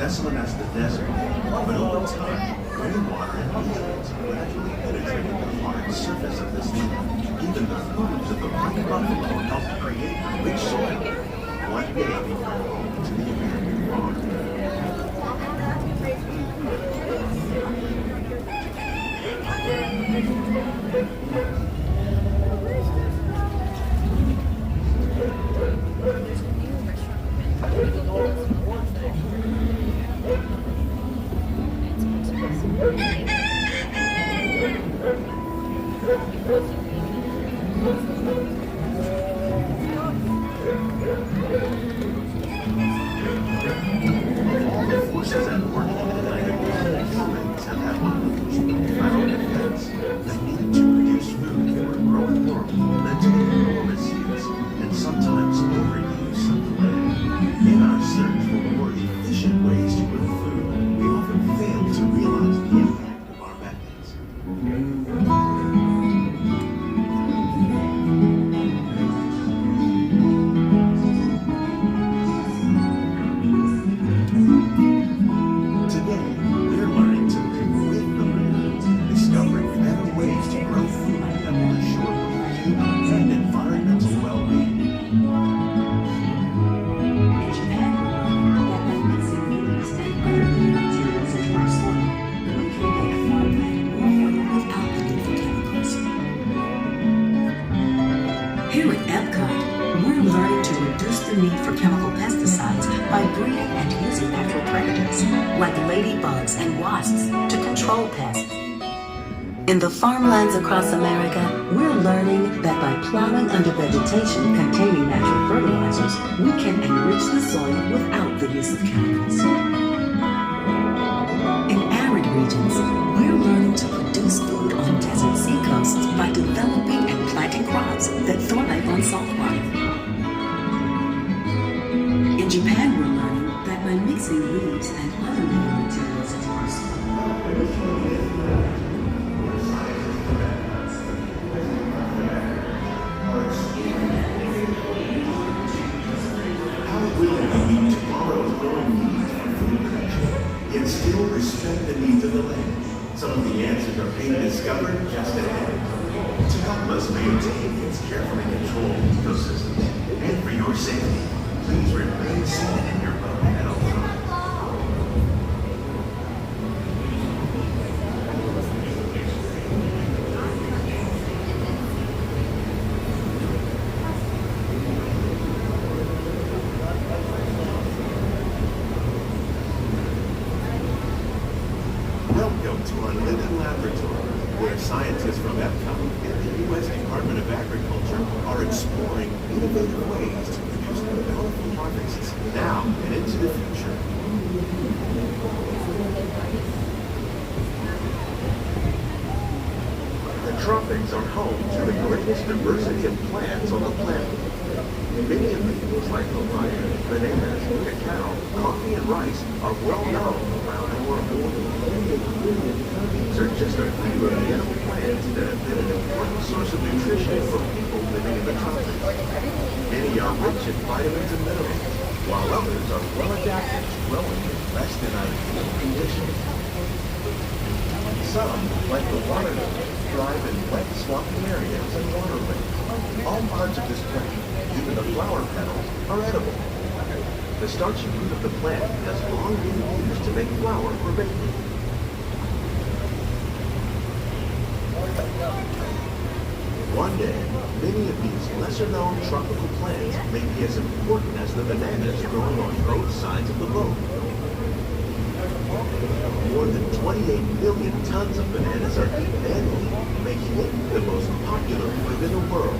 desolate as the desert, but over time, rainwater and nutrients gradually penetrated the hard surface of this land. Even the hooves of the mighty buffalo helped create a rich soil. One day before home to the American farm. Here at EPCOT, we're learning to reduce the need for chemical pesticides by breeding and using natural predators, like ladybugs and wasps, to control pests. In the farmlands across America, we're learning that by plowing under vegetation containing natural fertilizers, we can enrich the soil without the use of chemicals. In arid regions, we're learning to produce food on desert seacoasts by developing and planting crops that thrive on salt water. In Japan, we're learning that by mixing leaves and other living materials into our soil, we can yet still respect the needs of the land. Some of the answers are being discovered just ahead. To help us maintain its carefully controlled ecosystems, and for your safety, please remain seated in your boat at all times. Welcome to our living laboratory, where scientists from EPCOT and the U.S. Department of Agriculture are exploring innovative ways to produce bountiful harvests now and into the future. The tropics are home to the greatest diversity of plants on the planet. Many of these, like papaya, bananas, cacao, coffee, and rice, are well known around the world. These are just a few of the edible plants that have been an important source of nutrition for people living in the tropics. Many are rich in vitamins and minerals, while others are well adapted to growing in less than ideal conditions. Some, like the watermelon, thrive in wet, swampy areas and waterways. All parts of this plant, even the flower petals, are edible. The starchy root of the plant has long been used to make flour for baking. One day, many of these lesser-known tropical plants may be as important as the bananas growing on both sides of the boat. More than 28 million tons of bananas are eaten annually, making it the most popular fruit in the world.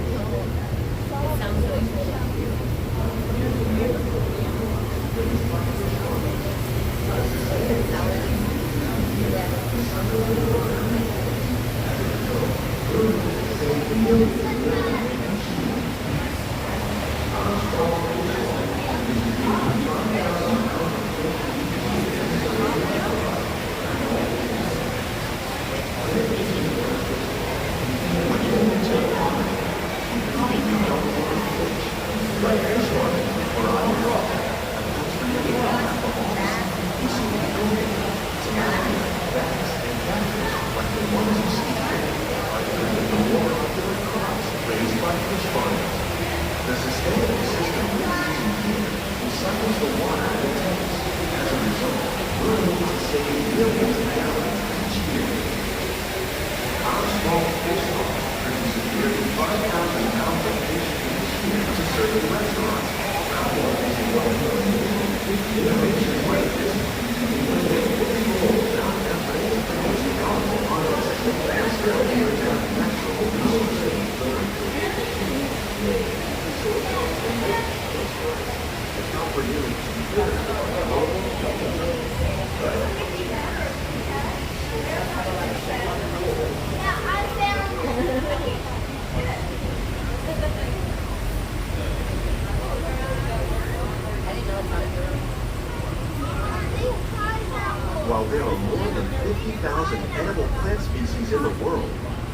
While there are more than 50,000 edible plant species in the world,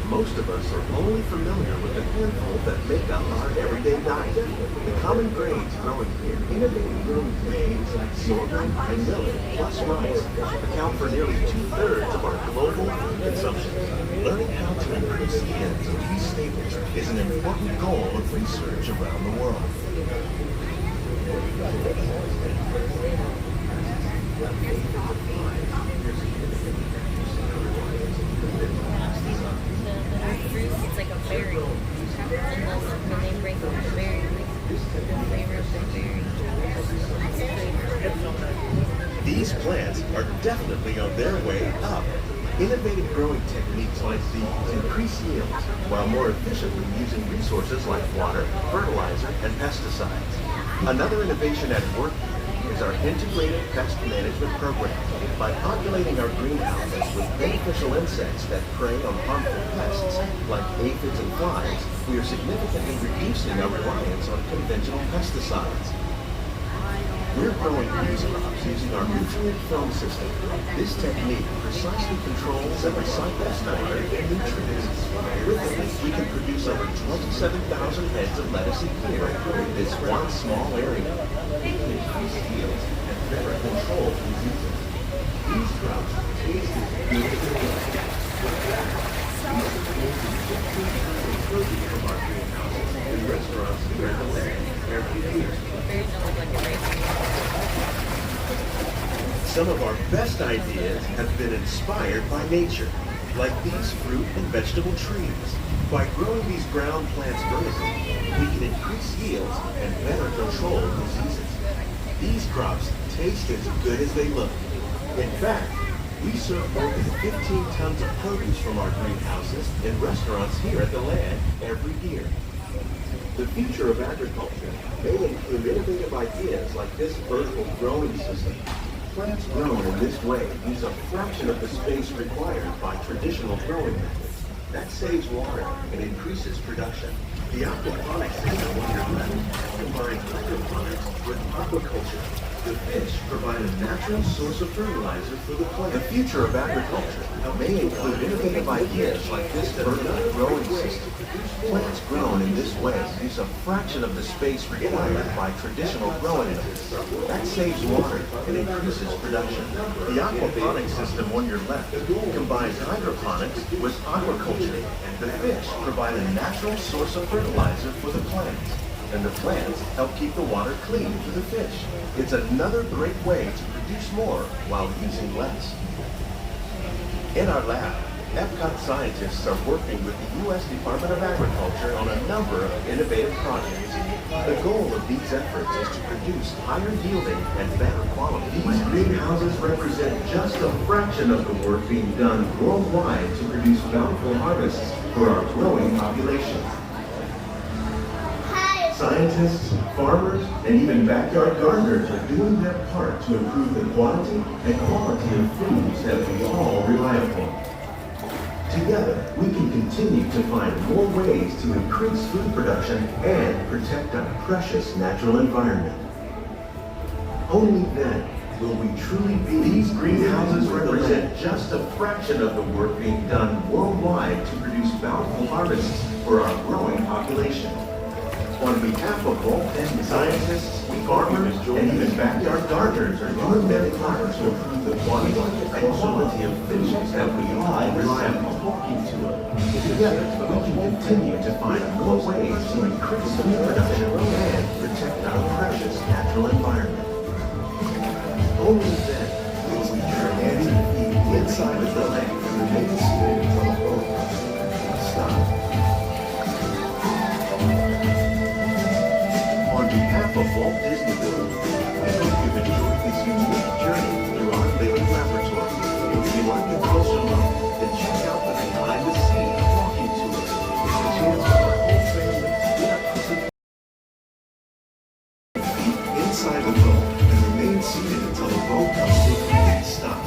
most of us are only familiar with the handful that make up our everyday diet. The common grains growing here, innovative growing maize, sorghum, and millet, plus rice, account for nearly 2/3 of our global food consumption. Learning how to increase yields of these staples is an important goal of research around the world. It's like a berry. And when they break the berry, the flavor of the berry. These plants are definitely on their way up. Innovative growing techniques like these increase yields while more efficiently using resources like water, fertilizer, and pesticides. Another innovation at work here is our integrated pest management program. By populating our greenhouses with beneficial insects that prey on harmful pests like aphids and flies, we are significantly reducing our reliance on conventional pesticides. We're growing these crops using our nutrient film system. This technique precisely controls and recycles nitrogen and nutrients. With it, we can produce over 27,000 heads of lettuce a year in this one small area. We can increase yields and better control diseases. These crops taste as good as they look. With that, these are produce from our greenhouses and restaurants here in the land every year. Some of our best ideas have been inspired by nature, like these fruit and vegetable trees. By growing these ground plants vertically, we can increase yields and better control diseases. These crops taste as good as they look. In fact, we serve more than 15 tons of produce from our greenhouses in restaurants here at the land every year. The future of agriculture may include innovative ideas like this vertical growing system. Plants grown in this way use a fraction of the space required by traditional growing methods. That saves water and increases production. The aquaponics system on your left combines hydroponics with aquaculture. The fish provide a natural source of fertilizer for the plant. The future of agriculture may include innovative ideas like this vertical growing system. Plants grown in this way use a fraction of the space required by traditional growing methods. That saves water and increases production. The aquaponics system on your left combines hydroponics with aquaculture. The fish provide a natural source of fertilizer for the plants. and the plants help keep the water clean for the fish. It's another great way to produce more while using less. In our lab, EPCOT scientists are working with the U.S. Department of Agriculture on a number of innovative projects. The goal of these efforts is to produce higher yielding and better quality. These greenhouses represent just a fraction of the work being done worldwide to produce bountiful harvests for our growing population. Scientists, farmers, and even backyard gardeners are doing their part to improve the quantity and quality of foods that we all rely upon. Together, we can continue to find more ways to increase food production and protect our precious natural environment. Only then will we truly be. These greenhouses represent just a fraction of the work being done worldwide to produce bountiful harvests for our growing population. On behalf of Walt and scientists, farmers, and even backyard gardeners are doing their part to improve the quantity and quality of foods that we all rely upon. Together, we can continue to find more ways to increase food production and protect our precious natural environment. Only then will we turn the inside of the lake and remain seated until the boat stops. On behalf of Walt Disney World, I hope you've enjoyed this unique journey through our living laboratory. If you'd like a closer look, then check out the behind the scenes walking tour. It's a chance for our whole family to get up to feet inside the boat and remain seated until the boat comes to a complete stop.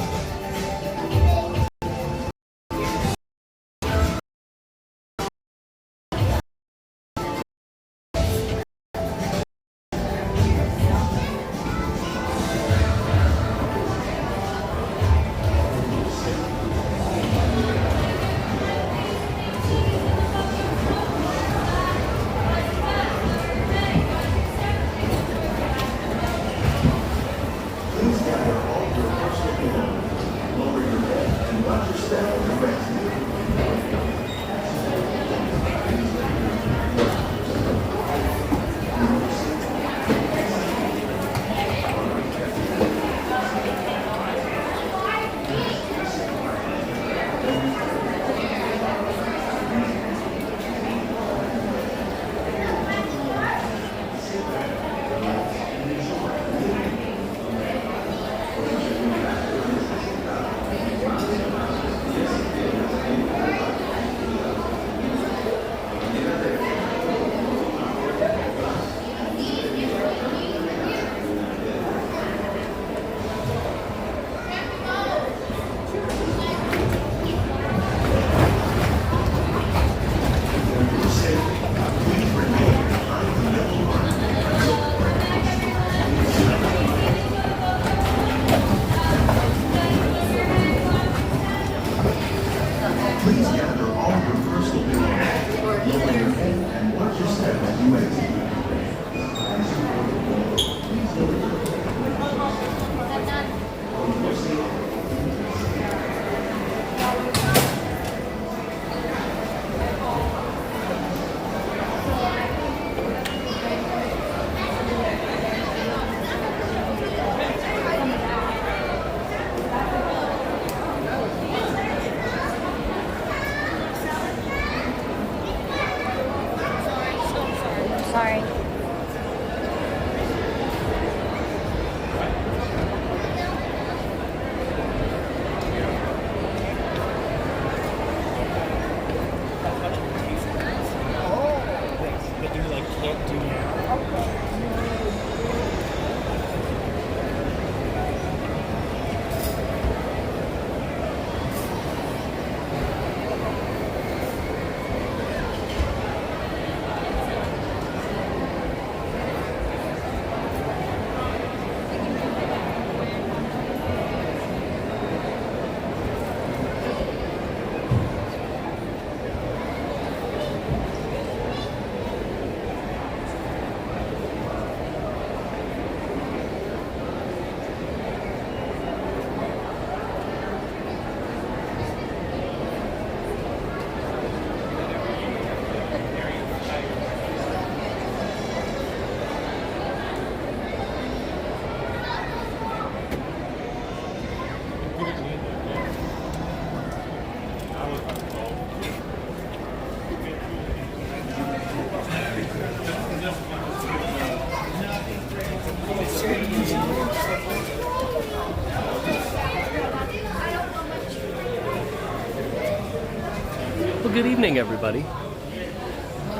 good evening, everybody.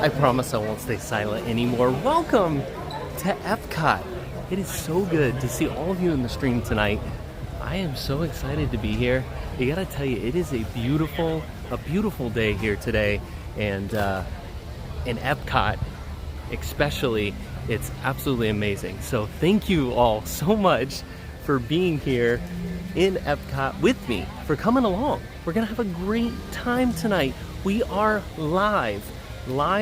I promise I won't stay silent anymore. Welcome to EPCOT. It is so good to see all of you in the stream tonight. I am so excited to be here. I gotta tell you, it is a beautiful day here today, and in EPCOT especially, it's absolutely amazing. So thank you all so much for being here in EPCOT with me, for coming along. We're gonna have a great time tonight. We are live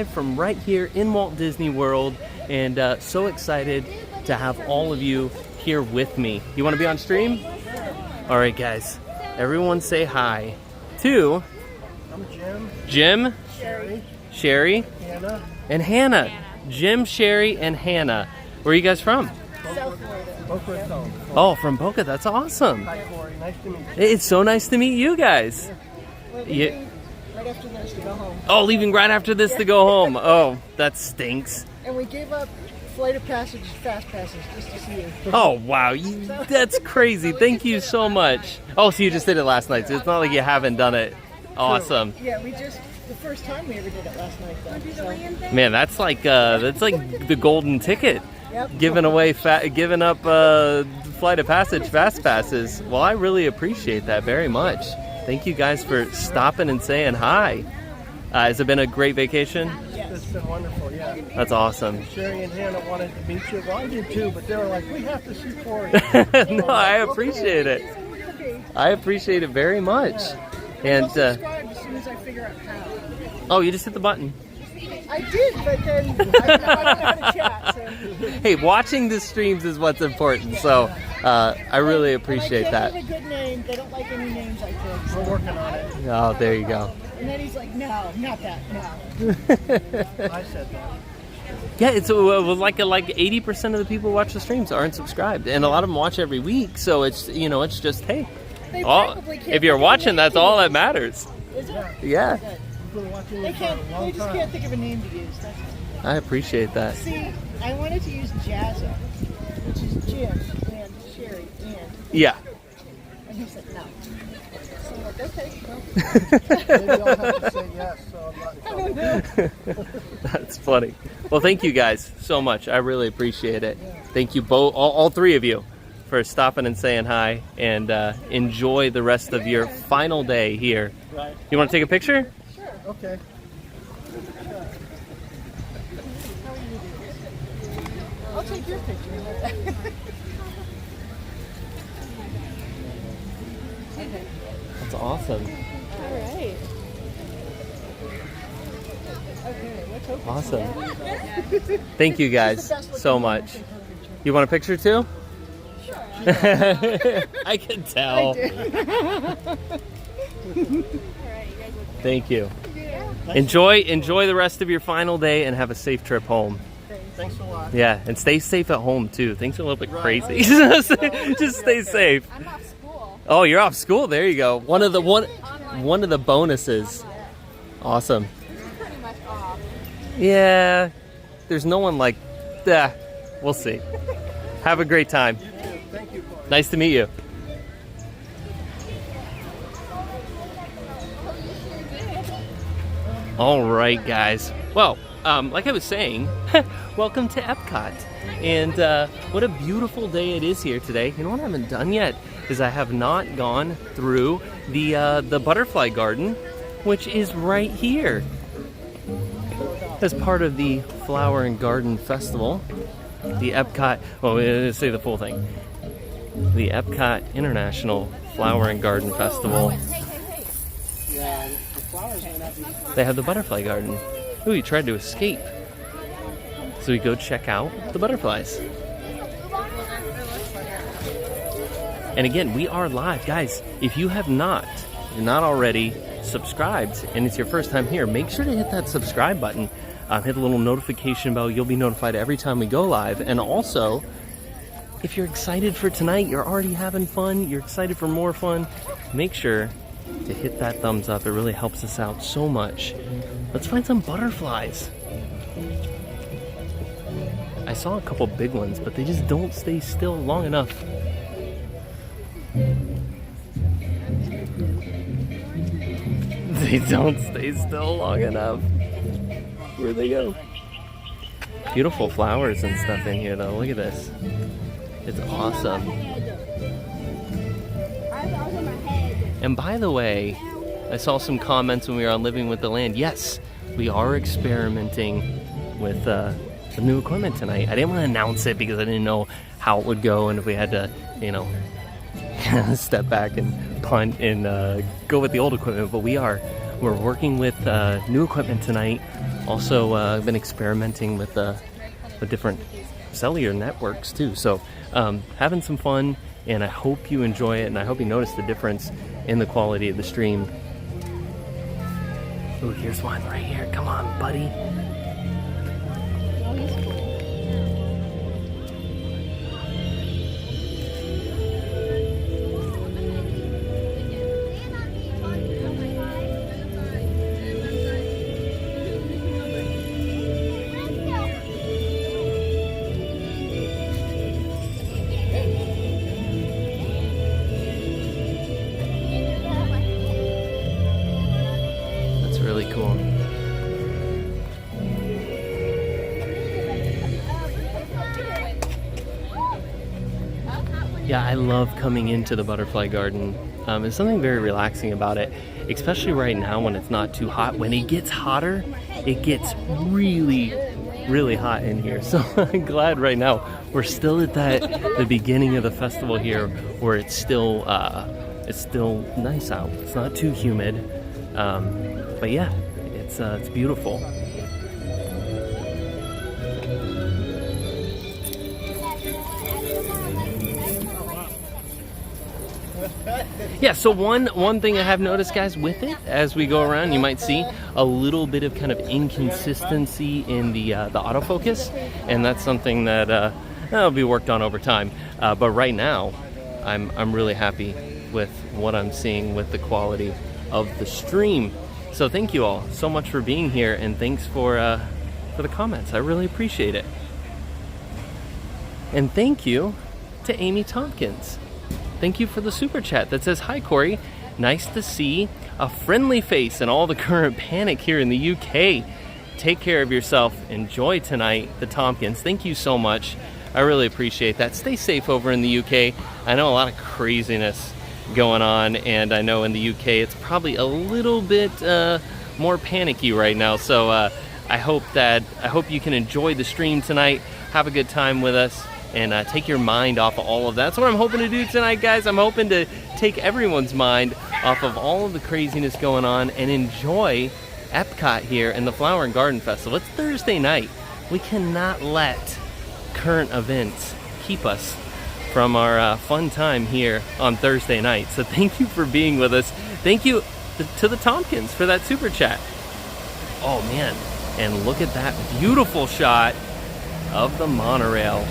from right here in Walt Disney World, and so excited to have all of you here with me. You want to be on stream? All right, guys, everyone say hi to Jim, Sherry, and Hannah. Jim, Sherry, and Hannah. Where are you guys from? Boca Raton. Oh, from Boca. That's awesome. Hi, Cory. Nice to meet you. It's so nice to meet you guys. Right after this to go home. Oh, leaving right after this to go home. Oh, that stinks. And we gave up flight of passage, fast passes, just to see you. Oh, wow. That's crazy. Thank you so much. Oh, so you just did it last night. So it's not like you haven't done it. Awesome. Yeah, the first time we ever did it last night. Though, so. Man, that's like the golden ticket. Yep. Giving up flight of passage fast passes. Well, I really appreciate that very much. Thank you guys for stopping and saying hi. Has it been a great vacation? It's been wonderful, yeah. That's awesome. Sherry and Hannah wanted to meet you. Well, I did too, but they were like, we have to see Cory. No, I appreciate it. I appreciate it very much. And I'll subscribe as soon as I figure out how. oh, you just hit the button. I did, but then I don't know how to chat. So. Hey, watching the streams is what's important. So I really appreciate that. I gave it a good name. They don't like any names I picked. We're working on it. Oh, there you go. And then he's like, no, not that, no. I said that. Yeah, it's like 80% of the people who watch the streams aren't subscribed, and a lot of them watch every week. So it's it's just hey, if you're watching, that's all that matters. Is it? Yeah. They just can't think of a name to use. That's I appreciate that. See, I wanted to use Jazza, which is Jim and Sherry and. Yeah. And he said no. So I'm like, okay, well. Maybe I'll have to say yes, so I'm not in trouble. That's funny. Well, thank you guys so much. I really appreciate it. Thank you both, all three of you, for stopping and saying hi, and enjoy the rest of your final day here. Right. You want to take a picture? Sure. Okay. I'll take your picture. That's awesome. All right. Okay, let's hope. Awesome. Thank you guys so much. You want a picture too? Sure. I can tell. Thank you. Enjoy the rest of your final day and have a safe trip home. Thanks a lot. Yeah, and stay safe at home too. Things are a little bit crazy. Just stay safe. I'm off school. Oh, you're off school. There you go. One of the bonuses. Awesome. Pretty much off. Yeah. There's no one like that. We'll see. Have a great time. Thank you, Cory. Nice to meet you. All right, guys. Well, like I was saying, welcome to EPCOT. And what a beautiful day it is here today. You know what I haven't done yet is I have not gone through the butterfly garden, which is right here. As part of the Flower and Garden Festival, the EPCOT, let's say the full thing. The EPCOT International Flower and Garden Festival. Yeah, the flowers might not be. They have the butterfly garden. Ooh, he tried to escape. So we go check out the butterflies. And again, we are live. Guys, if you have not already subscribed and it's your first time here, make sure to hit that subscribe button. Hit the little notification bell. You'll be notified every time we go live. And also, if you're excited for tonight, you're already having fun, you're excited for more fun, make sure to hit that thumbs up. It really helps us out so much. Let's find some butterflies. I saw a couple big ones, but they just don't stay still long enough. They don't stay still long enough. Where'd they go? Beautiful flowers and stuff in here though. Look at this. It's awesome. And by the way, I saw some comments when we were on Living with the Land. Yes, we are experimenting with the new equipment tonight. I didn't want to announce it because I didn't know how it would go and if we had to, you know, step back and punt and go with the old equipment. But we're working with new equipment tonight. Also, I've been experimenting with the different cellular networks too. So having some fun, and I hope you enjoy it, and I hope you notice the difference in the quality of the stream. Ooh, here's one right here. Come on, buddy. Really cool. Yeah, I love coming into the butterfly garden. There's something very relaxing about it, especially right now when it's not too hot. When it gets hotter, it gets really, really hot in here. So I'm glad right now we're still at the beginning of the festival here, where it's still nice out. It's not too humid, but yeah. It's beautiful. Yeah, so one thing I have noticed, guys, with it, as we go around, you might see a little bit of kind of inconsistency in the autofocus, and that's something that will be worked on over time. But right now, I'm really happy with what I'm seeing with the quality of the stream. So thank you all so much for being here, and thanks for the comments. I really appreciate it. And thank you to Amy Tompkins. Thank you for the super chat that says, "Hi Cory, nice to see a friendly face in all the current panic here in the UK. Take care of yourself. Enjoy tonight, the Tompkins." Thank you so much. I really appreciate that. Stay safe over in the UK. I know a lot of craziness going on, and I know in the UK it's probably a little bit more panicky right now, so I hope you can enjoy the stream tonight, have a good time with us, and take your mind off of all of that. That's what I'm hoping to do tonight, guys. I'm hoping to take everyone's mind off of all of the craziness going on and enjoy EPCOT here in the Flower and Garden Festival. It's Thursday night. We cannot let current events keep us from our fun time here on Thursday night. So thank you for being with us. Thank you to the Tompkins for that super chat. Oh man, and look at that beautiful shot of the monorail.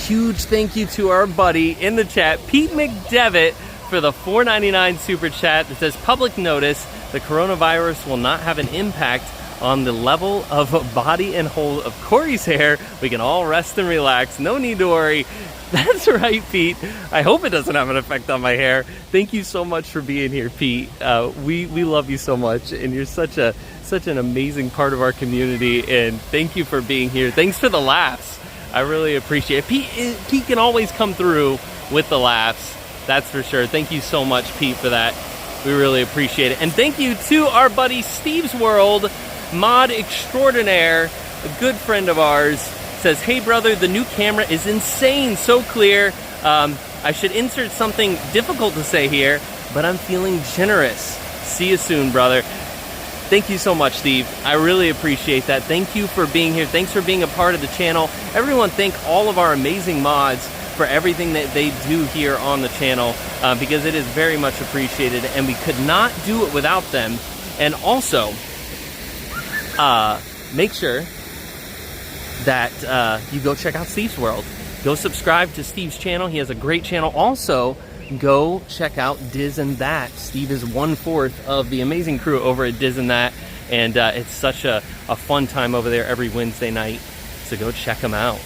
Huge thank you to our buddy in the chat, Pete McDevitt, for the $4.99 super chat that says, "Public notice, the coronavirus will not have an impact on the level of body and hold of Cory's hair. We can all rest and relax. No need to worry." That's right, Pete. I hope it doesn't have an effect on my hair. Thank you so much for being here, Pete. We love you so much, and you're such an amazing part of our community, and thank you for being here. Thanks for the laughs. I really appreciate it. Pete can always come through with the laughs. That's for sure. Thank you so much, Pete, for that. We really appreciate it. And thank you to our buddy Steve's World, mod extraordinaire, a good friend of ours, says, "Hey brother, the new camera is insane, so clear. I should insert something difficult to say here, but I'm feeling generous. See you soon, brother." Thank you so much, Steve. I really appreciate that. Thank you for being here. Thanks for being a part of the channel. Everyone, thank all of our amazing mods for everything that they do here on the channel, because it is very much appreciated, and we could not do it without them. And also, make sure that you go check out Steve's World. Go subscribe to Steve's channel. He has a great channel. Also, go check out Diz and That. Steve is 1/4 of the amazing crew over at Diz and That. And it's such a fun time over there every Wednesday night. So go check them out.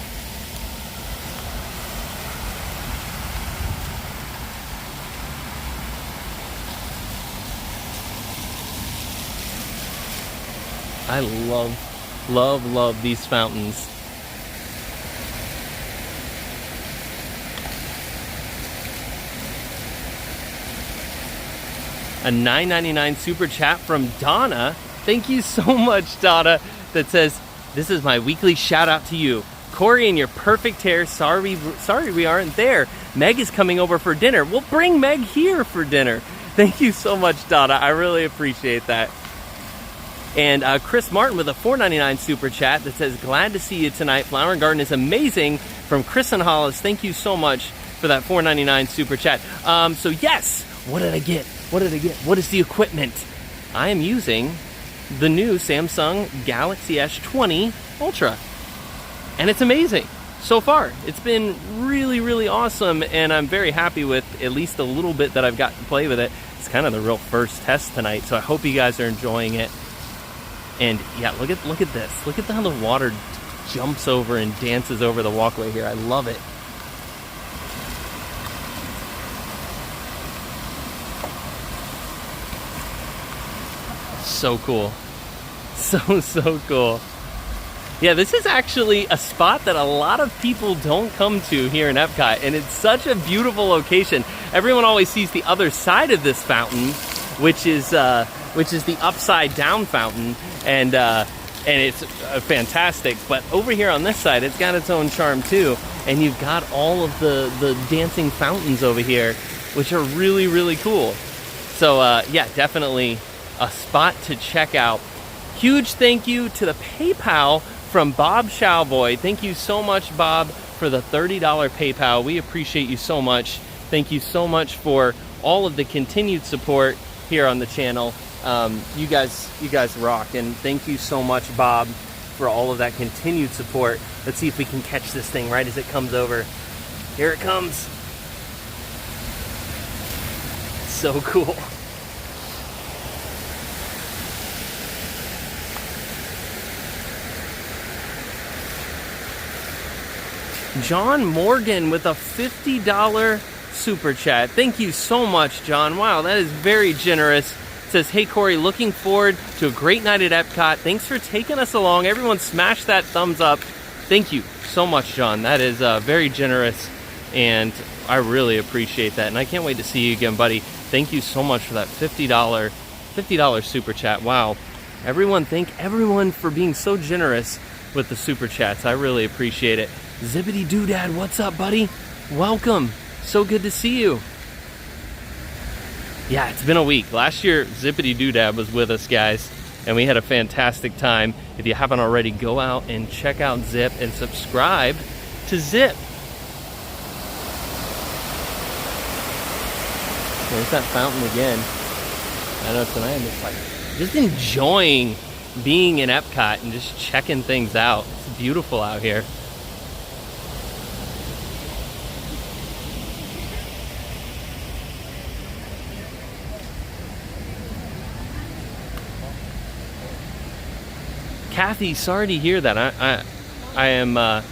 I love these fountains. A $9.99 super chat from Donna. Thank you so much, Donna, that says, this is my weekly shout out to you. Cory and your perfect hair. Sorry we aren't there. Meg is coming over for dinner. We'll bring Meg here for dinner. Thank you so much, Donna. I really appreciate that. And Chris Martin with a $4.99 super chat that says, glad to see you tonight. Flower and Garden is amazing. From Chris and Hollis. Thank you so much for that $4.99 super chat. So yes, what did I get? What is the equipment? I am using the new Samsung Galaxy S20 Ultra. And it's amazing. So far, it's been really awesome, and I'm very happy with at least a little bit that I've got to play with it. It's kind of the real first test tonight, so I hope you guys are enjoying it. And yeah, look at this. Look at how the water jumps over and dances over the walkway here. I love it. So cool. So cool. Yeah, this is actually a spot that a lot of people don't come to here in Epcot, and it's such a beautiful location. Everyone always sees the other side of this fountain, which is the upside down fountain, and it's fantastic. But over here on this side, it's got its own charm too, and you've got all of the dancing fountains over here, which are really cool. So yeah, definitely a spot to check out. Huge thank you to the PayPal from Bob Showboy. Thank you so much, Bob, for the $30 PayPal. We appreciate you so much. Thank you so much for all of the continued support here on the channel. You guys rock, and thank you so much, Bob, for all of that continued support. Let's see if we can catch this thing right as it comes over. Here it comes. So cool. John Morgan with a $50 super chat. Thank you so much, John. Wow, that is very generous. It says, hey, Cory, looking forward to a great night at Epcot. Thanks for taking us along. Everyone smash that thumbs up. Thank you so much, John. That is very generous, and I really appreciate that. And I can't wait to see you again, buddy. Thank you so much for that $50 super chat. Wow. Everyone, thank everyone for being so generous with the super chats. I really appreciate it. Zippity Doodad, what's up, buddy? Welcome. So good to see you. Yeah, it's been a week. Last year, Zippity Doodad was with us, guys, and we had a fantastic time. If you haven't already, go out and check out Zip and subscribe to Zip. There's that fountain again. I know tonight I'm just like just enjoying being in Epcot and just checking things out. It's beautiful out here. Kathy, sorry to hear that. I am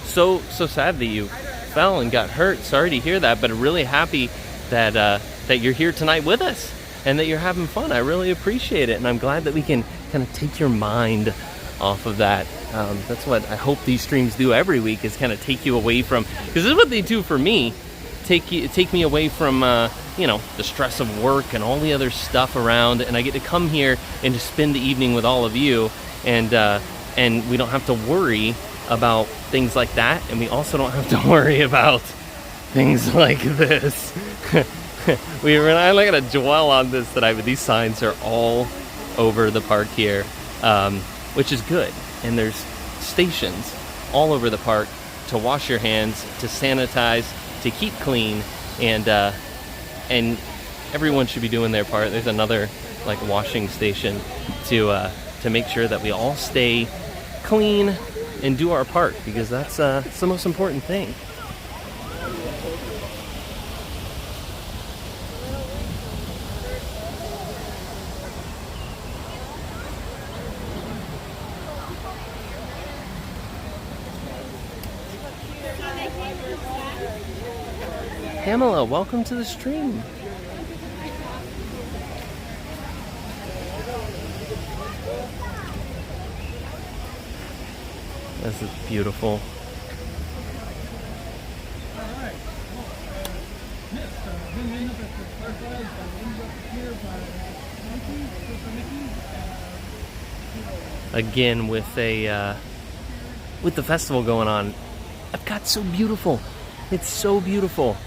so sad that you fell and got hurt. Sorry to hear that, but I'm really happy that that you're here tonight with us and that you're having fun. I really appreciate it, and I'm glad that we can kind of take your mind off of that. That's what I hope these streams do every week, is kind of take you away from, because this is what they do for me. Take me away from you know, the stress of work and all the other stuff around, and I get to come here and just spend the evening with all of you. And we don't have to worry about things like that, and we also don't have to worry about things like this. I'm not going to dwell on this tonight, but these signs are all over the park here, which is good. And there's stations all over the park to wash your hands, to sanitize, to keep clean, and everyone should be doing their part. There's another like washing station to make sure that we all stay clean and do our part, because that's the most important thing. Pamela, welcome to the stream. This is beautiful. Again, with the festival going on, Epcot's so beautiful. It's so beautiful.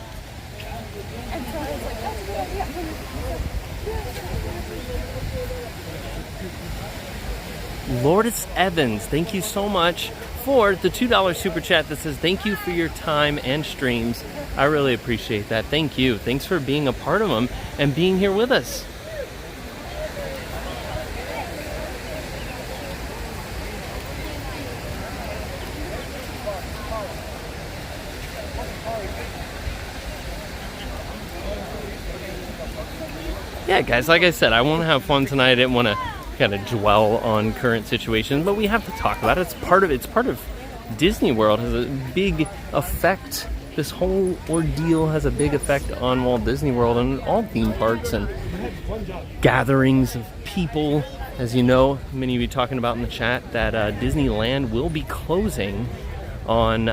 Lourdes Evans, thank you so much for the $2 super chat that says thank you for your time and streams. I really appreciate that. Thank you. Thanks for being a part of them and being here with us. Yeah, guys, like I said, I want to have fun tonight. I didn't want to kind of dwell on current situations, but we have to talk about it. It's part of Disney World. It has a big effect. This whole ordeal has a big effect on Walt Disney World and all theme parks and gatherings of people. As you know, many of you talking about in the chat that Disneyland will be closing on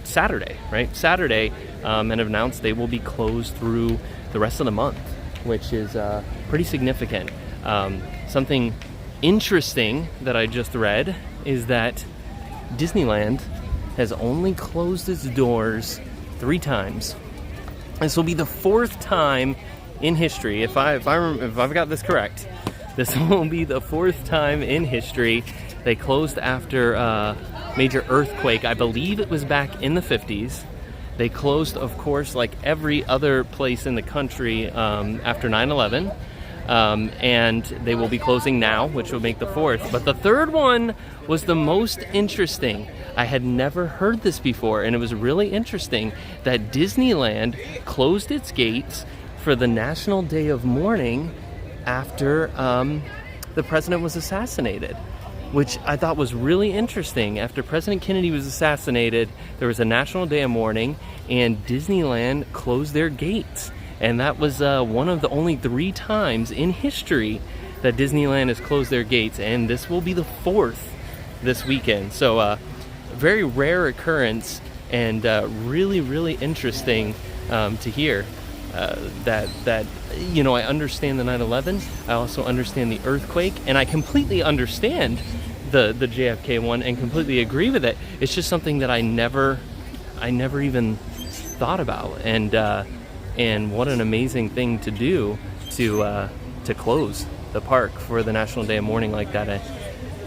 Saturday, right? Saturday, and have announced they will be closed through the rest of the month, which is pretty significant. Something interesting that I just read is that Disneyland has only closed its doors 3 times. This will be the 4th time in history. If I've got this correct, this will be the 4th time in history. They closed after a major earthquake. I believe it was back in the 50s. They closed, of course, like every other place in the country after 9/11. And they will be closing now, which will make the 4th. But the 3rd one was the most interesting. I had never heard this before, and it was really interesting that Disneyland closed its gates for the National Day of Mourning after the president was assassinated, which I thought was really interesting. After President Kennedy was assassinated, there was a National Day of Mourning, and Disneyland closed their gates. And that was one of the only 3 times in history that Disneyland has closed their gates, and this will be the 4th this weekend. So very rare occurrence, and really, really interesting to hear that you know, I understand the 9/11. I also understand the earthquake, and I completely understand the JFK one and completely agree with it. It's just something that I never even thought about, and what an amazing thing to do to close the park for the National Day of Mourning like that.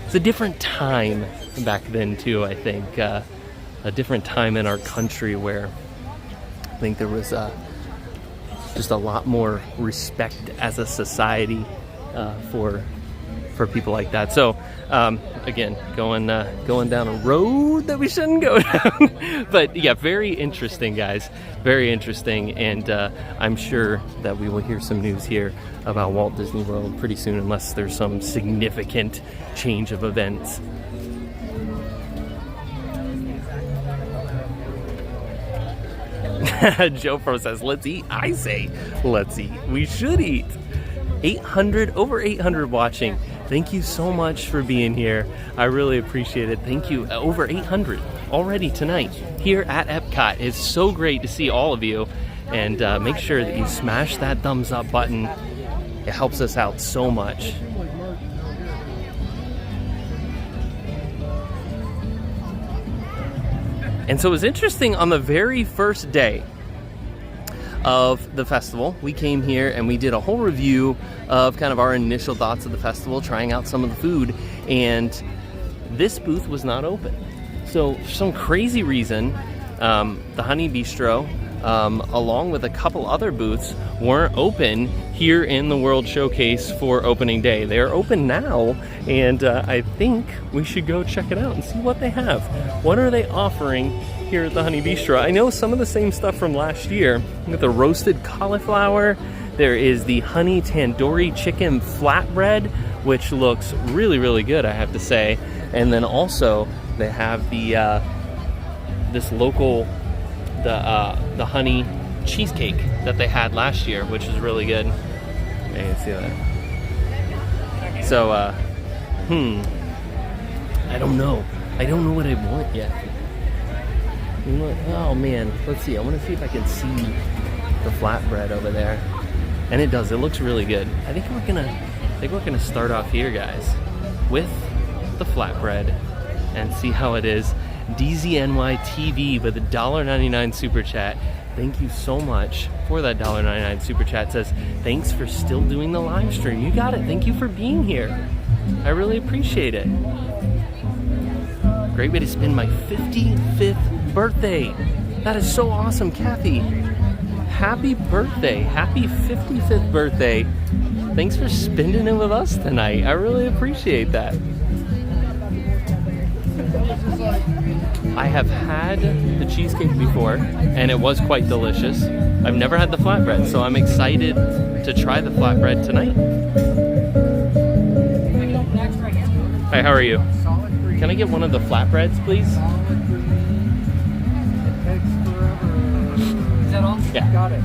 It's a different time back then too, I think. A different time in our country where I think there was just a lot more respect as a society for people like that. So again, going down a road that we shouldn't go down. But yeah, very interesting, guys. Very interesting, and I'm sure that we will hear some news here about Walt Disney World pretty soon, unless there's some significant change of events. Joe Pro says, let's eat. I say, let's eat. We should eat. 800, over 800 watching. Thank you so much for being here. I really appreciate it. Thank you. Over 800 already tonight here at Epcot. It's so great to see all of you. And make sure that you smash that thumbs up button. It helps us out so much. And so it was interesting, on the very first day of the festival, we came here and we did a whole review of kind of our initial thoughts of the festival, trying out some of the food, and this booth was not open. So for some crazy reason, the Honey Bistro, along with a couple other booths, weren't open here in the World Showcase for opening day. They are open now, and I think we should go check it out and see what they have. What are they offering here at the Honey Bistro? I know some of the same stuff from last year, with the roasted cauliflower. There is the honey tandoori chicken flatbread, which looks really, really good, I have to say. And then also they have the this local the honey cheesecake that they had last year, which was really good. You can see that. So, I don't know. I don't know what I want yet. Oh man, let's see. I want to see if I can see the flatbread over there, and it does. It looks really good. I think we're gonna start off here, guys, with the flatbread and see how it is. DZNY TV with a $1.99 super chat. Thank you so much for that $1.99 super chat. It says, thanks for still doing the live stream. You got it. Thank you for being here. I really appreciate it. Great way to spend my 55th birthday. That is so awesome, Kathy. Happy birthday. Happy 55th birthday. Thanks for spending it with us tonight. I really appreciate that. I have had the cheesecake before, and it was quite delicious. I've never had the flatbread, so I'm excited to try the flatbread tonight. Hi, how are you? Can I get one of the flatbreads, please? It takes forever. Is that all? Yeah. Got it.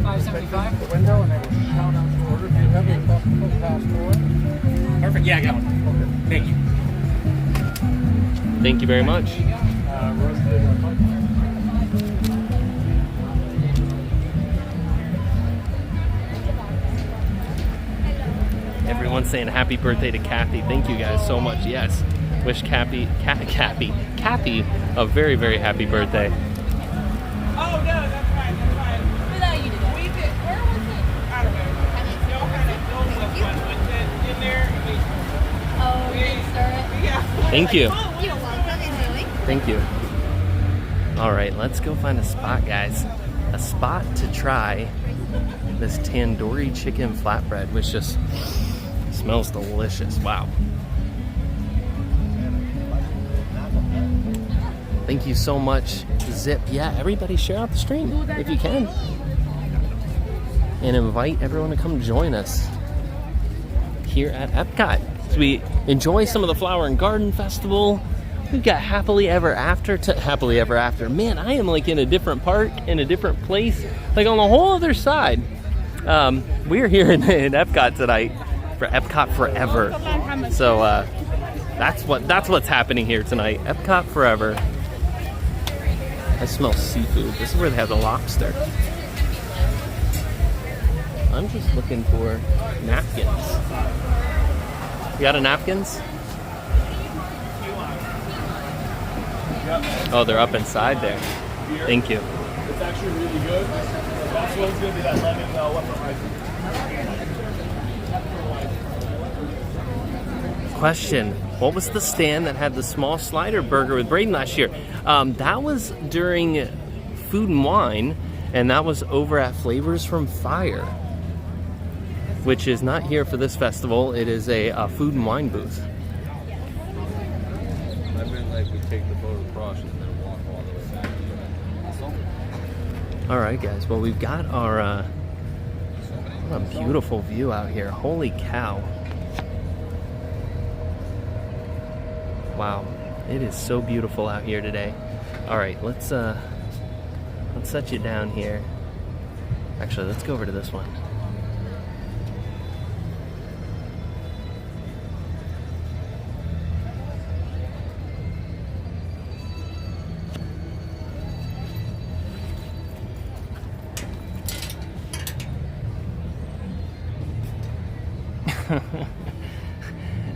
$5.75. The window, and they will shout out the order. Do you have your festival passport? Perfect. Yeah, I got one. Okay. Thank you. Thank you very much. Roasted Everyone's saying happy birthday to Kathy. Thank you guys so much. Yes. Wish Kathy a very, very happy birthday. Oh, no, that's fine. Without you today. We did. Where was it? I don't know. Y'all kind of filled with one with it in there. Oh, you didn't stir it? Yeah. Thank you. You're welcome, enjoy. Thank you. All right, let's go find a spot, guys. A spot to try this tandoori chicken flatbread, which just smells delicious. Wow. Thank you so much, Zip. Yeah, everybody share out the stream if you can. And invite everyone to come join us here at EPCOT. So we enjoy some of the Flower and Garden Festival. We've got Happily Ever After. Happily Ever After. Man, I am like in a different park, in a different place, like on the whole other side. We're here in EPCOT tonight for EPCOT Forever. So that's what's happening here tonight. EPCOT Forever. I smell seafood. This is where they have the lobster. I'm just looking for napkins. You got a napkins? Oh, they're up inside there. Thank you. It's actually really good. The last one's gonna be that lemon waffle ice. Question. What was the stand that had the small slider burger with Braden last year? That was during Food and Wine, and that was over at Flavors from Fire, which is not here for this festival. It is a Food and Wine booth. I meant like we take the boat across and then walk all the way back. All right, guys. Well, we've got our what a beautiful view out here. Holy cow. Wow, it is so beautiful out here today. All right, let's set you down here. Actually, let's go over to this one.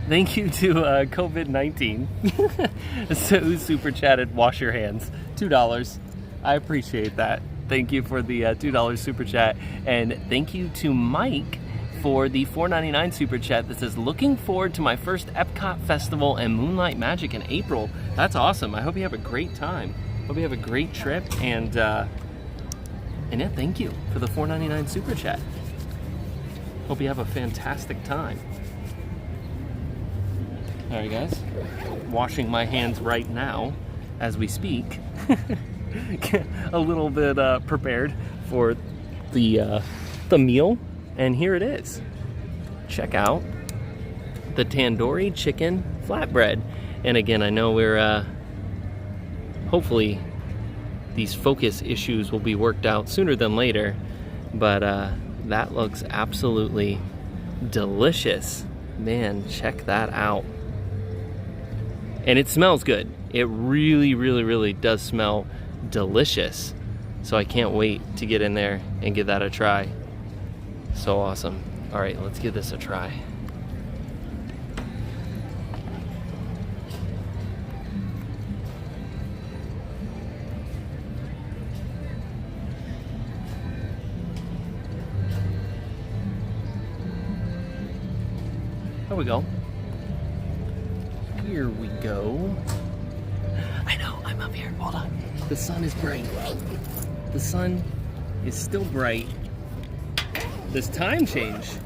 Thank you to COVID-19. So who super chatted, wash your hands. $2. I appreciate that. Thank you for the $2 super chat. And thank you to Mike for the $4.99 super chat that says, looking forward to my first EPCOT Festival and Moonlight Magic in April. That's awesome. I hope you have a great time. Hope you have a great trip. And yeah, thank you for the $4.99 super chat. Hope you have a fantastic time. All right, guys, washing my hands right now as we speak. A little bit prepared for the meal, and here it is. Check out the tandoori chicken flatbread. And again, I know we're hopefully these focus issues will be worked out sooner than later. But that looks absolutely delicious. Man, check that out. And it smells good. It really, really, really does smell delicious. So I can't wait to get in there and give that a try. So awesome. All right, let's give this a try. There we go. Here we go. I know, I'm up here. Hold on. The sun is bright. The sun is still bright. This time change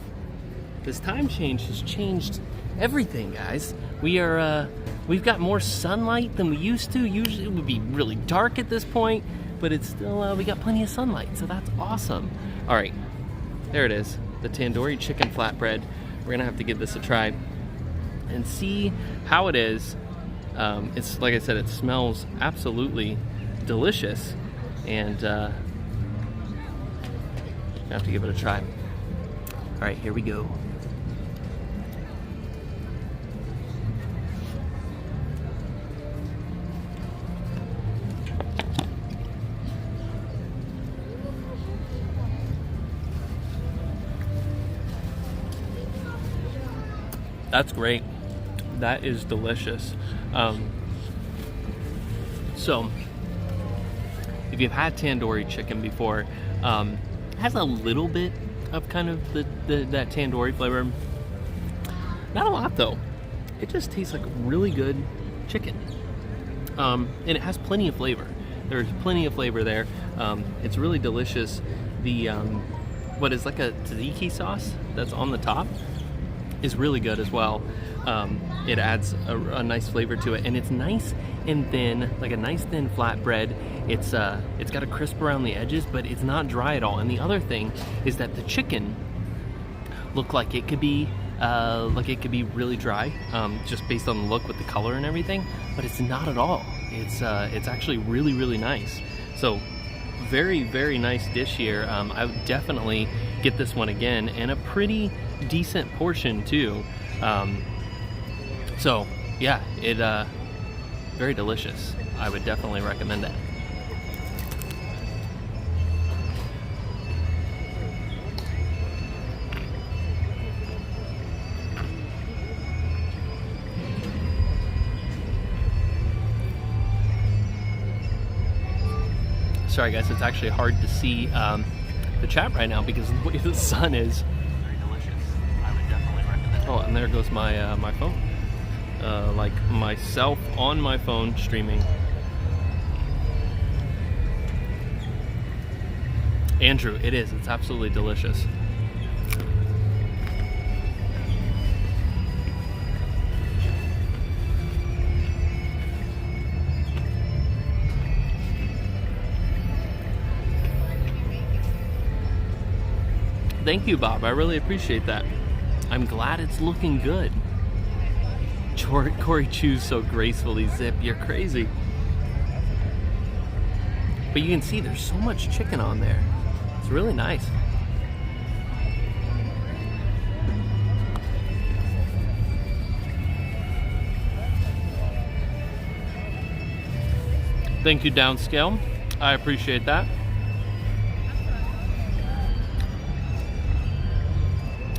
has changed everything, guys. We've got more sunlight than we used to. Usually it would be really dark at this point, but it's still, we got plenty of sunlight, so that's awesome. All right, there it is, the tandoori chicken flatbread. We're gonna have to give this a try and see how it is. It's like I said, it smells absolutely delicious, and I have to give it a try. All right, here we go. That's great. That is delicious. So, if you've had tandoori chicken before, it has a little bit of kind of that tandoori flavor. Not a lot though. It just tastes like really good chicken. And it has plenty of flavor. There's plenty of flavor there. It's really delicious. The what is like a tzatziki sauce that's on the top is really good as well. It adds a nice flavor to it, and it's nice and thin, like a nice thin flatbread. It's got a crisp around the edges, but it's not dry at all. And the other thing is that the chicken looked like it could be really dry, just based on the look with the color and everything, but it's not at all. It's actually really, really nice. So very, very nice dish here. I would definitely get this one again, and a pretty decent portion too. So yeah, very delicious. I would definitely recommend it. Sorry guys, it's actually hard to see the chat right now because of the way the sun is. Very delicious. I would definitely recommend it. Oh, and there goes my my phone. Like myself on my phone streaming. Andrew, it is. It's absolutely delicious. Thank you, Bob. I really appreciate that. I'm glad it's looking good. Cory chews so gracefully. Zip, you're crazy. But you can see there's so much chicken on there. It's really nice. Thank you, Downscale. I appreciate that.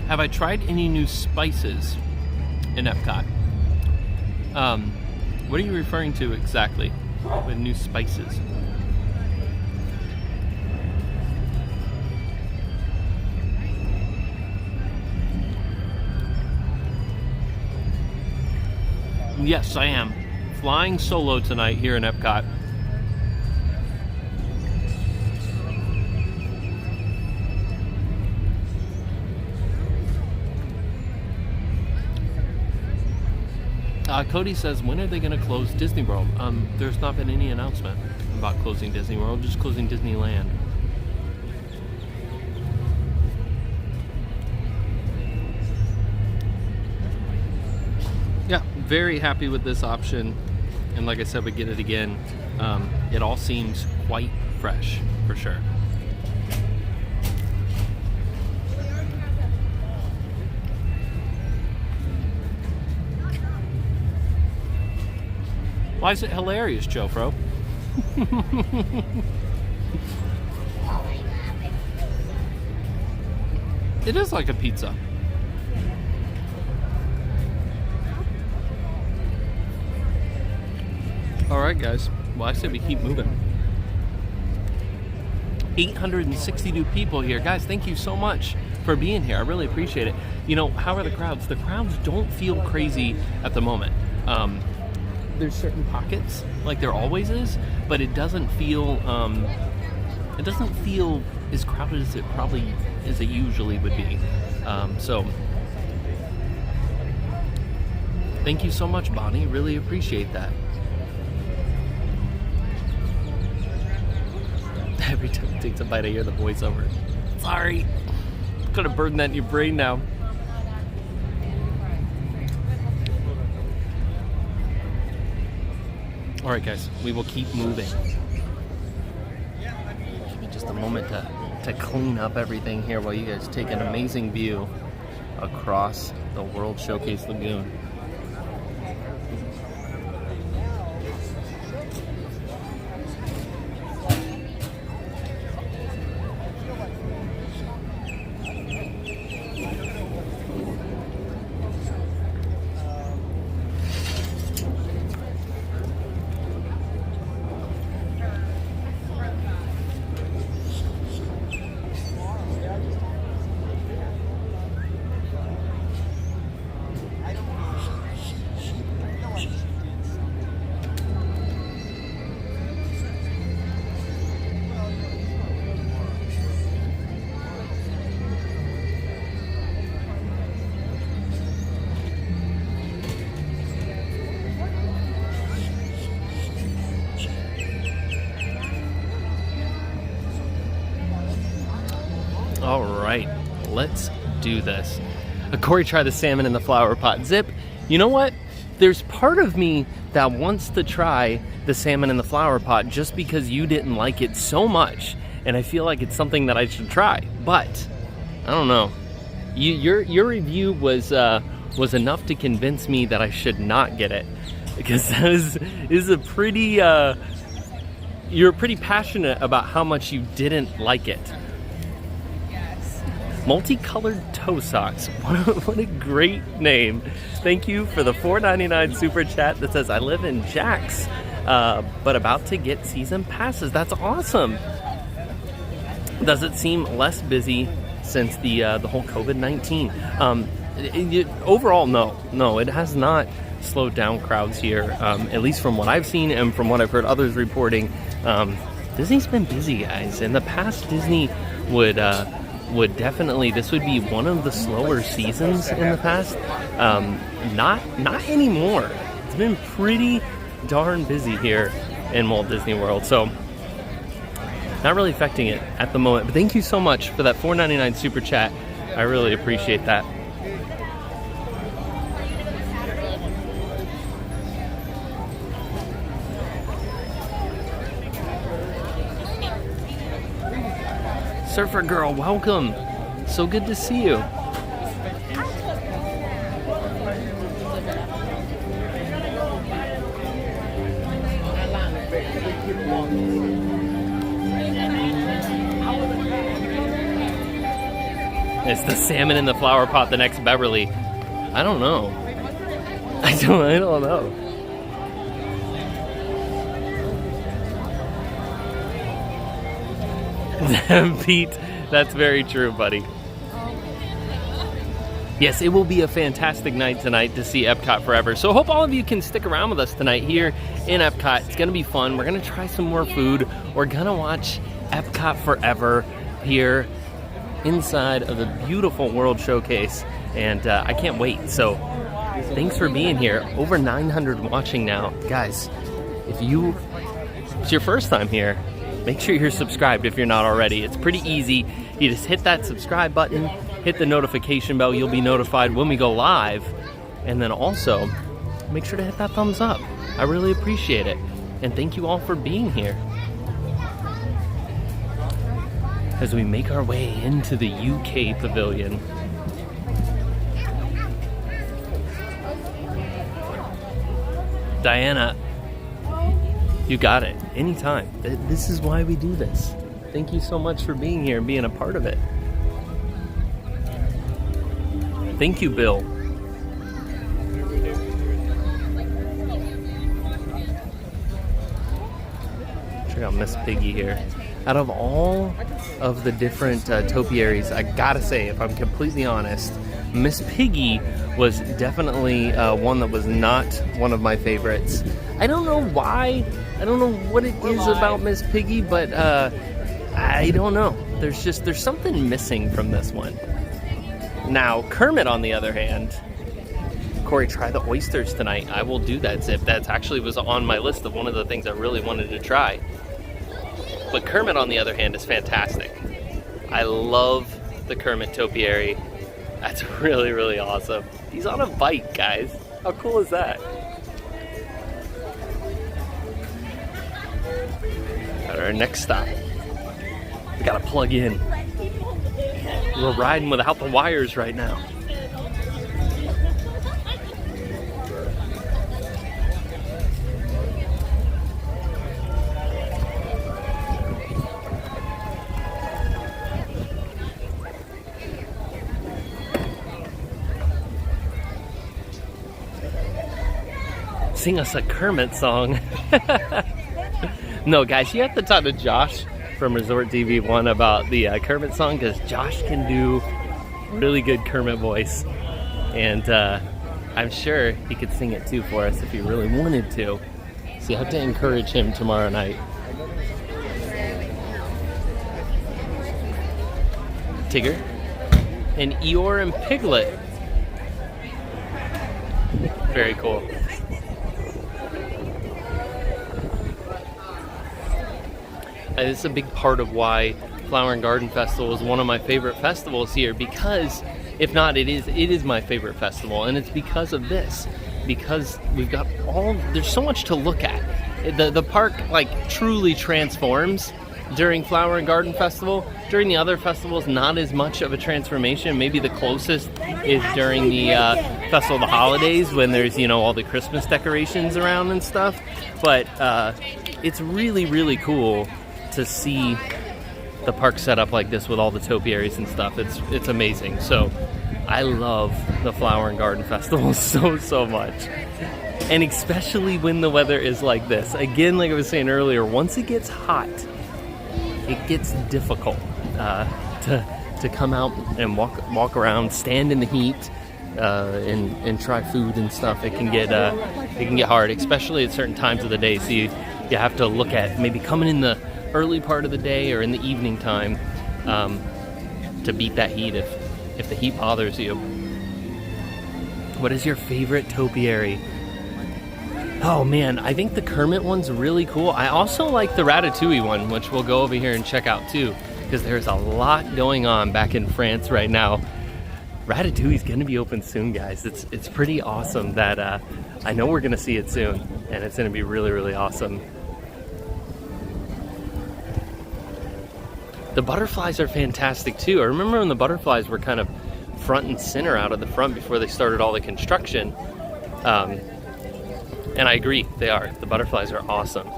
Have I tried any new spices in EPCOT? What are you referring to exactly with new spices? Yes, I am. Flying solo tonight here in EPCOT. Cody says, when are they going to close Disney World? There's not been any announcement about closing Disney World, just closing Disneyland. Yeah, very happy with this option. And like I said, we get it again. It all seems quite fresh, for sure. Why is it hilarious, Jofro? It is like a pizza. Alright guys, well I said we keep moving. 862 people here. Guys, thank you so much for being here. I really appreciate it. You know, how are the crowds? The crowds don't feel crazy at the moment. There's certain pockets, like there always is, but it doesn't feel as crowded as it usually would be. So thank you so much, Bonnie. Really appreciate that. Every time it takes a bite, I hear the voiceover. Sorry. Could have burned that in your brain now. Alright guys, we will keep moving. Give me just a moment to clean up everything here while you guys take an amazing view across the World Showcase Lagoon. All right, let's do this. Cory tried the salmon in the flower pot. Zip, you know what? There's part of me that wants to try the salmon in the flower pot just because you didn't like it so much, and I feel like it's something that I should try. But I don't know. Your review was enough to convince me that I should not get it, because that is a pretty. You're pretty passionate about how much you didn't like it. Multicolored toe socks. What a great name. Thank you for the $4.99 super chat that says, I live in Jax, but about to get season passes. That's awesome. Does it seem less busy since the whole COVID-19? Overall, no. It has not slowed down crowds here, at least from what I've seen and from what I've heard others reporting. Disney's been busy, guys. In the past, Disney would definitely, this would be one of the slower seasons in the past. Not anymore. It's been pretty darn busy here in Walt Disney World, so not really affecting it at the moment. But thank you so much for that $4.99 super chat. I really appreciate that. Surfer Girl, welcome. So good to see you. Is the salmon in the flower pot the next Beverly? I don't know. I don't know. Pete, that's very true, buddy. Yes, it will be a fantastic night tonight to see EPCOT Forever. So I hope all of you can stick around with us tonight here in EPCOT. It's going to be fun. We're going to try some more food. We're going to watch EPCOT Forever here inside of the beautiful World Showcase. And I can't wait. So thanks for being here. Over 900 watching now. Guys, if it's your first time here, make sure you're subscribed if you're not already. It's pretty easy. You just hit that subscribe button, hit the notification bell. You'll be notified when we go live. And then also, make sure to hit that thumbs up. I really appreciate it. And thank you all for being here. as we make our way into the UK pavilion. Diana, you got it. Anytime. This is why we do this. Thank you so much for being here and being a part of it. Thank you, Bill. Check out Miss Piggy here. Out of all of the different topiaries, I gotta say, if I'm completely honest, Miss Piggy was definitely one that was not one of my favorites. I don't know why. I don't know what it is about Miss Piggy, but I don't know. There's something missing from this one. Now, Kermit, on the other hand, Cory, try the oysters tonight. I will do that, Zip. That actually was on my list of one of the things I really wanted to try. But Kermit, on the other hand, is fantastic. I love the Kermit topiary. That's really, really awesome. He's on a bike, guys. How cool is that? At our next stop, we gotta plug in. We're riding without the wires right now. Sing us a Kermit song. No, guys, you have to talk to Josh from Resort TV1 about the Kermit song, because Josh can do really good Kermit voice, and I'm sure he could sing it too for us if he really wanted to. So you have to encourage him tomorrow night. Tigger and Eeyore and Piglet. Very cool. This is a big part of why Flower and Garden Festival is one of my favorite festivals here, because if not, it is my favorite festival, and it's because of this. Because we've got there's so much to look at. The park like truly transforms during Flower and Garden Festival. During the other festivals, not as much of a transformation. Maybe the closest is during the Festival of the Holidays, when there's, all the Christmas decorations around and stuff. But it's really, really cool to see the park set up like this with all the topiaries and stuff. It's amazing. So I love the Flower and Garden Festival so much, and especially when the weather is like this. Again, like I was saying earlier, once it gets hot, it gets difficult to come out and walk around, stand in the heat, and try food and stuff. It can get hard, especially at certain times of the day. So you have to look at maybe coming in the early part of the day or in the evening time to beat that heat if the heat bothers you. What is your favorite topiary? Oh man, I think the Kermit one's really cool. I also like the Ratatouille one, which we'll go over here and check out too, because there's a lot going on back in France right now. Ratatouille's gonna be open soon, guys. It's pretty awesome that I know we're gonna see it soon, and it's gonna be really, really awesome. The butterflies are fantastic too. I remember when the butterflies were kind of front and center out of the front before they started all the construction. And I agree, they are. The butterflies are awesome.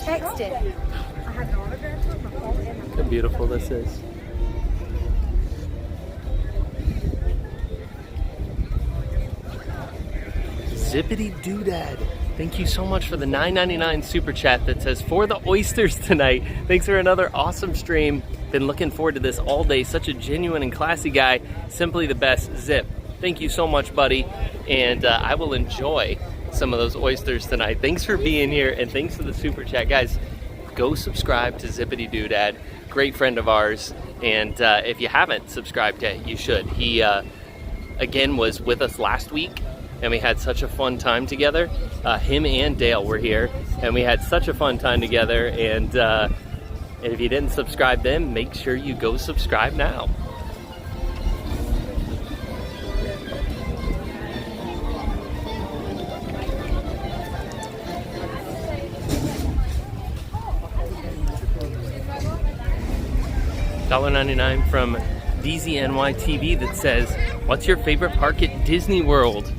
Texted. I have an autograph on my phone and my Look how beautiful this is. Zippity Doodad. Thank you so much for the $9.99 super chat that says, for the oysters tonight. Thanks for another awesome stream. Been looking forward to this all day. Such a genuine and classy guy. Simply the best. Zip. Thank you so much, buddy. And I will enjoy some of those oysters tonight. Thanks for being here, and thanks for the super chat. Guys, go subscribe to Zippity Doodad. Great friend of ours. And if you haven't subscribed yet, you should. He, again, was with us last week and we had such a fun time together. Him and Dale were here, and we had such a fun time together. And if you didn't subscribe then, make sure you go subscribe now. $1.99 from DZNY TV that says, "What's your favorite park at Disney World?"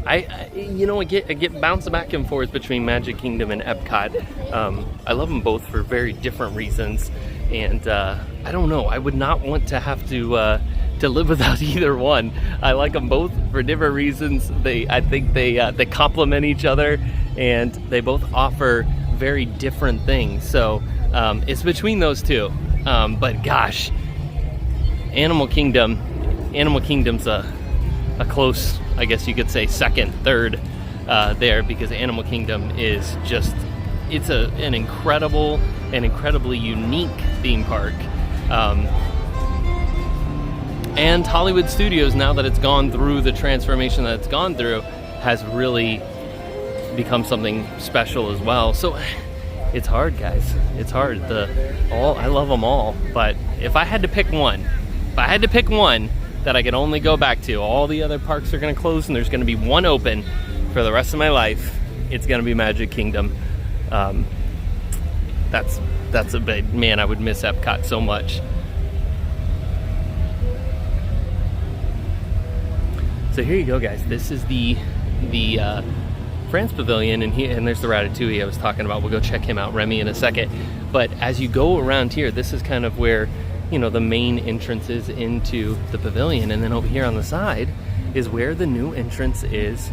I get bounced back and forth between Magic Kingdom and EPCOT. I love them both for very different reasons, and I don't know. I would not want to have to live without either one. I like them both for different reasons. I think they complement each other, and they both offer very different things. So it's between those two. But gosh, Animal Kingdom's a close, I guess you could say, second, third there, because Animal Kingdom is just, it's an incredible and incredibly unique theme park. And Hollywood Studios, now that it's gone through the transformation that it's gone through, has really become something special as well. So it's hard, guys. It's hard. I love them all, but if I had to pick one that I could only go back to, all the other parks are going to close and there's going to be one open for the rest of my life, it's going to be Magic Kingdom. That's a big, man, I would miss Epcot so much. So here you go, guys. This is the France Pavilion, and there's the Ratatouille I was talking about. We'll go check him out, Remy, in a second. But as you go around here, this is kind of where, the main entrance is into the pavilion, and then over here on the side is where the new entrance is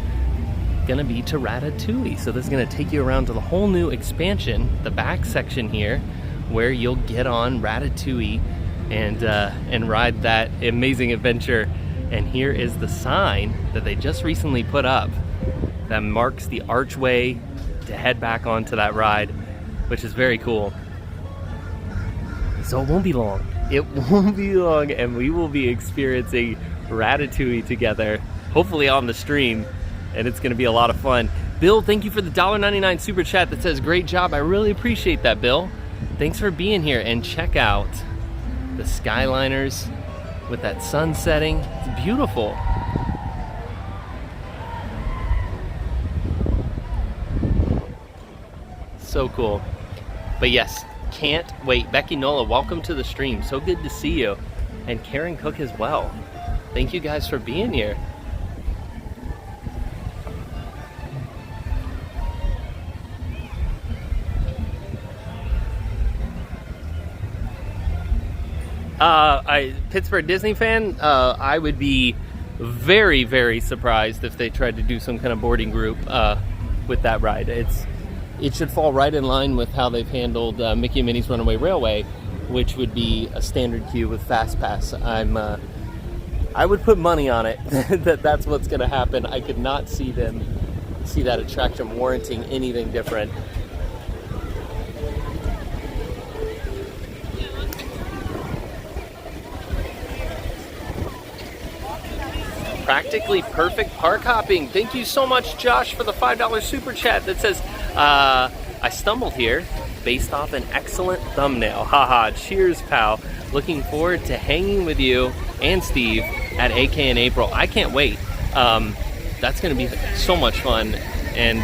gonna be to Ratatouille. So this is gonna take you around to the whole new expansion, the back section here, where you'll get on Ratatouille and ride that amazing adventure. And here is the sign that they just recently put up that marks the archway to head back onto that ride, which is very cool. So it won't be long. It won't be long, and we will be experiencing Ratatouille together, hopefully on the stream, and it's gonna be a lot of fun. Bill, thank you for the $1.99 super chat that says, "Great job." I really appreciate that, Bill. Thanks for being here, and check out the Skyliners with that sun setting. It's beautiful. So cool. But yes, can't wait. Becky Nola, welcome to the stream. So good to see you. And Karen Cook as well. Thank you guys for being here. Pittsburgh Disney fan, I would be very, very surprised if they tried to do some kind of boarding group with that ride. It should fall right in line with how they've handled Mickey and Minnie's Runaway Railway, which would be a standard queue with Fast Pass. I would put money on it that's what's going to happen. I could not see that attraction warranting anything different. Practically perfect park hopping. Thank you so much, Josh, for the $5 super chat that says, I stumbled here based off an excellent thumbnail. Haha, cheers, pal. Looking forward to hanging with you and Steve at AK in April. I can't wait. That's going to be so much fun, and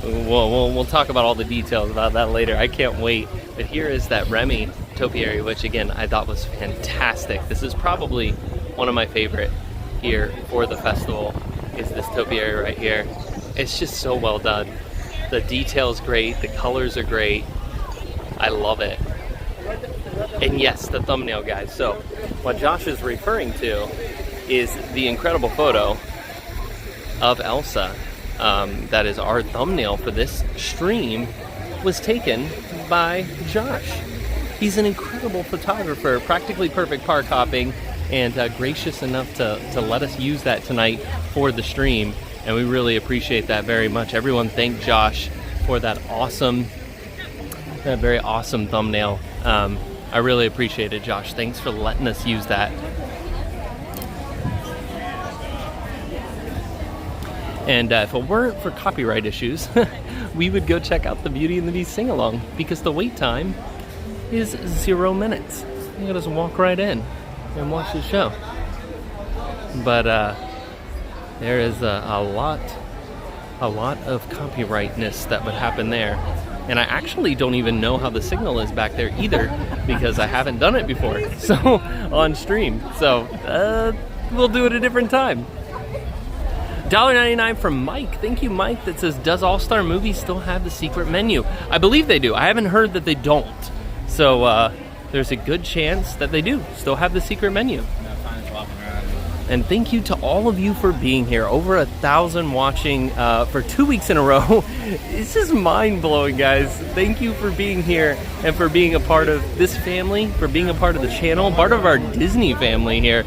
we'll talk about all the details about that later. I can't wait. But here is that Remy topiary, which again I thought was fantastic. This is probably one of my favorite here for the festival, is this topiary right here. It's just so well done. The detail's great, the colors are great. I love it. And yes, the thumbnail, guys. So what Josh is referring to is the incredible photo of Elsa. That is our thumbnail for this stream, was taken by Josh. He's an incredible photographer, practically perfect park hopping, and gracious enough to let us use that tonight for the stream, and we really appreciate that very much. Everyone thank Josh for that very awesome thumbnail. I really appreciate it, Josh. Thanks for letting us use that. And if it weren't for copyright issues, we would go check out the Beauty and the Beast sing-along, because the wait time is 0 minutes. You can just walk right in and watch the show. But there is a lot of copyrightness that would happen there. And I actually don't even know how the signal is back there either, because I haven't done it before, so on stream. So we'll do it a different time. $1.99 from Mike. Thank you, Mike. That says, does All-Star Movies still have the secret menu? I believe they do. I haven't heard that they don't. So there's a good chance that they do still have the secret menu. And thank you to all of you for being here. Over 1,000 watching for 2 weeks in a row. It's just mind-blowing, guys. Thank you for being here and for being a part of this family, for being a part of the channel, part of our Disney family here.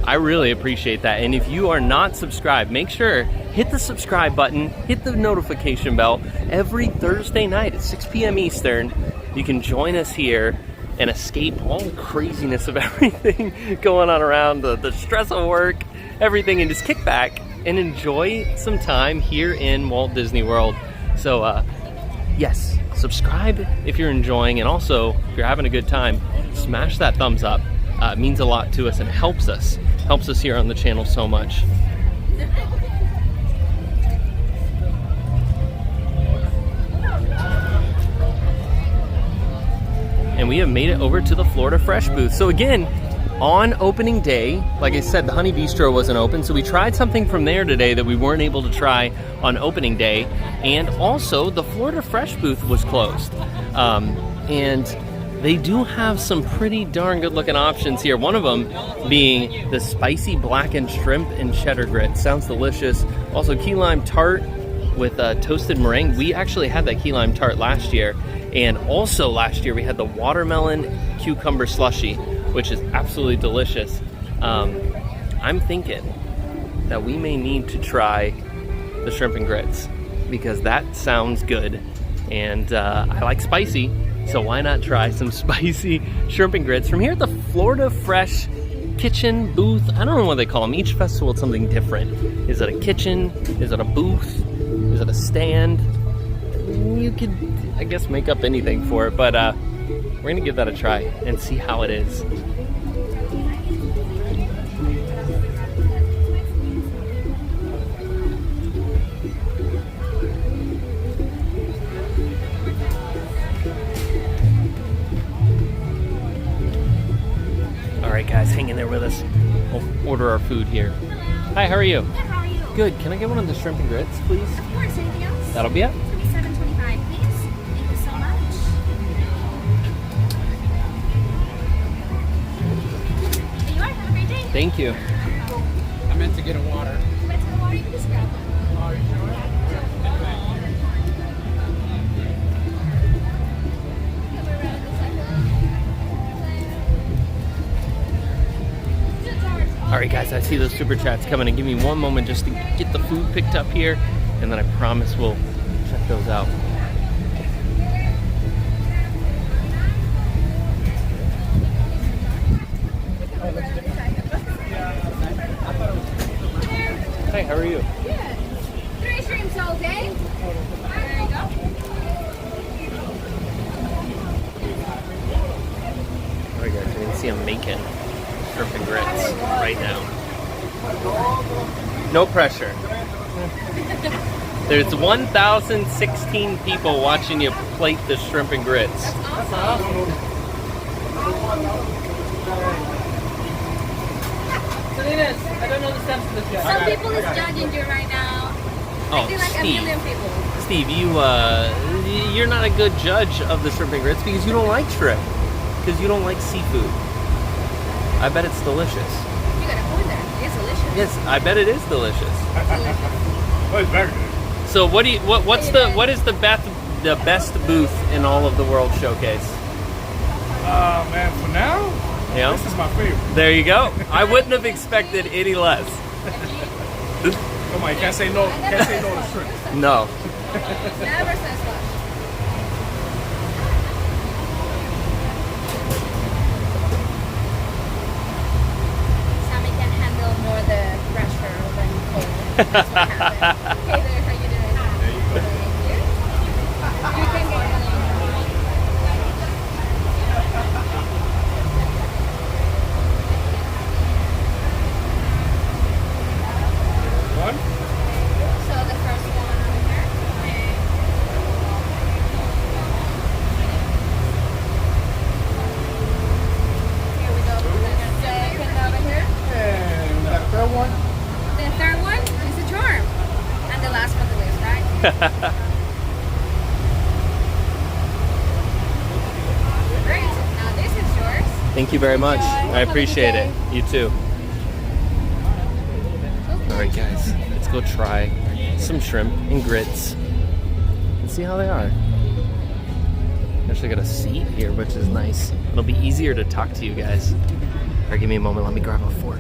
I really appreciate that. And if you are not subscribed, make sure, hit the subscribe button, hit the notification bell. Every Thursday night at 6 p.m. Eastern, you can join us here and escape all the craziness of everything going on around, the stress of work, everything, and just kick back and enjoy some time here in Walt Disney World. So, yes, subscribe if you're enjoying, and also, if you're having a good time, smash that thumbs up. It means a lot to us and helps us here on the channel so much. And we have made it over to the Florida Fresh booth. So again, on opening day, like I said, the Honey Bistro wasn't open, so we tried something from there today that we weren't able to try on opening day. And also, the Florida Fresh booth was closed. And they do have some pretty darn good looking options here. One of them being the spicy blackened shrimp and cheddar grits. Sounds delicious. Also, key lime tart with toasted meringue. We actually had that key lime tart last year. And also last year we had the watermelon cucumber slushy, which is absolutely delicious. I'm thinking that we may need to try the shrimp and grits, because that sounds good. And I like spicy, so why not try some spicy shrimp and grits from here at the Florida Fresh kitchen booth. I don't know what they call them. Each festival is something different. Is it a kitchen? Is it a booth? Is it a stand? You could, I guess, make up anything for it, but we're gonna give that a try and see how it is. All right, guys, hang in there with us. We'll order our food here. Hi, how are you? Good, how are you? Good. Can I get one of the shrimp and grits, please? Of course, anything else? That'll be it. $27.25, please. Thank you so much. There you are. Have a great day. Thank you. I meant to get a water. You want some water? You can just grab one. All right, guys, I see those super chats coming, and give me one moment just to get the food picked up here, and then I promise we'll check those out. Hey, how are you? Good. 3 shrimps all day. There you go. All right, guys, you can see I'm making shrimp and grits right now. No pressure. There's 1,016 people watching you plate the shrimp and grits. Salinas, I don't know the steps to this yet. Some people is judging you right now. Oh, I feel like Steve. a million people. Steve, you're not a good judge of the shrimp and grits because you don't like shrimp. Because you don't like seafood. I bet it's delicious. You got a point there. It's delicious. Yes, I bet it is delicious. Oh, it's very good. So what is the best booth in all of the World Showcase? Man, for now, Yeah. this is my favorite. There you go. I wouldn't have expected any less. Come on, you can't say no. Can't say no to shrimp. No. Never says no. Sammy can handle more the pressure than cold. That's what happened. Hey there, how you doing? Thank you. You can go ahead. One? So the first one over here. Here we go. The second over here. And that third one? The third one is a charm. And the last one, the list, right? Great. Now this is yours. Thank you very much. Enjoy. I Have a good appreciate day. it. You too. All right, guys, let's go try some shrimp and grits and see how they are. Actually got a seat here, which is nice. It'll be easier to talk to you guys. All right, give me a moment. Let me grab a fork.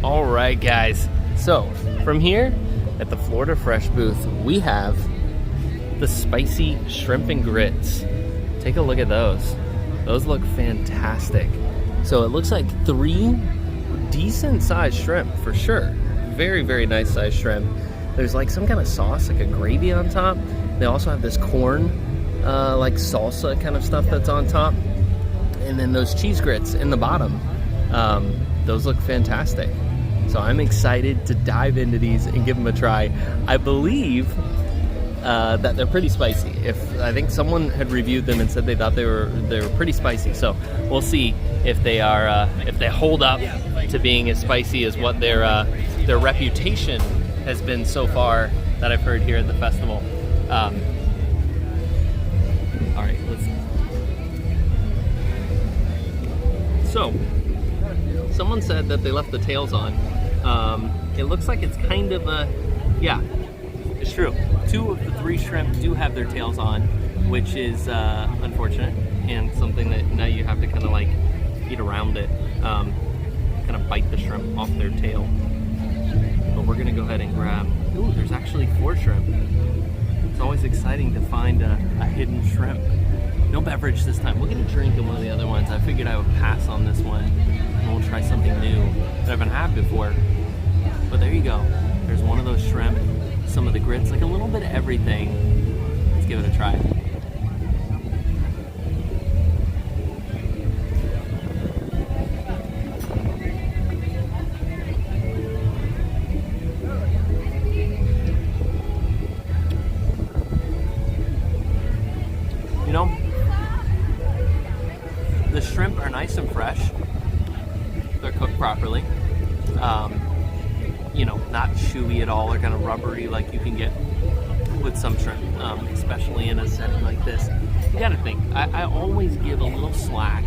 All right, guys. So from here at the Florida Fresh booth, we have the spicy shrimp and grits. Take a look at those. Those look fantastic. So it looks like 3 decent sized shrimp for sure. Very, very nice sized shrimp. There's like some kind of sauce, like a gravy on top. They also have this corn, like salsa kind of stuff that's on top. And then those cheese grits in the bottom. Those look fantastic. So I'm excited to dive into these and give them a try. I believe that they're pretty spicy. I think someone had reviewed them and said they thought they were pretty spicy. So we'll see if they are if they hold up to being as spicy as what their reputation has been so far that I've heard here at the festival. All right, let's. So someone said that they left the tails on. It looks like it's kind of a, yeah, it's true. 2 of the 3 shrimp do have their tails on, which is unfortunate and something that now you have to kind of like eat around it, kind of bite the shrimp off their tail. But we're gonna go ahead and grab, ooh, there's actually 4 shrimp. It's always exciting to find a hidden shrimp. No beverage this time. We'll get a drink in one of the other ones. I figured I would pass on this one and we'll try something new that I haven't had before. But there you go. There's one of those shrimp, some of the grits, like a little bit of everything. Let's give it a try. You know, the shrimp are nice and fresh. They're cooked properly. You know, not chewy at all or kind of rubbery like you can get with some shrimp, especially in a setting like this. You gotta think, I always give a little slack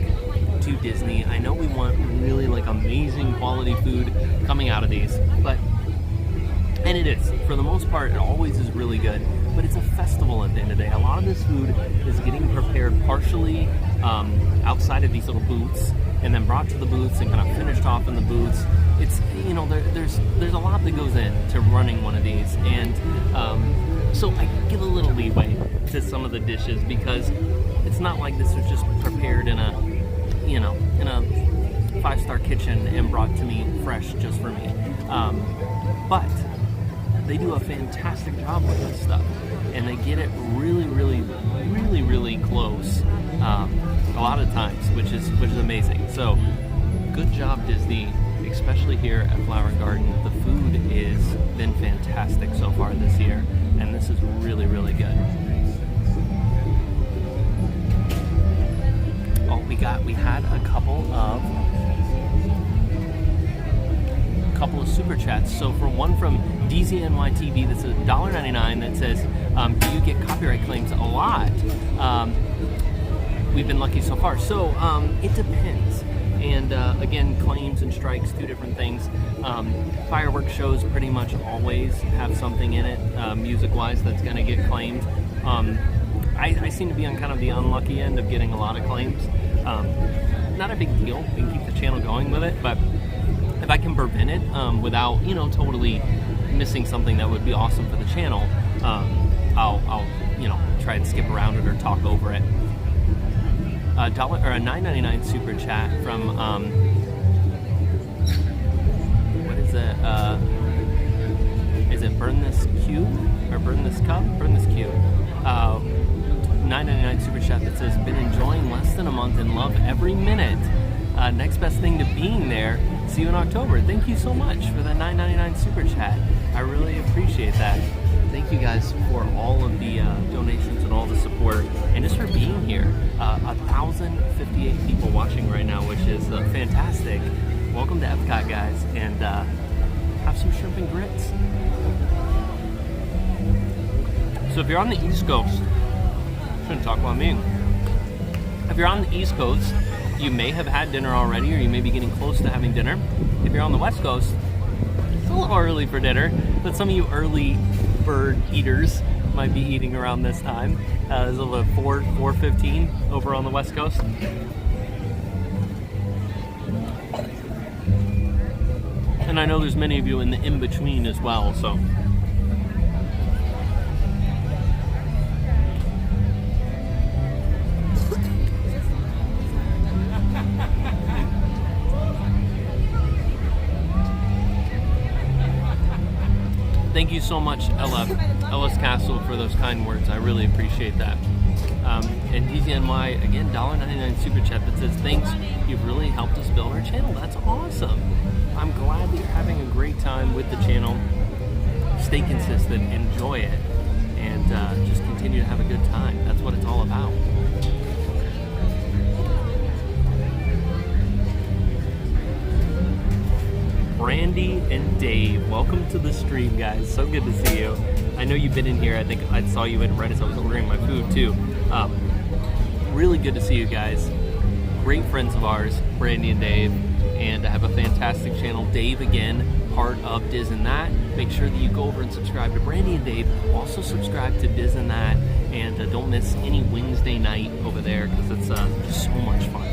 to Disney. I know we want really like amazing quality food coming out of these, but, and it is, for the most part, it always is really good, but it's a festival at the end of the day. A lot of this food is getting prepared partially outside of these little booths and then brought to the booths and kind of finished off in the booths. It's, you know, there's a lot that goes into running one of these, and so I give a little leeway to some of the dishes because it's not like this was just prepared in a, you know, in a 5-star kitchen and brought to me fresh just for me. But they do a fantastic job with this stuff, and they get it really, really, really, really close a lot of times, which is amazing. So good job, Disney, especially here at Flower and Garden. The food has been fantastic so far this year, and this is really, really good. Oh, we had a couple of super chats. So for one from DZNYTV, that's $1.99, that says, do you get copyright claims? A lot. We've been lucky so far. So it depends. And again, claims and strikes, 2 different things. Fireworks shows pretty much always have something in it, music-wise, that's going to get claimed. I seem to be on kind of the unlucky end of getting a lot of claims. Not a big deal. We can keep the channel going with it, but if I can prevent it without, totally missing something that would be awesome for the channel, I'll try and skip around it or talk over it. A $9.99 super chat from what is it? Is it Burn This Cube or Burn This Cup? Burn This Cube. $9.99 super chat that says, been enjoying less than a month and love every minute. Next best thing to being there. See you in October. Thank you so much for the $9.99 super chat. I really appreciate that. Thank you guys for all of the donations and all the support, and just for being here. 1,058 people watching right now, which is fantastic. Welcome to Epcot, guys, and have some shrimp and grits. So if you're on the East Coast, shouldn't talk about me. If you're on the East Coast, you may have had dinner already, or you may be getting close to having dinner. If you're on the West Coast, it's a little early for dinner, but some of you early bird eaters might be eating around this time. It's about 4:15 over on the West Coast. And I know there's many of you in the in-between as well, so. Thank you so much, Ellis Castle, for those kind words. I really appreciate that. And DZNY, again, $1.99 super chat that says, thanks, you've really helped us build our channel. That's awesome. I'm glad that you're having a great time with the channel. Stay consistent, enjoy it, and just continue to have a good time. That's what it's all about. Brandy and Dave, welcome to the stream, guys. So good to see you. I know you've been in here. I think I saw you in right as I was ordering my food too. Really good to see you guys. Great friends of ours, Brandy and Dave, and I have a fantastic channel. Dave, again, part of Diz and That. Make sure that you go over and subscribe to Brandy and Dave. Also subscribe to Diz and That, and don't miss any Wednesday night over there, because it's just so much fun.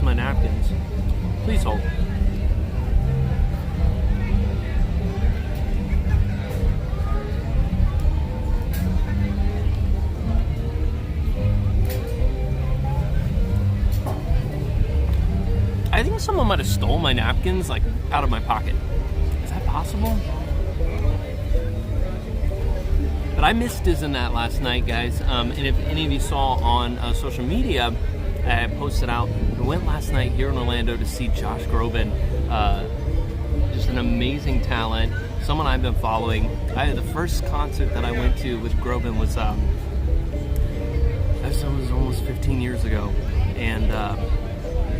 My napkins. Please hold. I think someone might have stole my napkins, like, out of my pocket. Is that possible? But I missed Diz and That last night, guys. And if any of you saw on social media, I posted out. I went last night here in Orlando to see Josh Groban. Just an amazing talent. Someone I've been following. The first concert that I went to with Groban was almost 15 years ago, and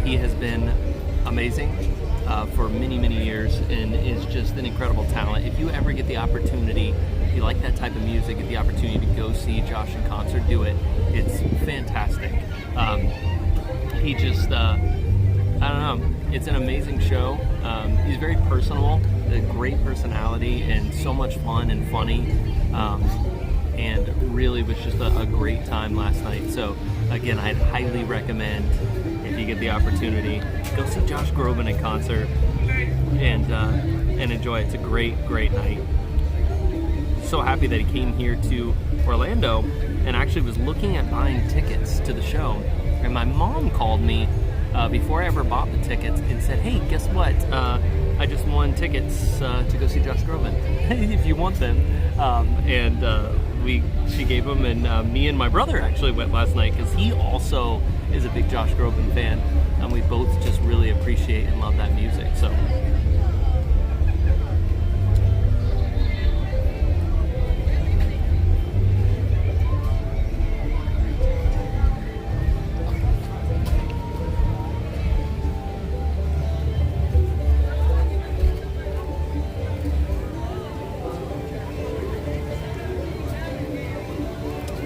he has been amazing for many, many years, and is just an incredible talent. If you ever get the opportunity, if you like that type of music, get the opportunity to go see Josh in concert, do it. It's fantastic. He just, I don't know, it's an amazing show. He's very personable, a great personality, and so much fun and funny, and really was just a great time last night. So again, I'd highly recommend, if you get the opportunity, go see Josh Groban in concert and enjoy it. It's a great night. So happy that he came here to Orlando and actually was looking at buying tickets to the show. And my mom called me before I ever bought the tickets and said, hey, guess what? I just won tickets to go see Josh Groban, if you want them. She gave them, and me and my brother actually went last night, because he also is a big Josh Groban fan, and we both just really appreciate and love that music. So.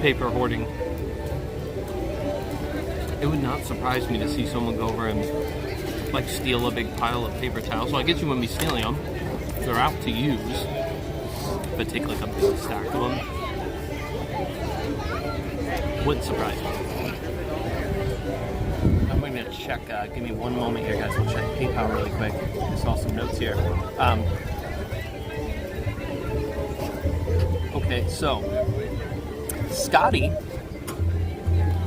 Paper hoarding. It would not surprise me to see someone go over and like steal a big pile of paper towels. Well, I guess you wouldn't be stealing them. They're out to use. But take like a big stack of them. Wouldn't surprise me. I'm going to check, give me one moment here, guys. We'll check PayPal really quick. I saw some notes here. Okay, so Scotty,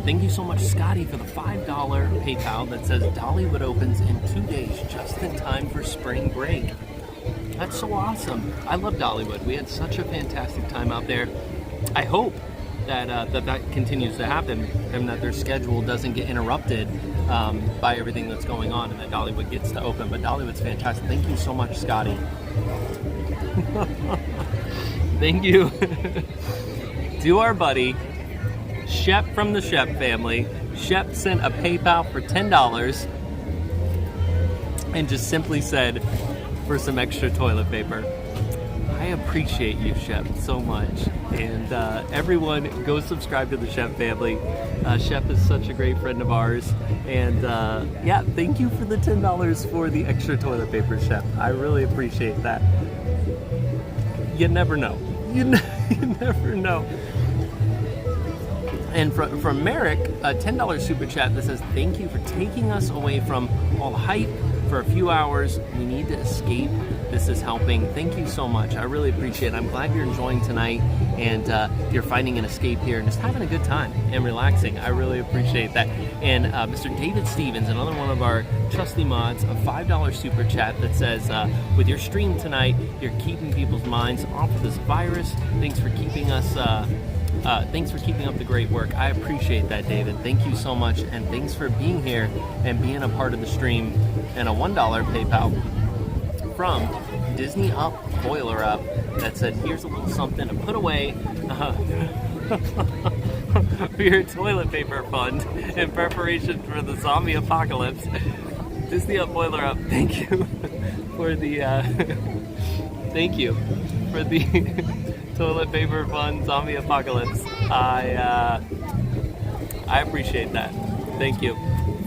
thank you so much, Scotty, for the $5 PayPal that says Dollywood opens in 2 days, just in time for spring break. That's so awesome. I love Dollywood. We had such a fantastic time out there. I hope that that continues to happen and that their schedule doesn't get interrupted by everything that's going on and that Dollywood gets to open. But Dollywood's fantastic. Thank you so much, Scotty. Thank you to our buddy Shep from the Shep family. Shep sent a PayPal for $10 and just simply said for some extra toilet paper. I appreciate you, Shep, so much. And everyone, go subscribe to the Shep family. Shep is such a great friend of ours. And yeah, thank you for the $10 for the extra toilet paper, Shep. I really appreciate that. You never know. You never know. And from Merrick, a $10 super chat that says, thank you for taking us away from all the hype for a few hours. We need to escape. This is helping. Thank you so much. I really appreciate it. I'm glad you're enjoying tonight and you're finding an escape here and just having a good time and relaxing. I really appreciate that. And Mr. David Stevens, another one of our trusty mods, a $5 super chat that says, with your stream tonight, you're keeping people's minds off of this virus. Thanks for keeping us thanks for keeping up the great work. I appreciate that, David. Thank you so much, and thanks for being here and being a part of the stream. And a $1 PayPal from Disney Up Boiler Up that said, here's a little something to put away for your toilet paper fund in preparation for the zombie apocalypse. Disney Up Boiler Up, thank you for the thank you for the toilet paper fund zombie apocalypse. I appreciate that. Thank you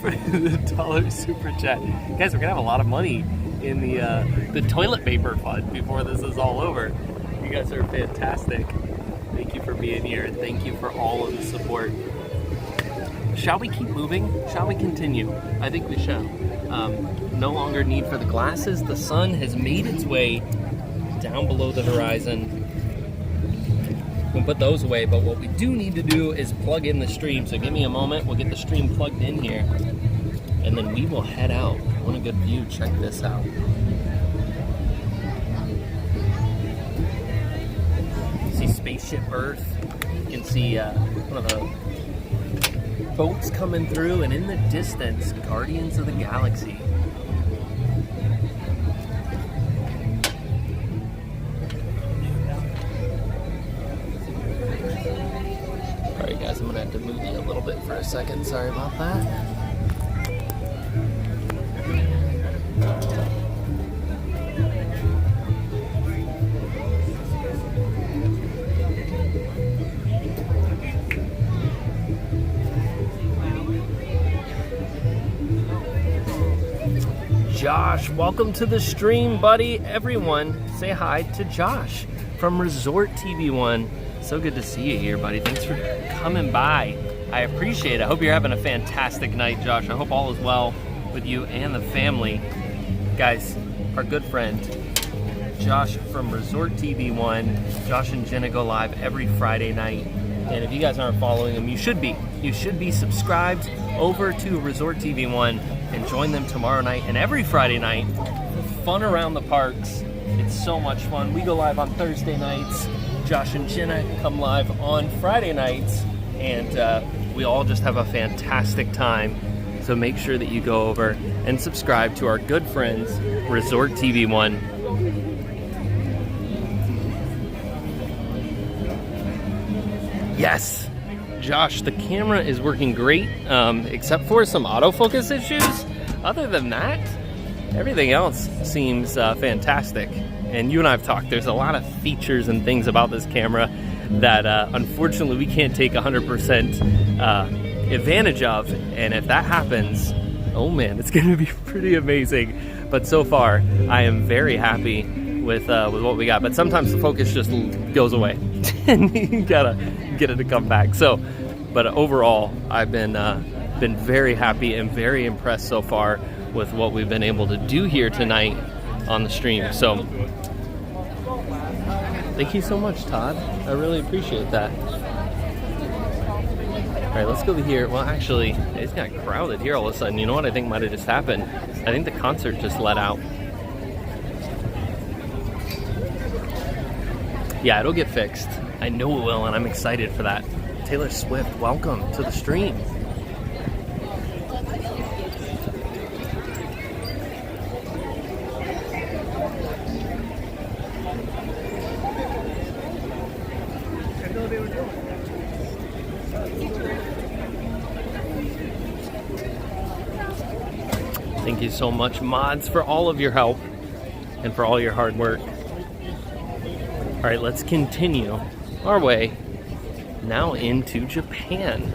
for the $1 super chat. Guys, we're gonna have a lot of money in the toilet paper fund before this is all over. You guys are fantastic. Thank you for being here and thank you for all of the support. Shall we keep moving? Shall we continue? I think we shall. No longer need for the glasses. The sun has made its way down below the horizon. We'll put those away, but what we do need to do is plug in the stream. So give me a moment. We'll get the stream plugged in here, and then we will head out. Want a good view? Check this out. See Spaceship Earth. You can see one of the boats coming through, and in the distance, Guardians of the Galaxy. Alright guys, I'm gonna have to move you a little bit for a second. Sorry about that. Josh, welcome to the stream, buddy. Everyone, say hi to Josh from Resort TV1. So good to see you here, buddy. Thanks for coming by. I appreciate it. I hope you're having a fantastic night, Josh. I hope all is well with you and the family. Guys, our good friend, Josh from Resort TV1. Josh and Jenna go live every Friday night. And if you guys aren't following them, you should be. You should be subscribed over to Resort TV1 and join them tomorrow night and every Friday night for fun around the parks. It's so much fun. We go live on Thursday nights. Josh and Jenna come live on Friday nights, and we all just have a fantastic time. So make sure that you go over and subscribe to our good friends, Resort TV1. Yes! Josh, the camera is working great, except for some autofocus issues. Other than that, everything else seems fantastic. And you and I have talked, there's a lot of features and things about this camera that unfortunately we can't take 100% advantage of. And if that happens, oh man, it's going to be pretty amazing. But so far, I am very happy with what we got. But sometimes the focus just goes away, and you gotta get it to come back. So, but overall, I've been very happy and very impressed so far with what we've been able to do here tonight on the stream. So, thank you so much, Todd. I really appreciate that. All right, let's go to here. Well, actually, it's got crowded here all of a sudden. You know what I think might have just happened? I think the concert just let out. Yeah, it'll get fixed. I know it will, and I'm excited for that. Taylor Swift, welcome to the stream. Thank you so much, mods, for all of your help and for all your hard work. All right, let's continue our way now into Japan.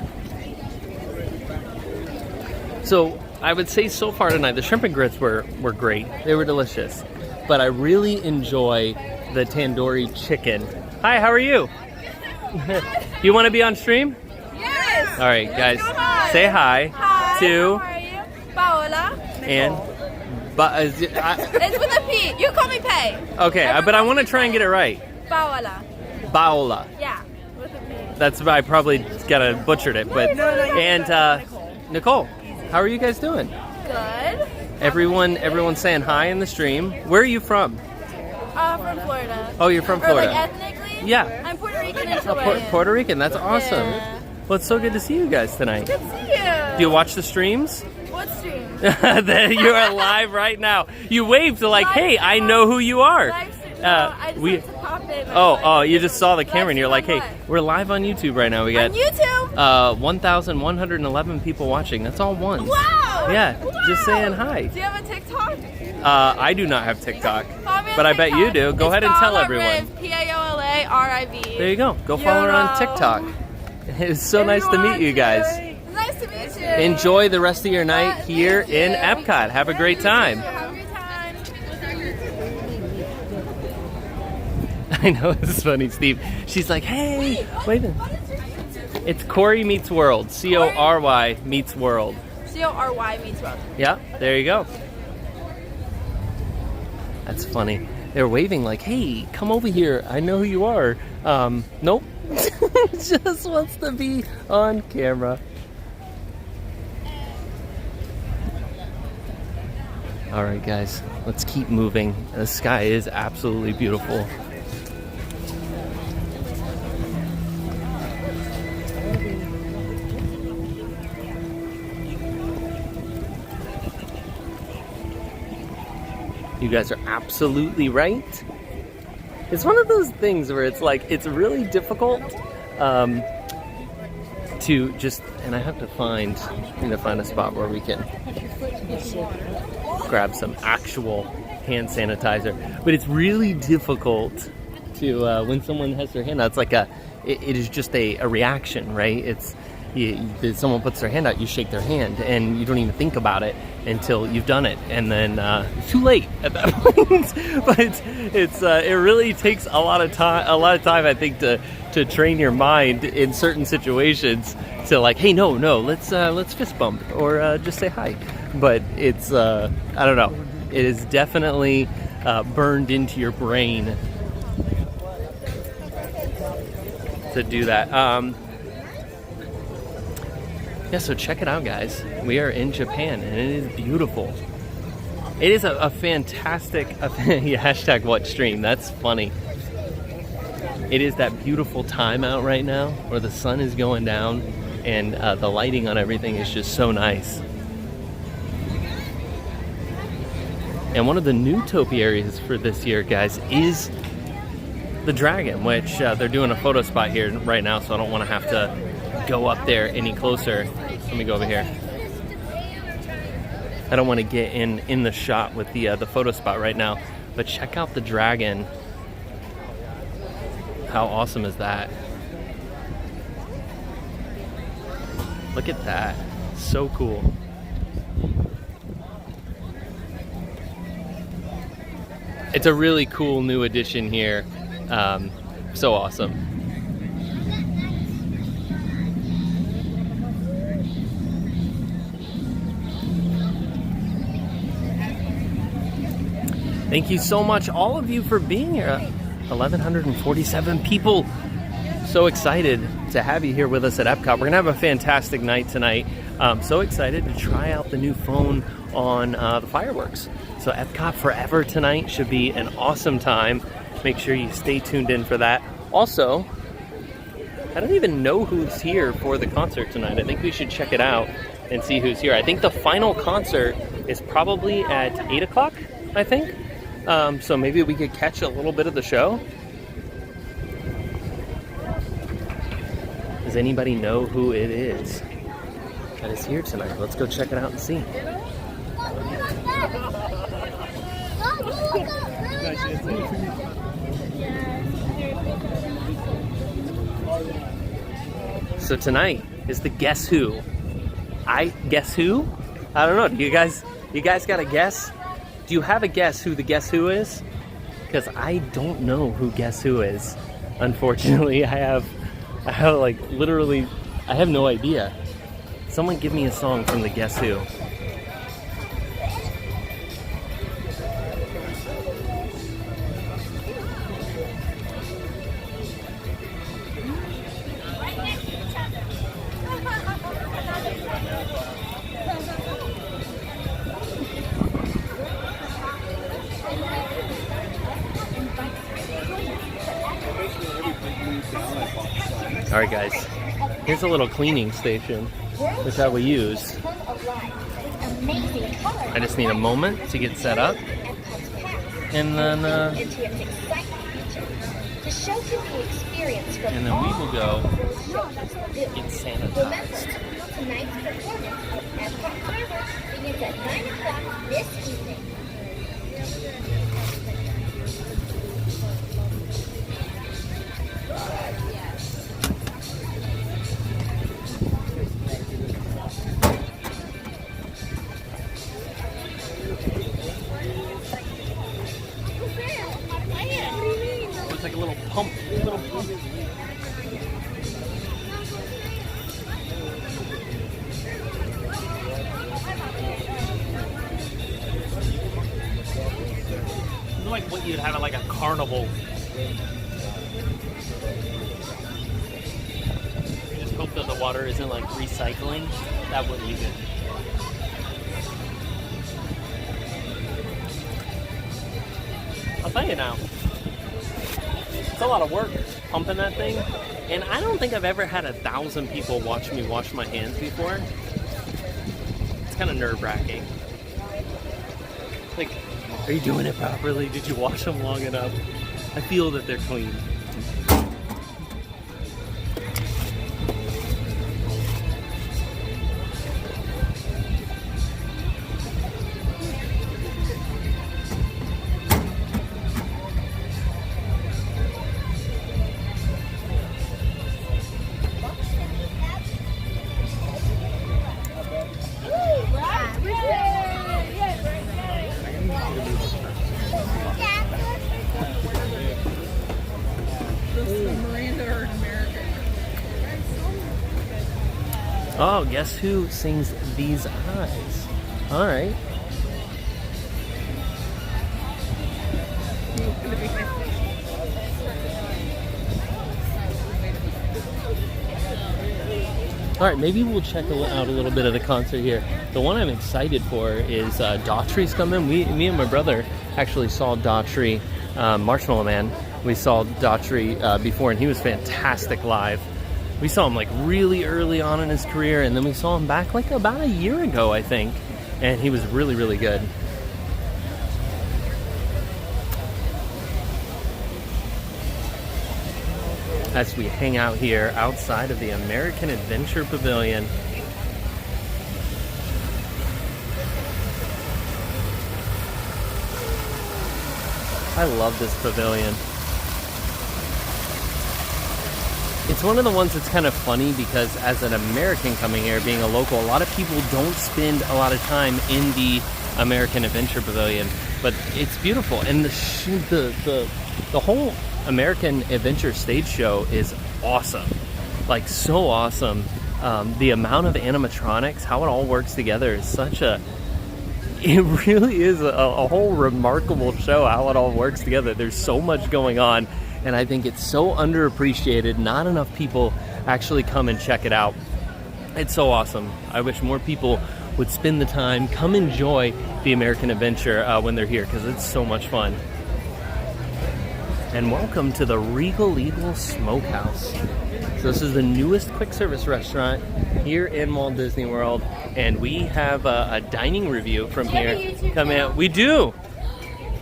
So I would say so far tonight, the shrimp and grits were great. They were delicious. But I really enjoy the tandoori chicken. Hi, how are you? You want to be on stream? Yes. All right, guys, say hi, to... How are you? Paola. And It's with a P. You call me Pei. okay, but I want to try and get it right. Paola. Baola. Yeah, with a P. That's I probably gotta butchered it, but and Nicole, how are you guys doing? Good. Everyone's saying hi in the stream. Where are you from? From Florida. Oh, you're from Or Florida. like ethnically? Yeah. I'm Puerto Rican and Chilean. Puerto Rican. That's awesome. Yeah. Well, it's so good to see you guys tonight. Good to see you. Do you watch the streams? What stream? You are live right now. You waved like, hey, I know who you are. Live stream. No, I just had to pop in. Oh, you just saw the camera and you're like, hey, we're live on YouTube right now. We got On YouTube? 1,111 people watching. That's all ones. Wow. Yeah, just Wow. saying hi. Do you have a TikTok? I do not have TikTok, Follow me on but I bet you TikTok. do. Go ahead and tell everyone. Riv, Paolariv. There you go. Go follow her on TikTok. It's so nice to meet you guys. Nice to meet you. Enjoy the rest of your night here in EPCOT. Have a great time. Have a great time. I know, it's funny, Steve. She's like, hey, wait a minute. It's Cory Meets World. C-O-R-Y meets World. C-O-R-Y meets World. Yeah, there you go. That's funny. They're waving like, hey, come over here. I know who you are. Nope. Just wants to be on camera. All right, guys, let's keep moving. The sky is absolutely beautiful. You guys are absolutely right. It's one of those things where it's like, it's really difficult to just, and I have to find a spot where we can grab some actual hand sanitizer. But it's really difficult to, when someone has their hand out, it's like it is just a reaction, right? It's, someone puts their hand out, you shake their hand, and you don't even think about it until you've done it, and then it's too late at that point. But it really takes a lot of time. I think to train your mind in certain situations to like, hey, no, let's fist bump or just say hi. But it's I don't know. It is definitely burned into your brain to do that. Yeah, so check it out, guys. We are in Japan, and it is beautiful. It is a fantastic hashtag what stream. That's funny. It is that beautiful time out right now where the sun is going down, and the lighting on everything is just so nice. And one of the new topiaries for this year, guys, is the dragon, which they're doing a photo spot here right now, so I don't want to have to go up there any closer. Let me go over here. I don't want to get in the shot with the photo spot right now, but check out the dragon. How awesome is that? Look at that. So cool. It's a really cool new addition here. So awesome. Thank you so much, all of you, for being here. 1,147 people. So excited to have you here with us at EPCOT. We're going to have a fantastic night tonight. So excited to try out the new phone on the fireworks. So EPCOT Forever tonight should be an awesome time. Make sure you stay tuned in for that. Also, I don't even know who's here for the concert tonight. I think we should check it out and see who's here. I think the final concert is probably at 8 o'clock, I think. So maybe we could catch a little bit of the show. Does anybody know who it is that is here tonight? Let's go check it out and see. So tonight is the Guess Who. Guess Who? I don't know. Do you guys got a guess? Do you have a guess who the Guess Who is? Because I don't know who Guess Who is. Unfortunately, I have like literally, I have no idea. Someone give me a song from the Guess Who. Alright guys, here's a little cleaning station, which I will use. I just need a moment to get set up, and then we will go get sanitized. Tonight's performance, EPCOT Forever, begins at 9 o'clock this evening. It's like a little pump. It's like what you'd have at like a carnival. You just hope that the water isn't like recycling. That would leave it. I'll tell you now. It's a lot of work pumping that thing, and I don't think I've ever had 1,000 people watch me wash my hands before. It's kind of nerve-wracking. Like, are you doing it properly? Did you wash them long enough? I feel that they're clean. Oh, guess who sings These Eyes? All right. All right, maybe we'll check out a little bit of the concert here. The one I'm excited for is Daughtry's coming. Me and my brother actually saw Daughtry, Marshmallow Man. We saw Daughtry before, and he was fantastic live. We saw him like really early on in his career, and then we saw him back like about a year ago, I think. And he was really, really good. As we hang out here outside of the American Adventure Pavilion. I love this pavilion. It's one of the ones that's kind of funny because as an American coming here, being a local, a lot of people don't spend a lot of time in the American Adventure Pavilion, but it's beautiful. And the whole American Adventure stage show is awesome, like so awesome. The amount of animatronics, how it all works together is it really is a whole remarkable show, how it all works together. There's so much going on, and I think it's so underappreciated. Not enough people actually come and check it out. It's so awesome. I wish more people would spend the time, come enjoy the American Adventure when they're here, because it's so much fun. And welcome to the Regal Eagle Smokehouse. So this is the newest quick service restaurant here in Walt Disney World, and we have a dining review from here coming out. We do.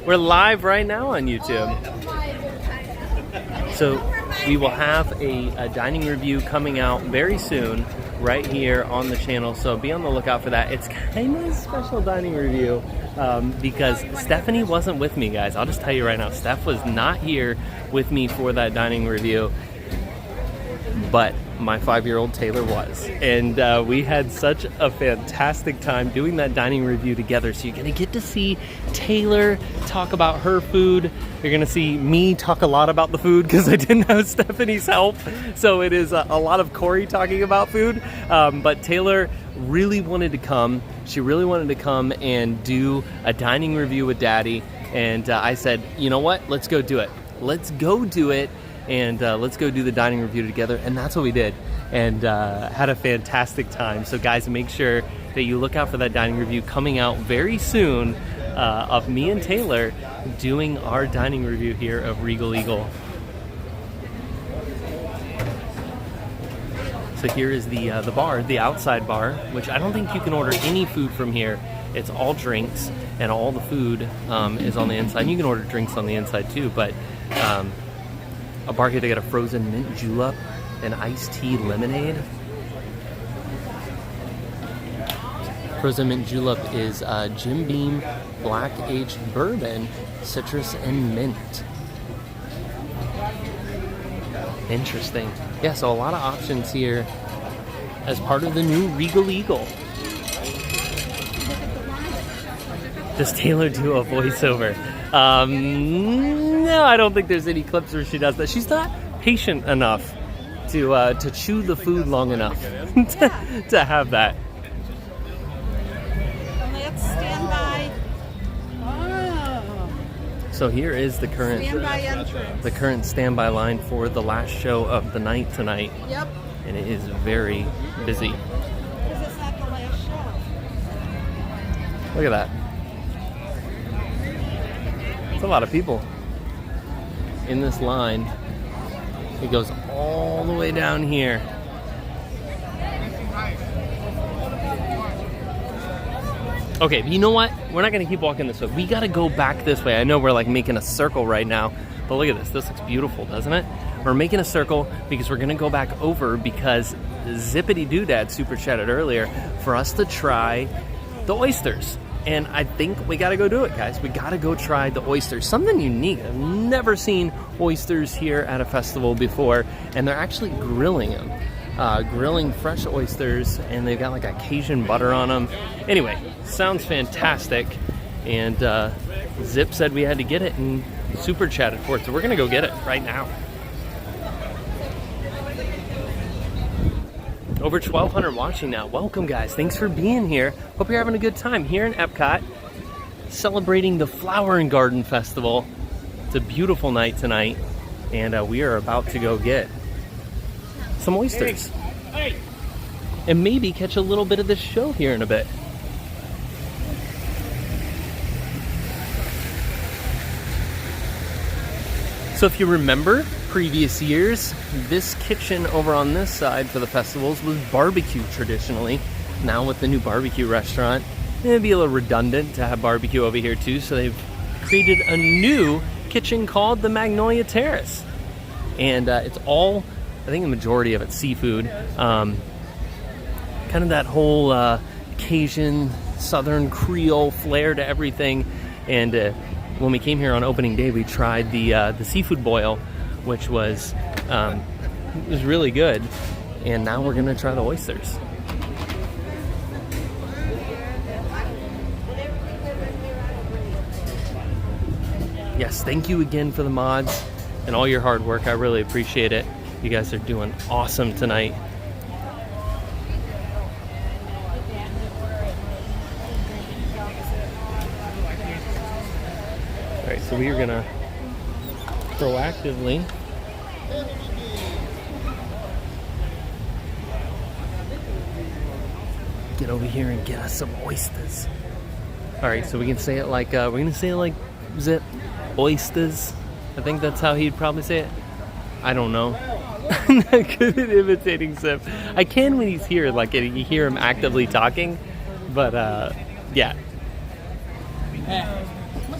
We're live right now on YouTube. So we will have a dining review coming out very soon right here on the channel, so be on the lookout for that. It's kind of a special dining review because Stephanie wasn't with me, guys. I'll just tell you right now, Steph was not here with me for that dining review, but my 5-year-old Taylor was, and we had such a fantastic time doing that dining review together. So you're gonna get to see Taylor talk about her food. You're gonna see me talk a lot about the food because I didn't have Stephanie's help, so it is a lot of Cory talking about food, but Taylor really wanted to come. She really wanted to come and do a dining review with Daddy, and I said, you know what, let's go do it. Let's go do it. And let's go do the dining review together. And that's what we did, and had a fantastic time. So guys, make sure that you look out for that dining review coming out very soon of me and Taylor doing our dining review here of Regal Eagle. So here is the bar, the outside bar, which I don't think you can order any food from here. It's all drinks, and all the food is on the inside. You can order drinks on the inside too, but a bar here, they got a frozen mint julep and iced tea lemonade. Frozen mint julep is Jim Beam black aged bourbon, citrus and mint. Interesting. Yeah, so a lot of options here as part of the new Regal Eagle. Does Taylor do a voiceover? No, I don't think there's any clips where she does that. She's not patient enough to chew the food long enough to have that. Let's stand by. Oh. So here is the current standby line for the last show of the night tonight. Yep. And it is very busy. Because it's not the last show. Look at that. It's a lot of people in this line. It goes all the way down here. Okay, you know what? We're not going to keep walking this way. We got to go back this way. I know we're like making a circle right now, but look at this. This looks beautiful, doesn't it? We're making a circle because we're going to go back over because Zippity Doodad super chatted earlier for us to try the oysters. And I think we got to go do it, guys. We got to go try the oysters. Something unique. I've never seen oysters here at a festival before. And they're actually grilling them. Grilling fresh oysters. And they've got like a Cajun butter on them. Anyway, sounds fantastic. And Zip said we had to get it and super chatted for it. So we're going to go get it right now. Over 1,200 watching now. Welcome, guys. Thanks for being here. Hope you're having a good time here in Epcot, celebrating the Flower and Garden Festival. It's a beautiful night tonight, and we are about to go get some oysters. And maybe catch a little bit of this show here in a bit. So if you remember previous years, this kitchen over on this side for the festivals was barbecue traditionally. Now with the new barbecue restaurant, it'd be a little redundant to have barbecue over here too, so they've created a new kitchen called the Magnolia Terrace. And it's all, I think the majority of it's seafood. Kind of that whole Cajun, Southern Creole flair to everything. And when we came here on opening day, we tried the seafood boil, which was It was really good. And now we're gonna try the oysters. Yes, thank you again for the mods and all your hard work. I really appreciate it. You guys are doing awesome tonight. All right, so we are gonna proactively get over here and get us some oysters. All right, so we can say it like we're gonna say it like Zip, oysters. I think that's how he'd probably say it. I don't know. I'm not good at imitating Zip. I can when he's here, like you hear him actively talking, but yeah.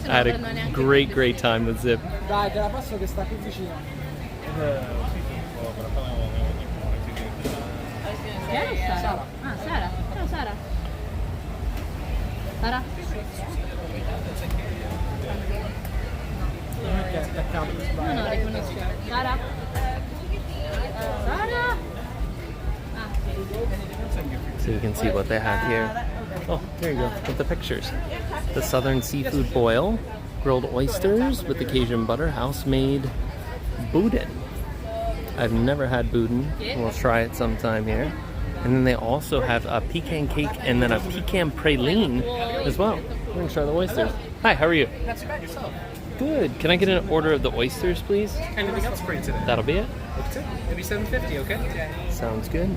I had a great time with Zip. Dai, te la passo che sta qui vicino. Sara. Ah, Sara. Ciao Sara. Sara. No, no, riconosco. Sara. Sara. So you can see what they have here. Oh, there you go, with the pictures. The Southern Seafood Boil, grilled oysters with the Cajun butter, house-made boudin. I've never had boudin. We'll try it sometime here. And then they also have a pecan cake and then a pecan praline as well. We're gonna try the oysters. Hi, how are you? That's about yourself. Good. Can I get an order of the oysters, please? Anything else for you today? That'll be it. That's it. Maybe $7.50, okay? Sounds good.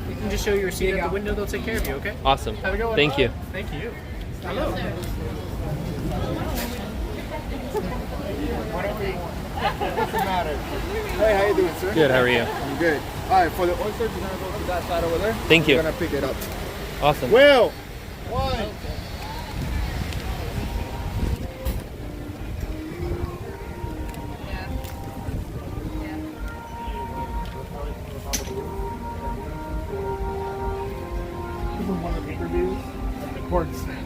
You can just show your receipt at the window. They'll take care of you, okay? Awesome. Have a good one. Thank you. Thank you. Hello. What's the matter? Hey, how you doing, sir? Good, how are you? I'm good. All right, for the oysters, you're gonna go to that side over there. Thank you. You're gonna pick it up. Awesome. Will! One. Corn snap.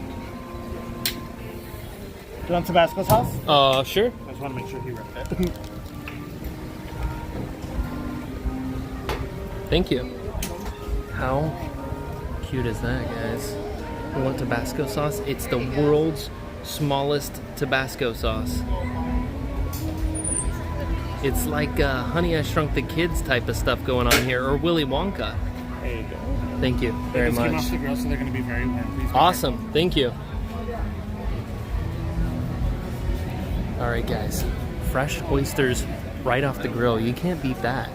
Do you want Tabasco sauce? Sure. I just want to make sure he read it. Thank you. How cute is that, guys? You want Tabasco sauce? It's the world's smallest Tabasco sauce. It's like Honey, I Shrunk the Kids type of stuff going on here, or Willy Wonka. There you go. Thank you very They just came much. off the grill, so they're going to be very warm. Please be Awesome. Thank you. All right, guys. Fresh oysters right off the grill. You can't beat that.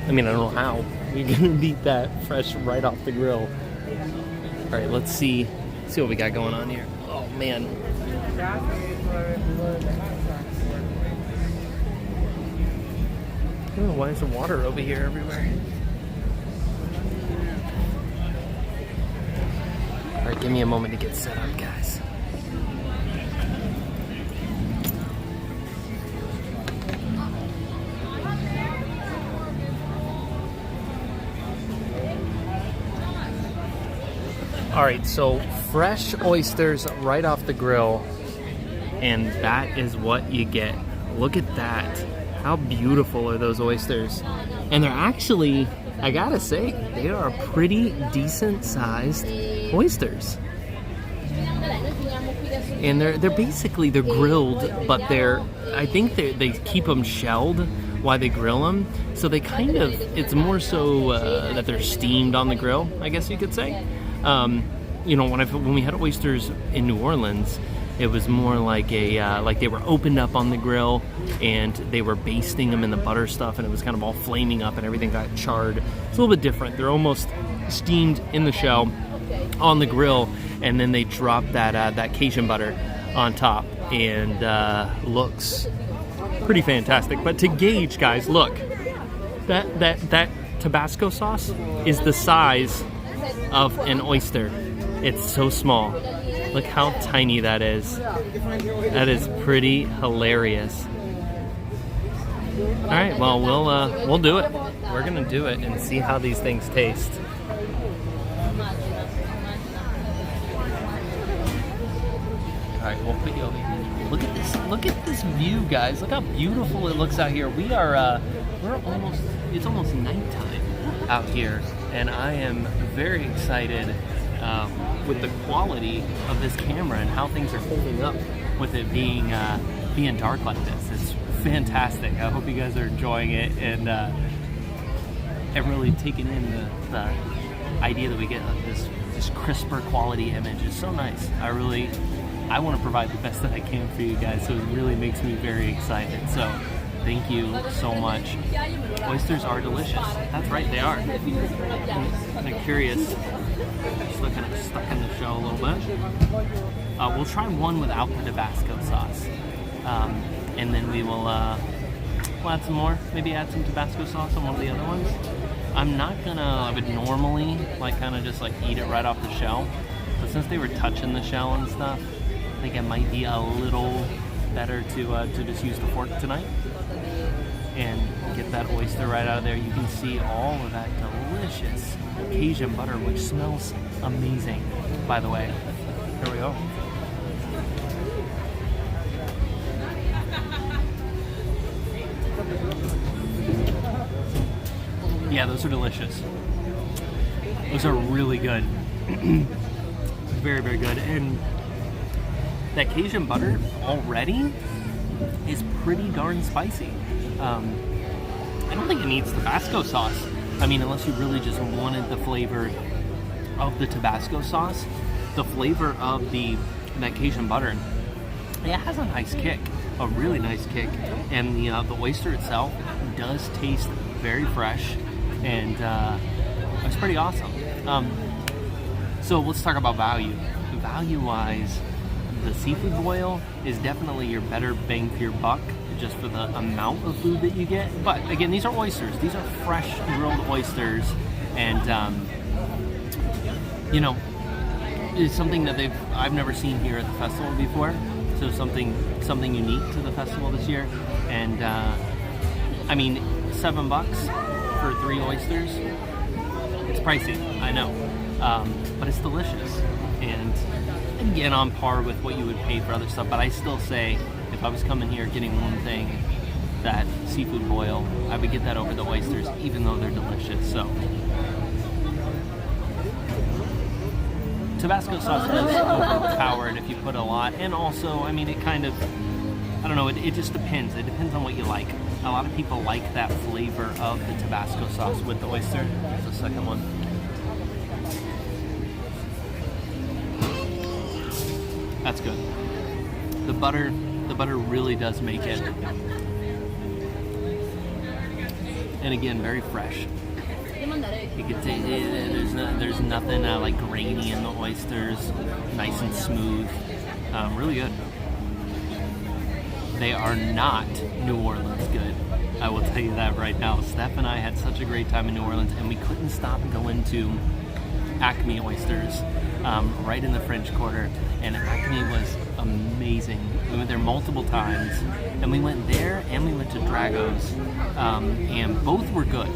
I mean, I don't know how. You're going to beat that fresh right off the grill. All right, let's see what we got going on here. Oh, man. Oh, why is there water over here everywhere? All right, give me a moment to get set up, guys. All right, so fresh oysters right off the grill, and that is what you get. Look at that. How beautiful are those oysters? And they're actually, I gotta say, they are pretty decent sized oysters. And they're grilled, but I think they keep them shelled while they grill them. So they kind of, it's more so that they're steamed on the grill, I guess you could say. You know, when we had oysters in New Orleans, it was more like like they were opened up on the grill and they were basting them in the butter stuff, and it was kind of all flaming up and everything got charred. It's a little bit different. They're almost steamed in the shell on the grill, and then they drop that Cajun butter on top, and looks pretty fantastic. But to gauge, guys, look, that Tabasco sauce is the size of an oyster. It's so small. Look how tiny that is. That is pretty hilarious. All right, well, we'll do it. We're gonna do it and see how these things taste. All right, we'll put you over here. Look at this! Look at this view, guys! Look how beautiful it looks out here. It's almost nighttime out here, and I am very excited with the quality of this camera and how things are holding up with it being dark like this. It's fantastic. I hope you guys are enjoying it and really taking in the idea that we get this crisper quality image. It's so nice. I want to provide the best that I can for you guys, so it really makes me very excited. So thank you so much. Oysters are delicious. That's right, they are. I'm curious. Still kind of stuck in the shell a little bit. We'll try one without the Tabasco sauce. And then we'll add some more. Maybe add some Tabasco sauce on one of the other ones. I would normally kind of just eat it right off the shell. But since they were touching the shell and stuff, I think it might be a little better to just use the fork tonight and get that oyster right out of there. You can see all of that delicious Cajun butter, which smells amazing, by the way. Here we go. Yeah, those are delicious. Those are really good. Very, very good. And that Cajun butter already is pretty darn spicy. I don't think it needs Tabasco sauce. I mean, unless you really just wanted the flavor of the Tabasco sauce, the flavor of that Cajun butter, it has a nice kick, a really nice kick. And the oyster itself does taste very fresh, and it's pretty awesome. So let's talk about value. Value-wise, the seafood boil is definitely your better bang for your buck, just for the amount of food that you get. But again, these are oysters. These are fresh grilled oysters, and it's something that I've never seen here at the festival before. So something unique to the festival this year. And I mean, $7 for 3 oysters. It's pricey, I know, but it's delicious. And again, on par with what you would pay for other stuff. But I still say, if I was coming here getting one thing, that seafood boil, I would get that over the oysters, even though they're delicious. So Tabasco sauce is overpowered if you put a lot, and also, I mean, it kind of, I don't know, it just depends. It depends on what you like. A lot of people like that flavor of the Tabasco sauce with the oyster. Here's the second one. That's good. The butter really does make it. And again, very fresh. You can taste it. There's nothing like grainy in the oysters. Nice and smooth. Really good. They are not New Orleans good. I will tell you that right now. Steph and I had such a great time in New Orleans, and we couldn't stop going to Acme Oysters right in the French Quarter, and Acme was amazing. We went there multiple times, and we went there and we went to Drago's, and both were good.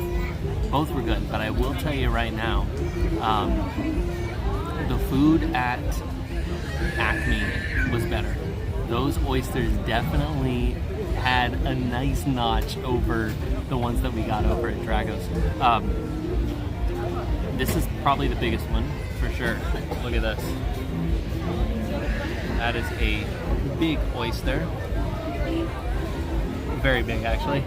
Both were good, but I will tell you right now, the food at Acme was better. Those oysters definitely had a nice notch over the ones that we got over at Drago's. This is probably the biggest one, for sure. Look at this. That is a big oyster. Very big, actually.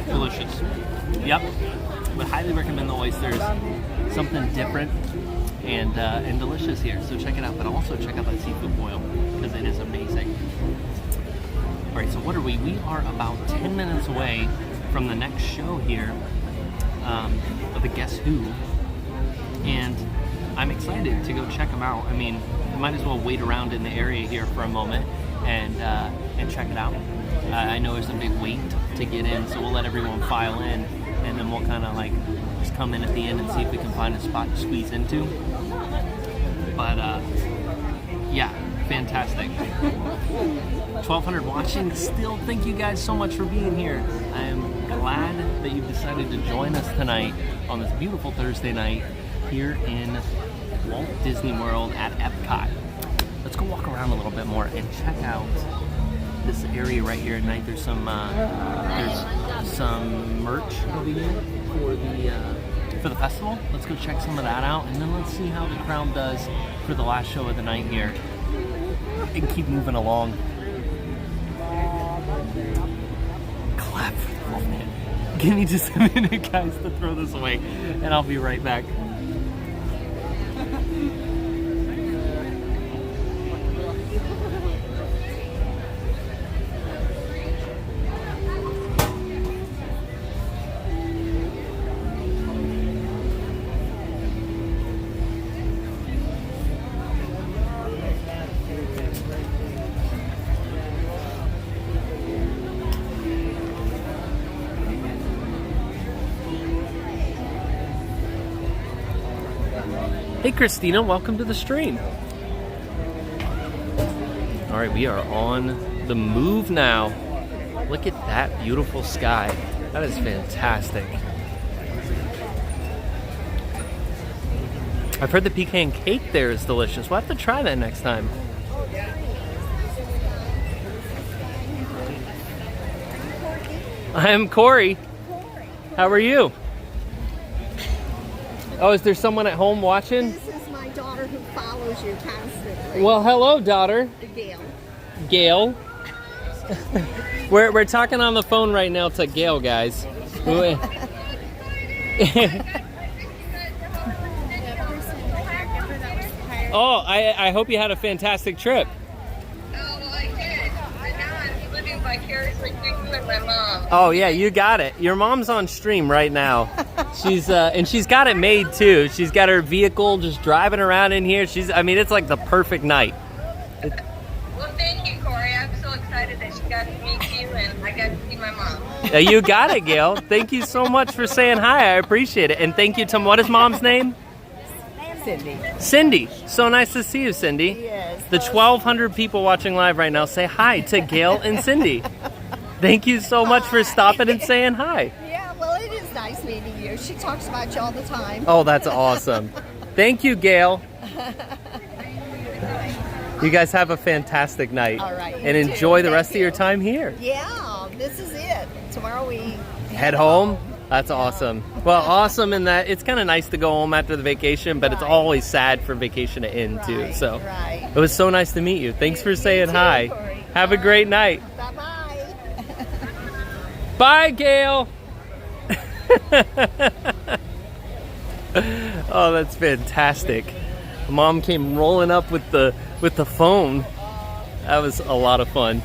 Delicious. Yep. Would highly recommend the oysters. Something different and delicious here. So check it out. But also check out that seafood boil, because it is amazing. All right, so what are we? We are about 10 minutes away from the next show here of the Guess Who. And I'm excited to go check them out. I mean, you might as well wait around in the area here for a moment and check it out. I know there's a big wait to get in, so we'll let everyone file in, and then we'll kind of like just come in at the end and see if we can find a spot to squeeze into. But yeah, fantastic. 1,200 watching. Still, thank you guys so much for being here. I am glad that you've decided to join us tonight on this beautiful Thursday night. here in Walt Disney World at EPCOT. Let's go walk around a little bit more and check out this area right here at night. There's some merch over here for the festival. Let's go check some of that out, and then let's see how the crowd does for the last show of the night here. And keep moving along. Clap for the Wolfman. Give me just a minute, guys, to throw this away, and I'll be right back. Hey Christina, welcome to the stream. All right, we are on the move now. Look at that beautiful sky. That is fantastic. I've heard the pecan cake there is delicious. We'll have to try that next time. I'm Cory. How are you? Oh, is there someone at home watching? This is my daughter who follows you constantly. Well, hello, daughter. Gail. Gail. We're talking on the phone right now to Gail, guys. Oh, I hope you had a fantastic trip. Oh yeah, you got it. Your mom's on stream right now. She's and she's got it made too. She's got her vehicle just driving around in here. I mean, it's like the perfect night. Well, thank you, Cory. I'm so excited that she got to meet you and I got to see my mom. You got it, Gail. Thank you so much for saying hi. I appreciate it. And thank you to, what is mom's name? Cindy. Cindy. So nice to see you, Cindy. Yes. The 1,200 people watching live right now, say hi to Gail and Cindy. Thank you so much for stopping and saying hi. Yeah, well, it is nice meeting you. She talks about you all the time. Oh, that's awesome. Thank you, Gail. You guys have a fantastic night. All right. And enjoy the rest of your time here. Yeah, this is it. Tomorrow we head home. That's awesome. Well, awesome in that it's kind of nice to go home after the vacation, but it's always sad for vacation to end too. So it was so nice to meet you. Thanks for saying hi. Cory. Have a great night. Bye-bye. Bye, Gail. Oh, that's fantastic. Mom came rolling up with the phone. That was a lot of fun.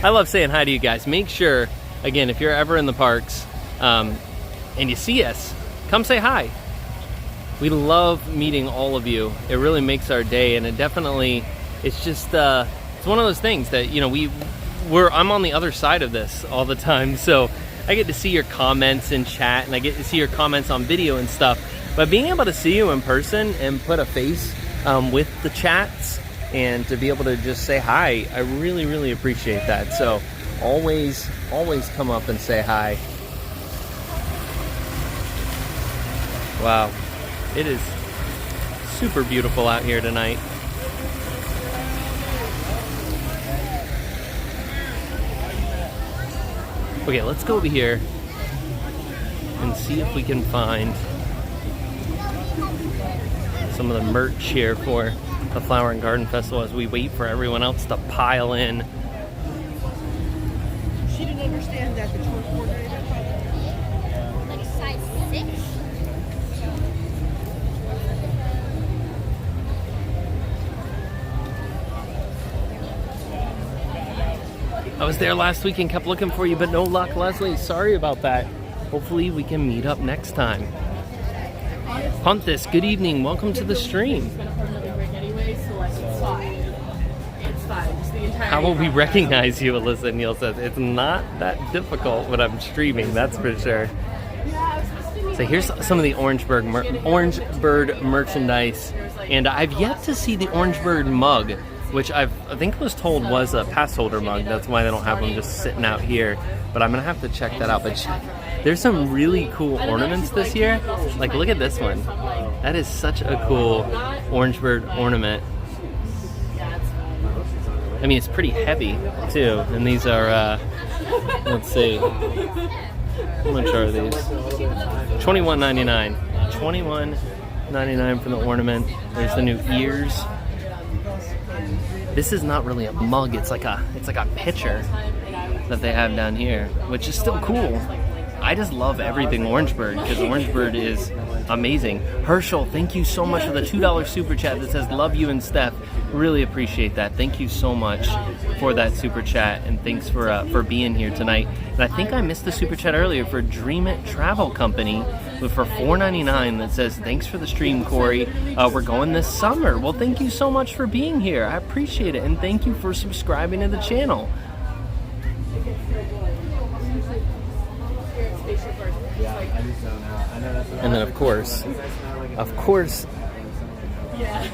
I love saying hi to you guys. Make sure, again, if you're ever in the parks and you see us, come say hi. We love meeting all of you. It really makes our day, and it definitely, it's just, it's one of those things that, you know, I'm on the other side of this all the time, so I get to see your comments in chat, and I get to see your comments on video and stuff. But being able to see you in person and put a face with the chats and to be able to just say hi, I really, really appreciate that. So always come up and say hi. Wow, it is super beautiful out here tonight. Okay, let's go over here and see if we can find some of the merch here for the Flower and Garden Festival as we wait for everyone else to pile in. She didn't understand that the tour coordinator. Like size 6? I was there last week and kept looking for you, but no luck, Leslie. Sorry about that. Hopefully we can meet up next time. Punt this. Good evening. Welcome to the stream. How will we recognize you, Alyssa Neal says? It's not that difficult when I'm streaming, that's for sure. So here's some of the Orange Bird merchandise, and I've yet to see the Orange Bird mug. which I think was told was a pass holder mug. That's why they don't have them just sitting out here. But I'm gonna have to check that out. But there's some really cool ornaments this year. Like, look at this one. That is such a cool orange bird ornament. I mean, it's pretty heavy too. And these are, let's see, how much are these? $21.99. $21.99 for the ornament. There's the new ears. This is not really a mug. It's like a pitcher that they have down here, which is still cool. I just love everything Orangebird because Orangebird is amazing. Herschel, thank you so much for the $2 super chat that says love you and Steph. Really appreciate that. Thank you so much for that super chat, and thanks for being here tonight. And I think I missed the super chat earlier for Dream It Travel Company for $4.99 that says thanks for the stream, Cory. We're going this summer. Well, thank you so much for being here. I appreciate it, and thank you for subscribing to the channel. And then of course,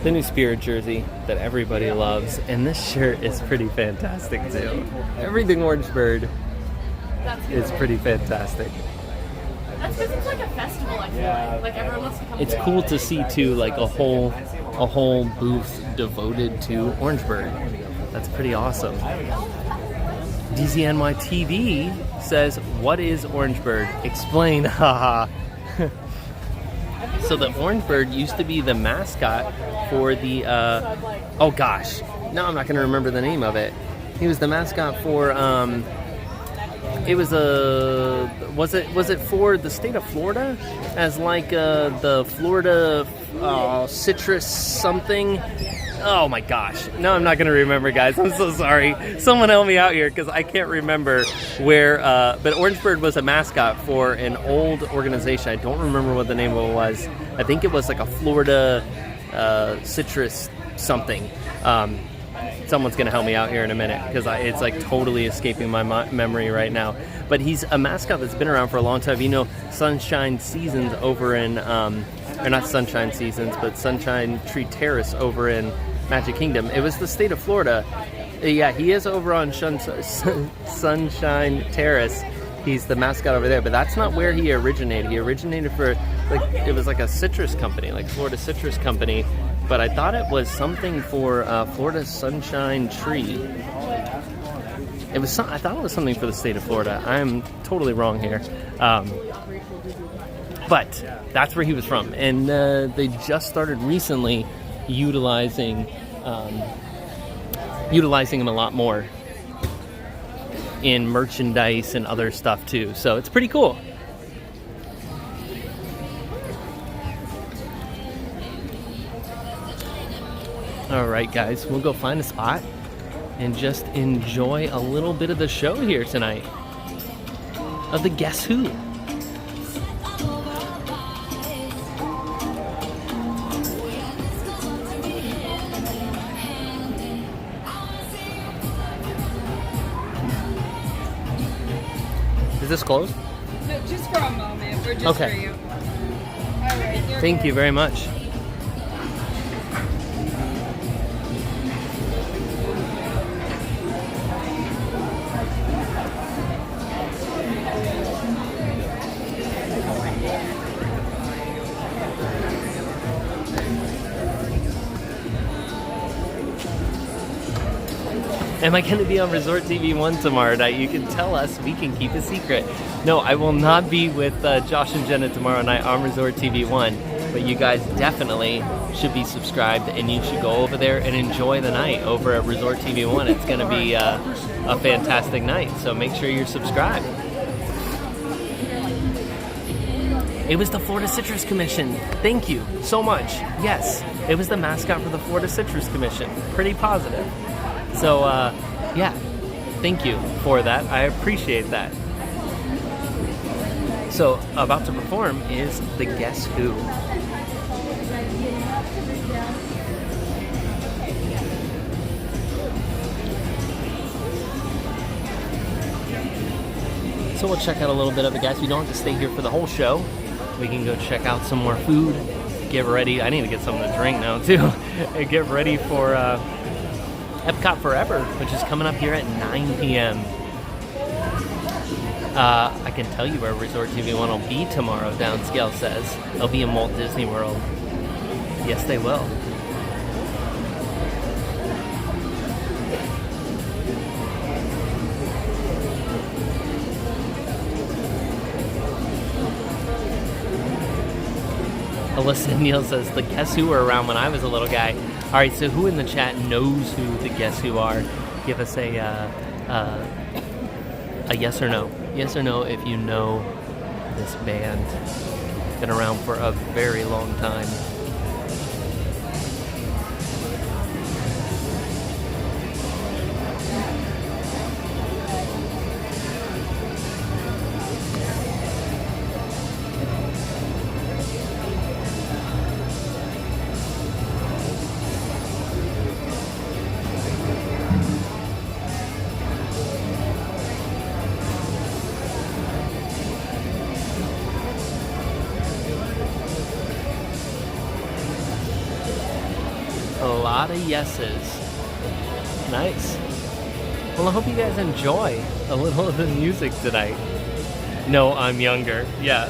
the new Spirit jersey that everybody loves, and this shirt is pretty fantastic too. Everything Orangebird is pretty fantastic. That's because it's like a festival, I feel like everyone wants to come. It's cool to see too, like a whole booth devoted to Orangebird. That's pretty awesome. DZNY TV says, "What is Orangebird? Explain." Haha. So the Orangebird used to be the mascot for the oh gosh, no, I'm not going to remember the name of it. He was the mascot for it was was it for the state of Florida as like the Florida citrus something. Oh my gosh. No, I'm not going to remember, guys. I'm so sorry. Someone help me out here because I can't remember where. But Orangebird was a mascot for an old organization. I don't remember what the name of it was. I think it was like a Florida citrus something. Someone's going to help me out here in a minute because it's like totally escaping my memory right now. But he's a mascot that's been around for a long time. You know, Sunshine Seasons over in, or not Sunshine Seasons, but Sunshine Tree Terrace over in Magic Kingdom. It was the state of Florida. Yeah, he is over on Sunshine Terrace. He's the mascot over there, but that's not where he originated. He originated for, like, it was like a citrus company, like Florida Citrus Company, but I thought it was something for Florida Sunshine Tree. It was. I thought it was something for the state of Florida. I'm totally wrong here. But that's where he was from, and they just started recently utilizing him a lot more in merchandise and other stuff too. So it's pretty cool. All right, guys, we'll go find a spot and just enjoy a little bit of the show here tonight of the Guess Who. Is this closed? No, just for a moment. We're just okay. for you. All right. Thank you very much. Am I going to be on Resort TV 1 tomorrow night? You can tell us. We can keep a secret. No, I will not be with Josh and Jenna tomorrow night on Resort TV 1. But you guys definitely should be subscribed, and you should go over there and enjoy the night over at Resort TV 1. It's going to be a fantastic night, so make sure you're subscribed. It was the Florida Citrus Commission. Thank you so much. Yes, it was the mascot for the Florida Citrus Commission. Pretty positive. So, yeah, thank you for that. I appreciate that. So, about to perform is the Guess Who. So we'll check out a little bit of it, guys. We don't have to stay here for the whole show. We can go check out some more food, get ready. I need to get something to drink now, too. And get ready for EPCOT Forever, which is coming up here at 9 p.m. I can tell you where Resort TV 1 will be tomorrow, Downscale says. They'll be in Walt Disney World. Yes, they will. Alyssa Neal says, the Guess Who were around when I was a little guy. All right, so who in the chat knows who the Guess Who are? Give us a yes or no. Yes or no if you know this band. Been around for a very long time. A lot of yeses. Nice. Well, I hope you guys enjoy a little of the music tonight. No, I'm younger. Yeah,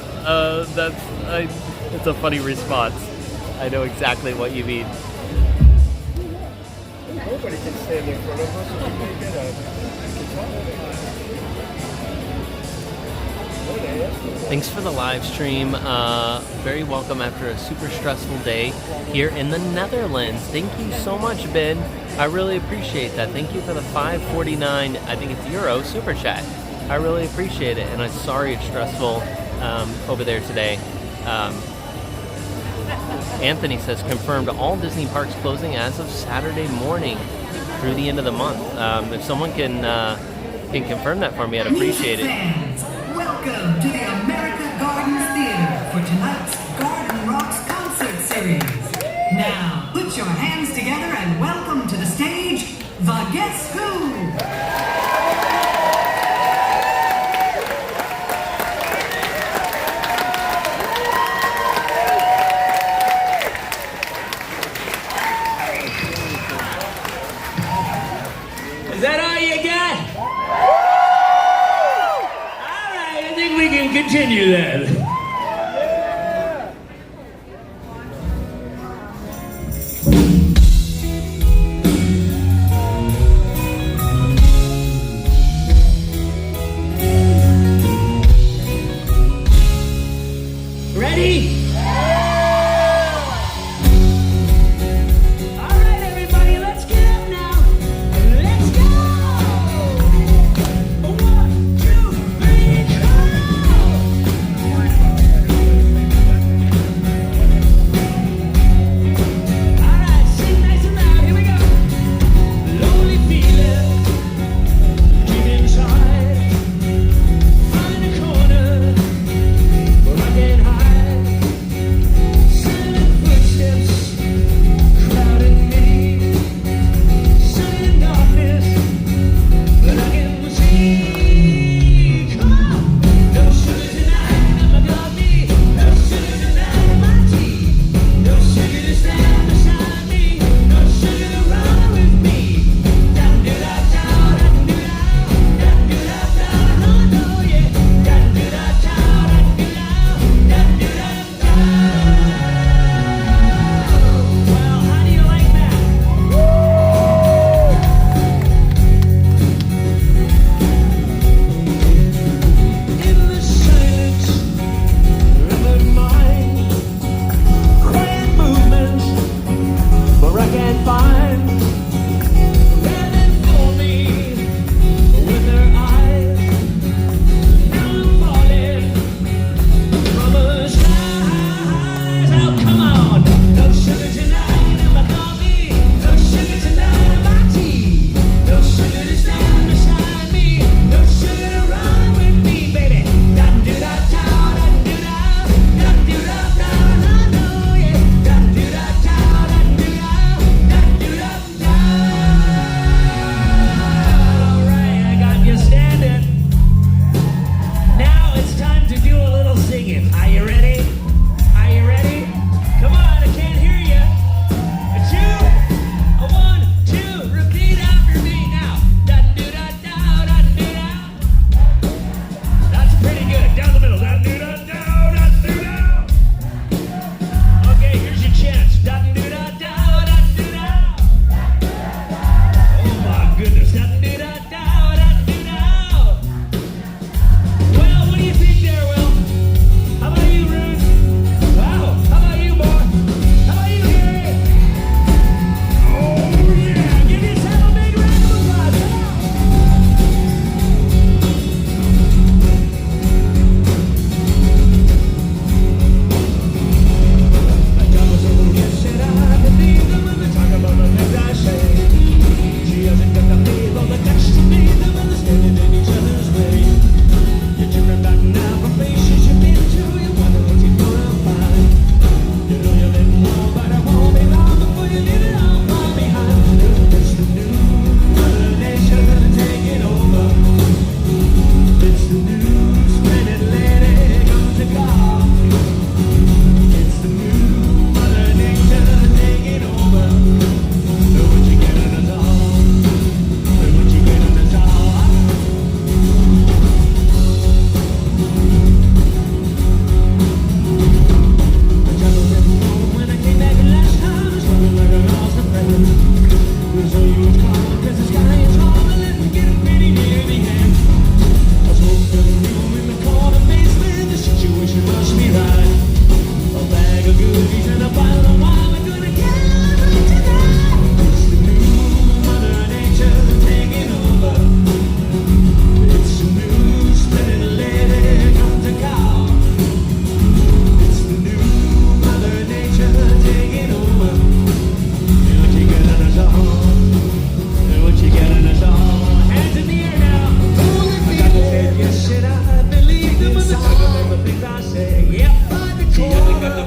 it's a funny response. I know exactly what you mean. Nobody can stand in front of us if we can't get a guitar. Thanks for the live stream. Very welcome after a super stressful day here in the Netherlands. Thank you so much, Ben. I really appreciate that. Thank you for the 5.49, I think it's euro, super chat. I really appreciate it, and I'm sorry it's stressful over there today. Anthony says, confirmed all Disney parks closing as of Saturday morning through the end of the month. If someone can confirm that for me, I'd appreciate it. Welcome to the America Gardens Theater for tonight's Garden Rocks concert series. Now, put your hands together and welcome to the stage, the Guess Who? Is that all you got? I think we can continue then. Ready? All right, everybody, let's get up now. Let's go! 1, 2, 3, go! All right, sing nice and loud. Here we go. Lonely feeling deep inside, find a corner where I can hide.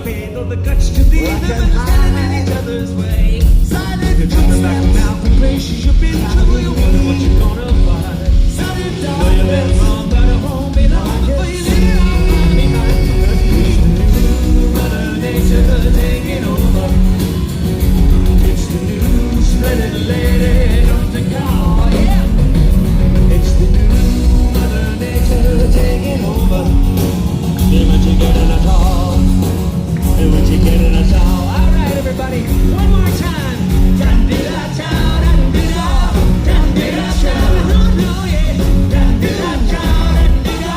faith or the guts to be the best standing in each other's way. If you're coming back now from places you've been to, you wonder what you're gonna find. Know you've been wrong, but a home ain't home before you leave it all behind. It's the new Mother Nature taking over. It's the new splendid lady of the car, yeah. It's the new Mother Nature taking over. And when you get in a call, and when you get in a call. All right, everybody, one more time. Da-da-da-da, da-da-da-da, da-da-da-da, no, no, yeah. Da-da-da-da, da-da-da-da,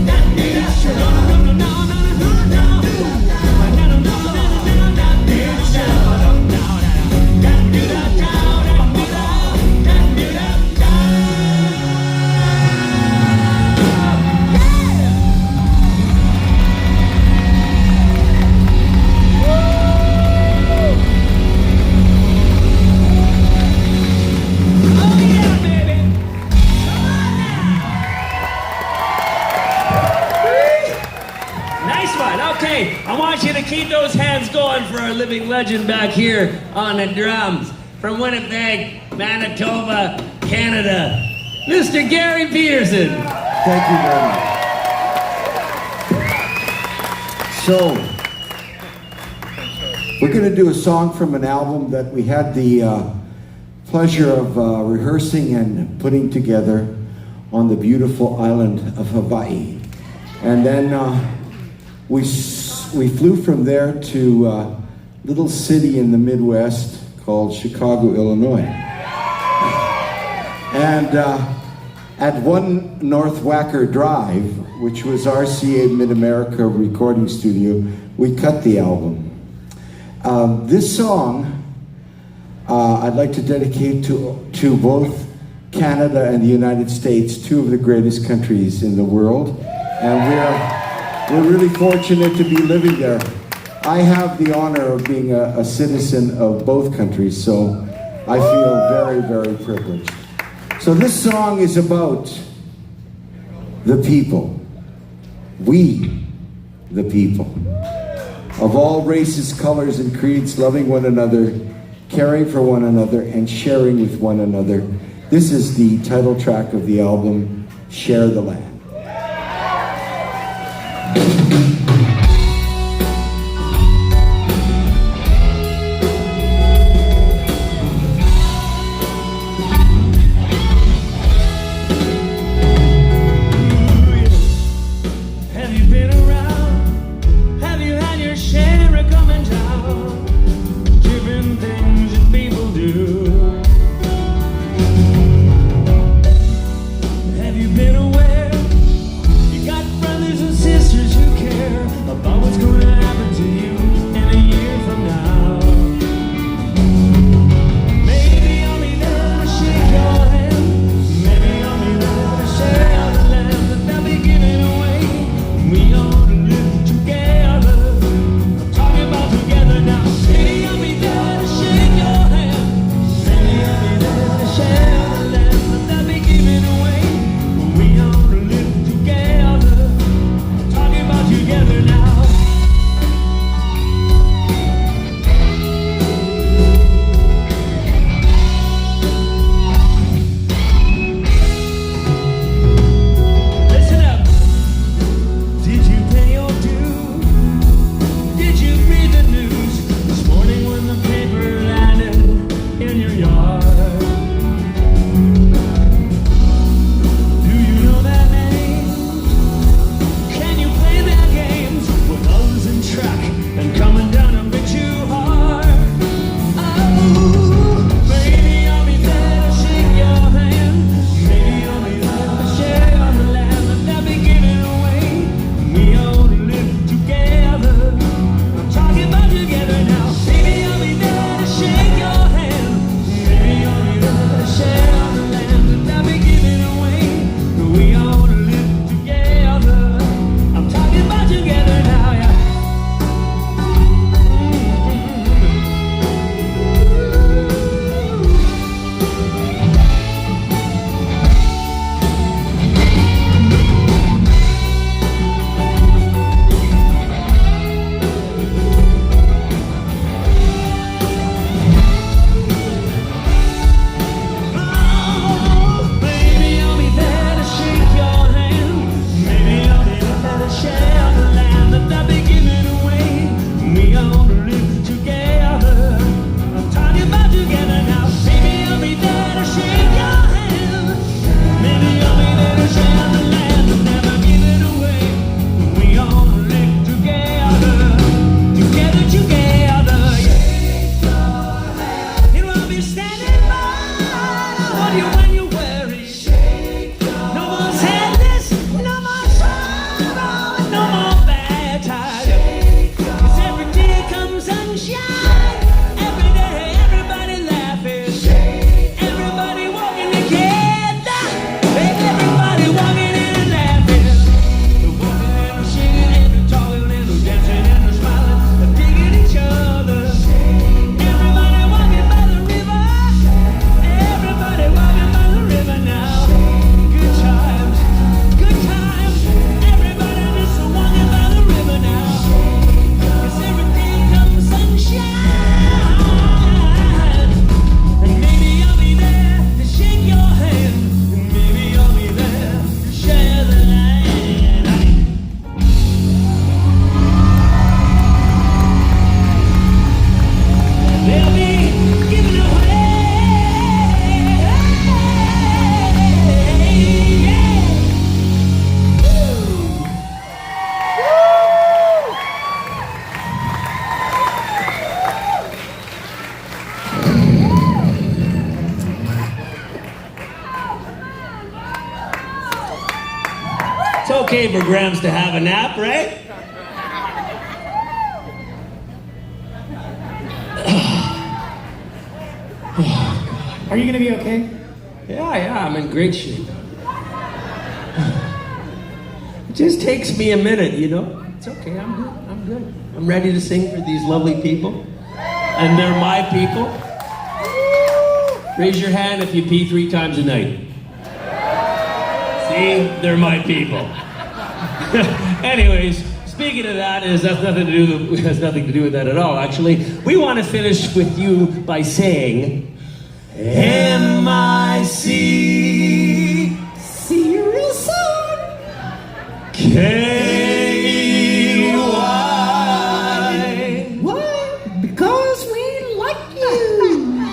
da-da-da-da, no, no, no, no, no, no, no. Okay, I want you to keep those hands going for our living legend back here on the drums. From Winnipeg, Manitoba, Canada, Mr. Gary Peterson. Thank you very much. So, we're going to do a song from an album that we had the pleasure of rehearsing and putting together on the beautiful island of Hawaii. And then we flew from there to a little city in the Midwest called Chicago, Illinois. And at 1 North Wacker Drive, which was RCA Mid-America recording studio, we cut the album. This song I'd like to dedicate to both Canada and the United States, two of the greatest countries in the world. And we're really fortunate to be living there. I have the honor of being a citizen of both countries, so I feel very, very privileged. So this song is about the people. We, the people. Of all races, colors, and creeds, loving one another, caring for one another, and sharing with one another. This is the title track of the album, Share the Land. Have you been aware okay for Grams to have a nap, right? Are you going to be okay? Yeah, I'm in great shape. It just takes me a minute, you know? It's okay, I'm good. I'm ready to sing for these lovely people. And they're my people. Raise your hand if you pee 3 times a night. See? They're my people. Anyways, speaking of that, has nothing to do with that at all, actually. We want to finish with you by saying... M-I-C. See you real soon. K-Y. Why? Because we like you.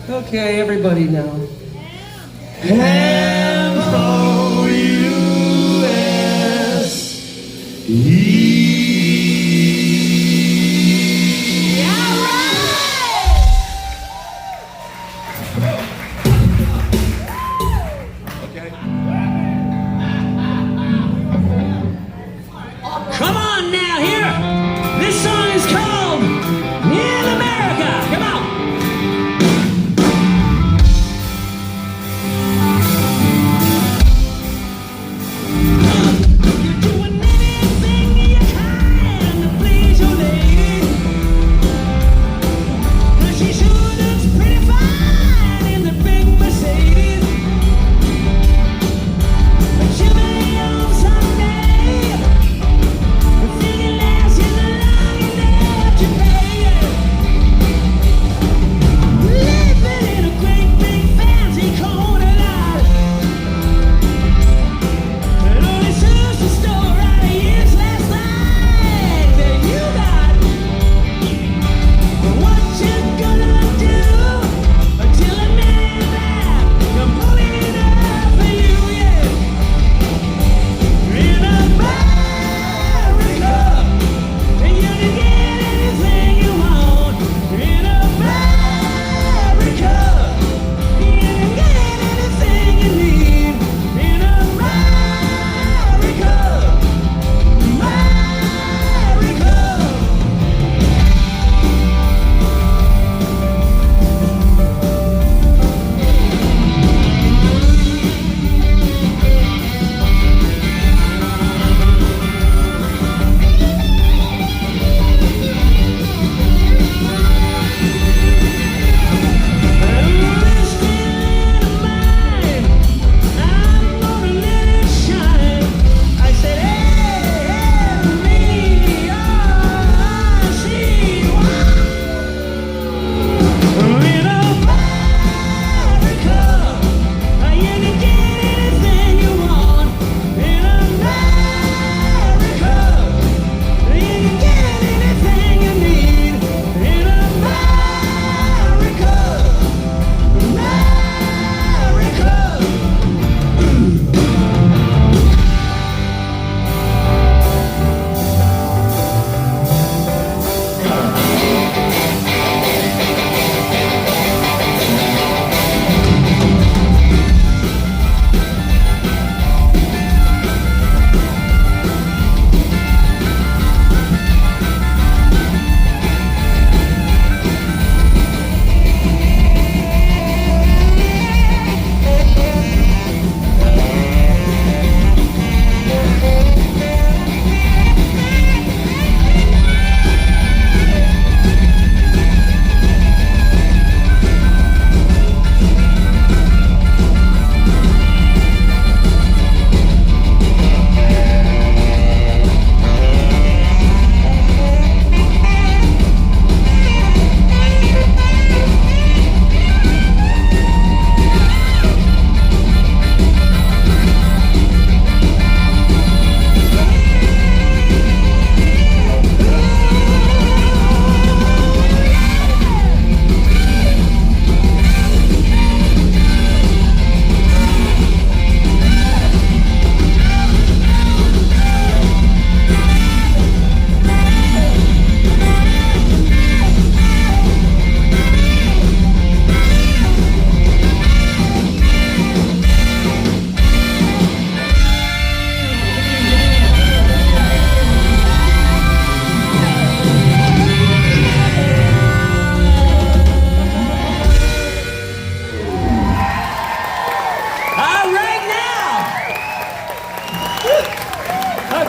Okay, everybody now. M-O-U-S-E. Come on now, here. This song is called In America. Come on.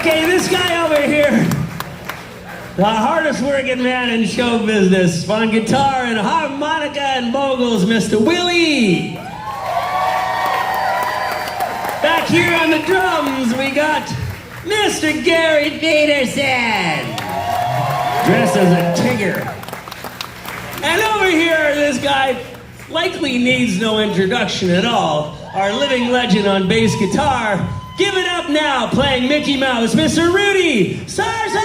Okay, this guy over here, the hardest working man in show business, on guitar and harmonica and vocals, Mr. Willie. Back here on the drums, we got Mr. Gary Peterson, dressed as a tigger. And over here, this guy likely needs no introduction at all. Our living legend on bass guitar. Give it up now, playing Mickey Mouse, Mr. Rudy Sarza!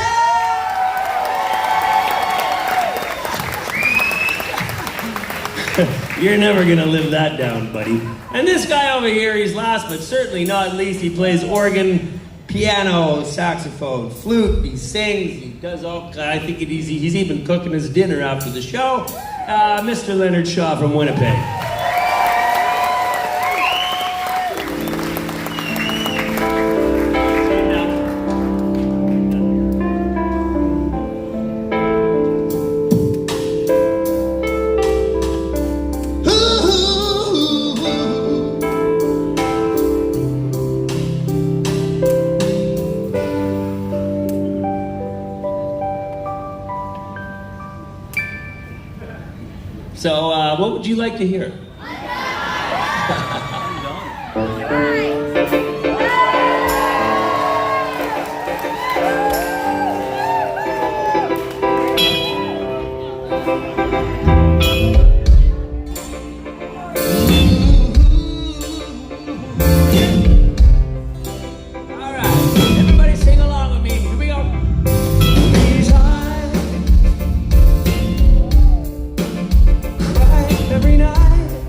You're never gonna live that down, buddy. And this guy over here, he's last but certainly not least, he plays organ, piano, saxophone, flute, he sings, he does all, I think he's even cooking his dinner after the show. Mr. Leonard Shaw from Winnipeg. So, what would you like to hear? Every night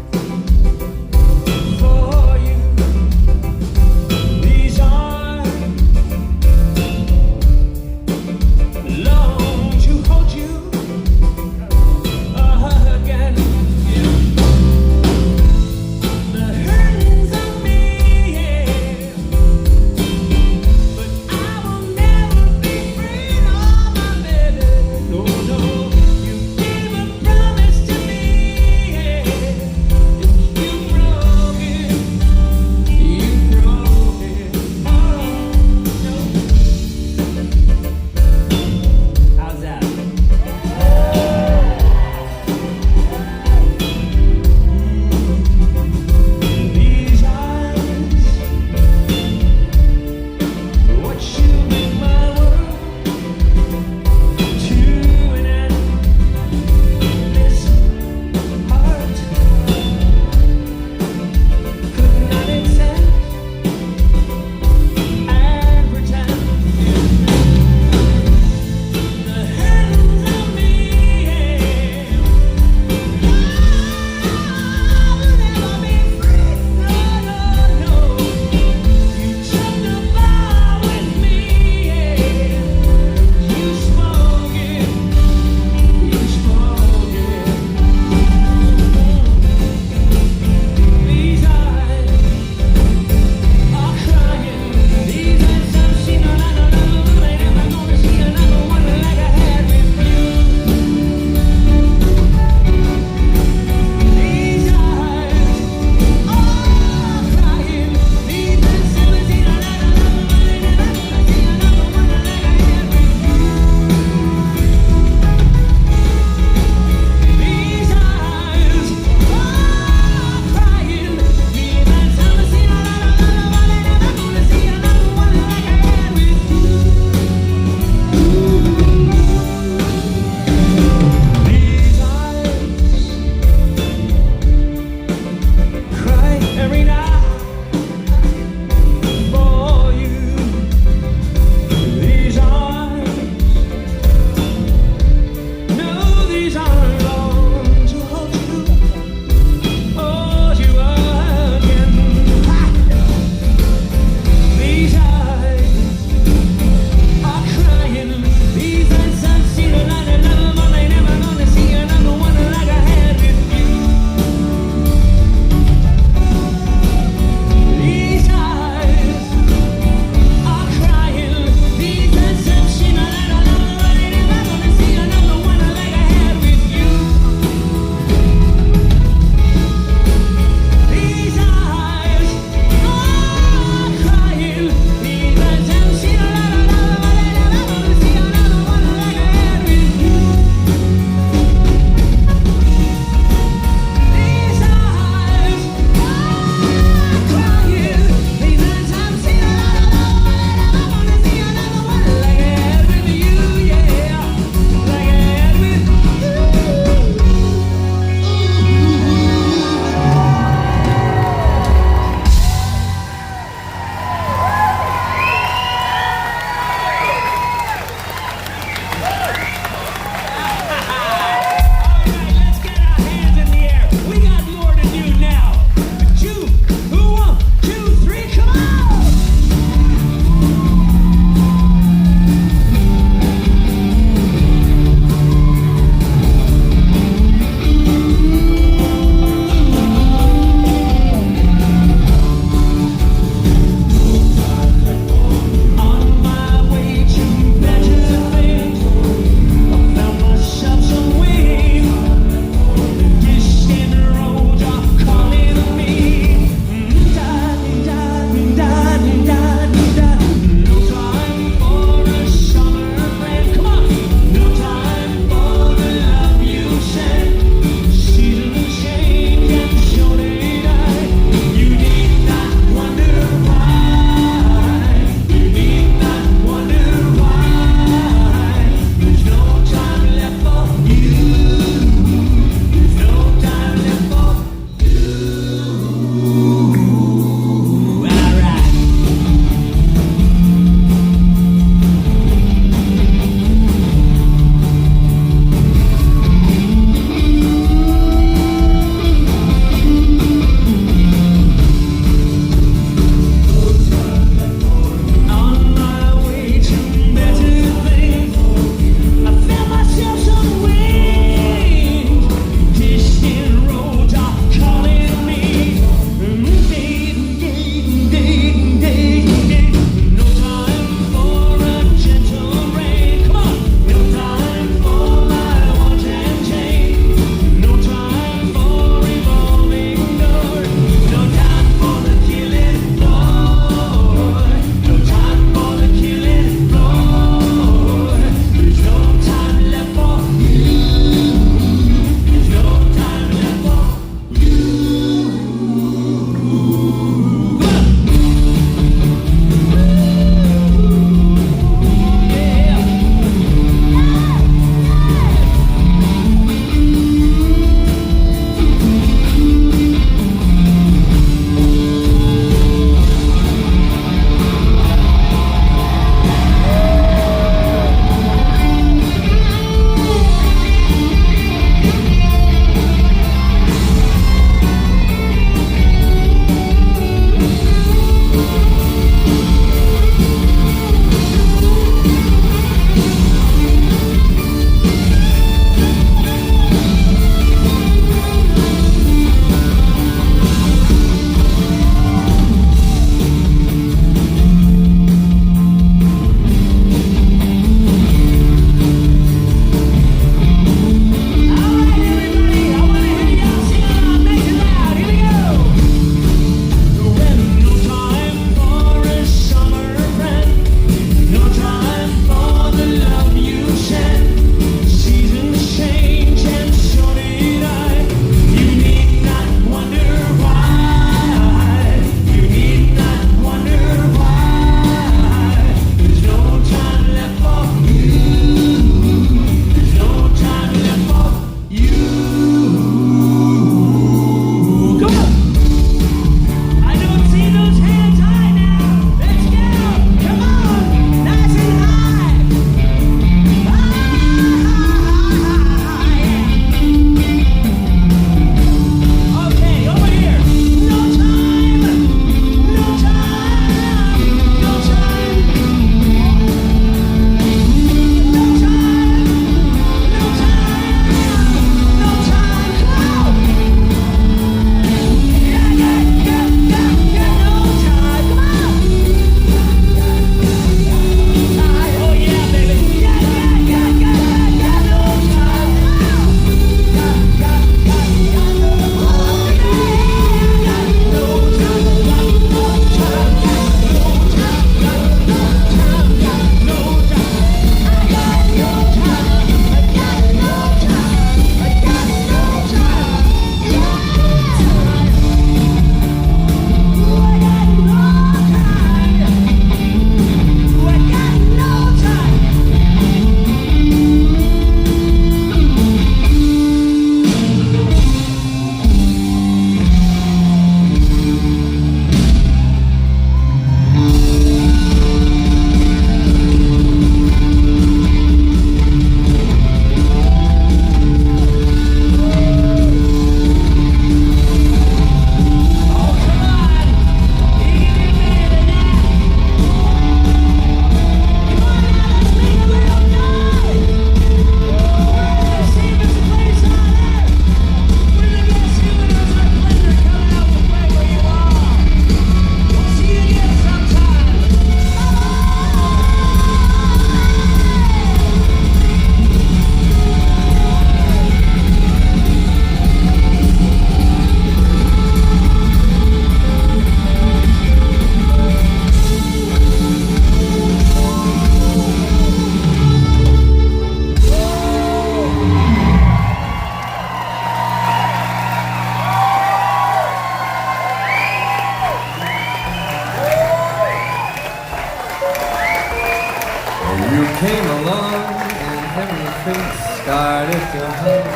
You came along and everything started to hum.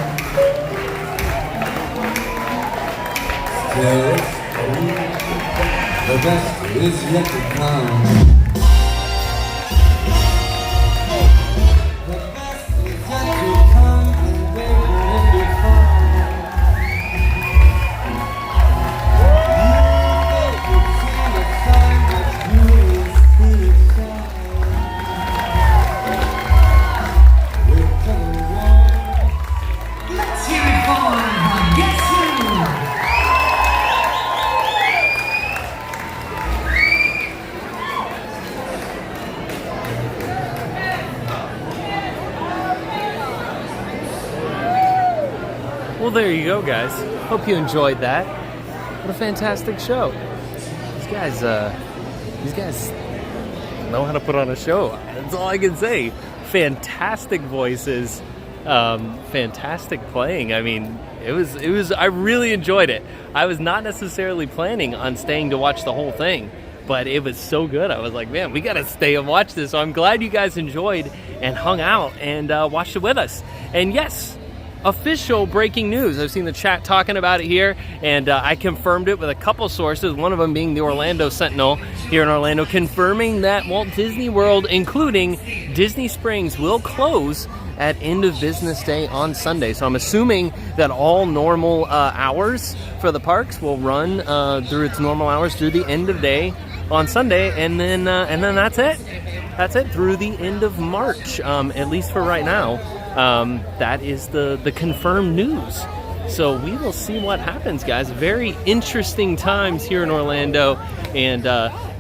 Still, the best is yet to come. The best is yet to come, and baby, it'll be fun. You could see the sun, but you will see the sun. Let's hear it for Guess Who? Well, there you go, guys. Hope you enjoyed that. What a fantastic show. These guys know how to put on a show. That's all I can say. Fantastic voices, fantastic playing. I mean, it was. I really enjoyed it. I was not necessarily planning on staying to watch the whole thing, but it was so good. I was like, man, we got to stay and watch this. So I'm glad you guys enjoyed and hung out and watched it with us. And yes, official breaking news. I've seen the chat talking about it here, and I confirmed it with a couple sources, one of them being the Orlando Sentinel here in Orlando, confirming that Walt Disney World, including Disney Springs, will close at end of business day on Sunday. So I'm assuming that all normal hours for the parks will run through its normal hours through the end of day on Sunday, and then that's it. That's it through the end of March, at least for right now. That is the confirmed news. So we will see what happens, guys. Very interesting times here in Orlando, and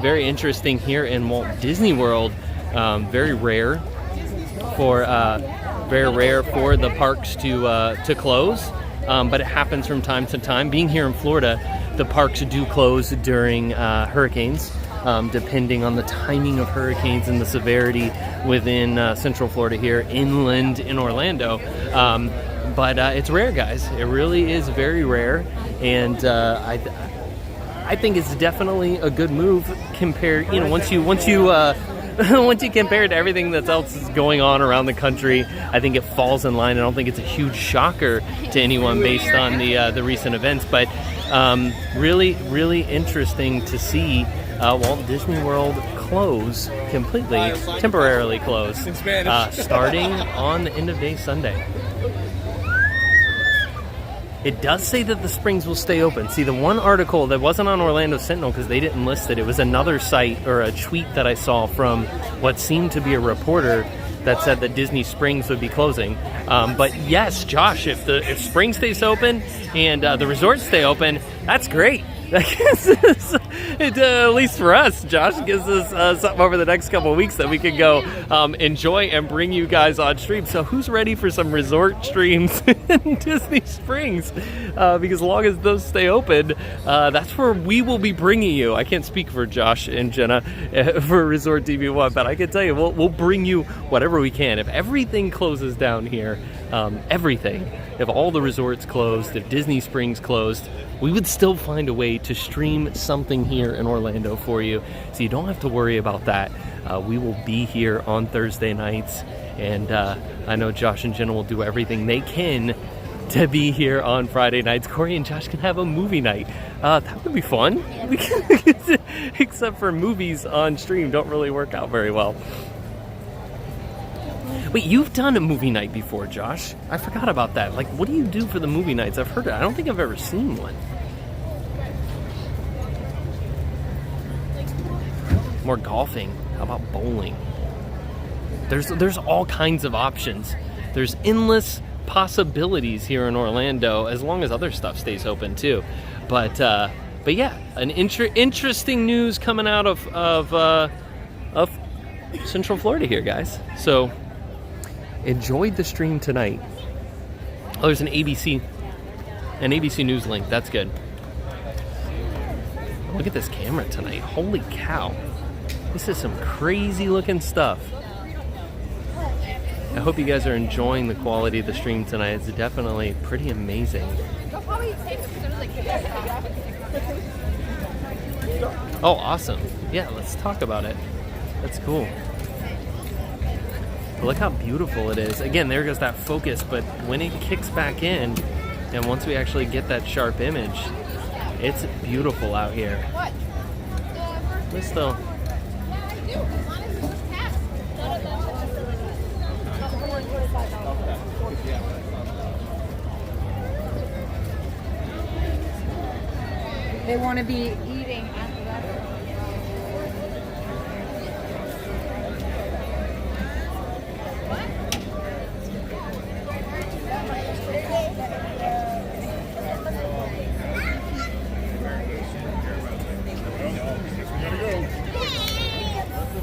very interesting here in Walt Disney World. Very rare for the parks to close, but it happens from time to time. Being here in Florida, the parks do close during hurricanes. Depending on the timing of hurricanes and the severity within Central Florida here, inland in Orlando. But it's rare, guys. It really is very rare, and I think it's definitely a good move compared. You know, once you once you compare it to everything that else is going on around the country, I think it falls in line. I don't think it's a huge shocker to anyone based on the recent events, but really, really interesting to see Walt Disney World close completely, temporarily close, starting on the end of day Sunday. It does say that the Springs will stay open. See, the one article that wasn't on Orlando Sentinel because they didn't list it, it was another site or a tweet that I saw from what seemed to be a reporter that said that Disney Springs would be closing. But yes, Josh, if Springs stays open and the resorts stay open, that's great. At least for us, Josh gives us something over the next couple of weeks that we can go enjoy and bring you guys on stream. So who's ready for some resort streams in Disney Springs? Because as long as those stay open, that's where we will be bringing you. I can't speak for Josh and Jenna for Resort TV1, but I can tell you we'll bring you whatever we can. If everything closes down here, everything, if all the resorts closed, if Disney Springs closed, we would still find a way to stream something here in Orlando for you, so you don't have to worry about that. We will be here on Thursday nights, and I know Josh and Jenna will do everything they can to be here on Friday nights. Cory and Josh can have a movie night. That would be fun. Except for movies on stream don't really work out very well. Wait, you've done a movie night before, Josh. I forgot about that. Like, what do you do for the movie nights? I've heard it. I don't think I've ever seen one. More golfing. How about bowling? There's all kinds of options. There's endless possibilities here in Orlando, as long as other stuff stays open too. But yeah, an interesting news coming out of Central Florida here, guys. So enjoyed the stream tonight. Oh, there's an ABC News link. That's good. Look at this camera tonight. Holy cow. This is some crazy looking stuff. I hope you guys are enjoying the quality of the stream tonight. It's definitely pretty amazing. Oh, awesome. Yeah, let's talk about it. That's cool. But look how beautiful it is. Again, there goes that focus, but when it kicks back in, and once we actually get that sharp image, it's beautiful out here. But still. They want to be eating after that.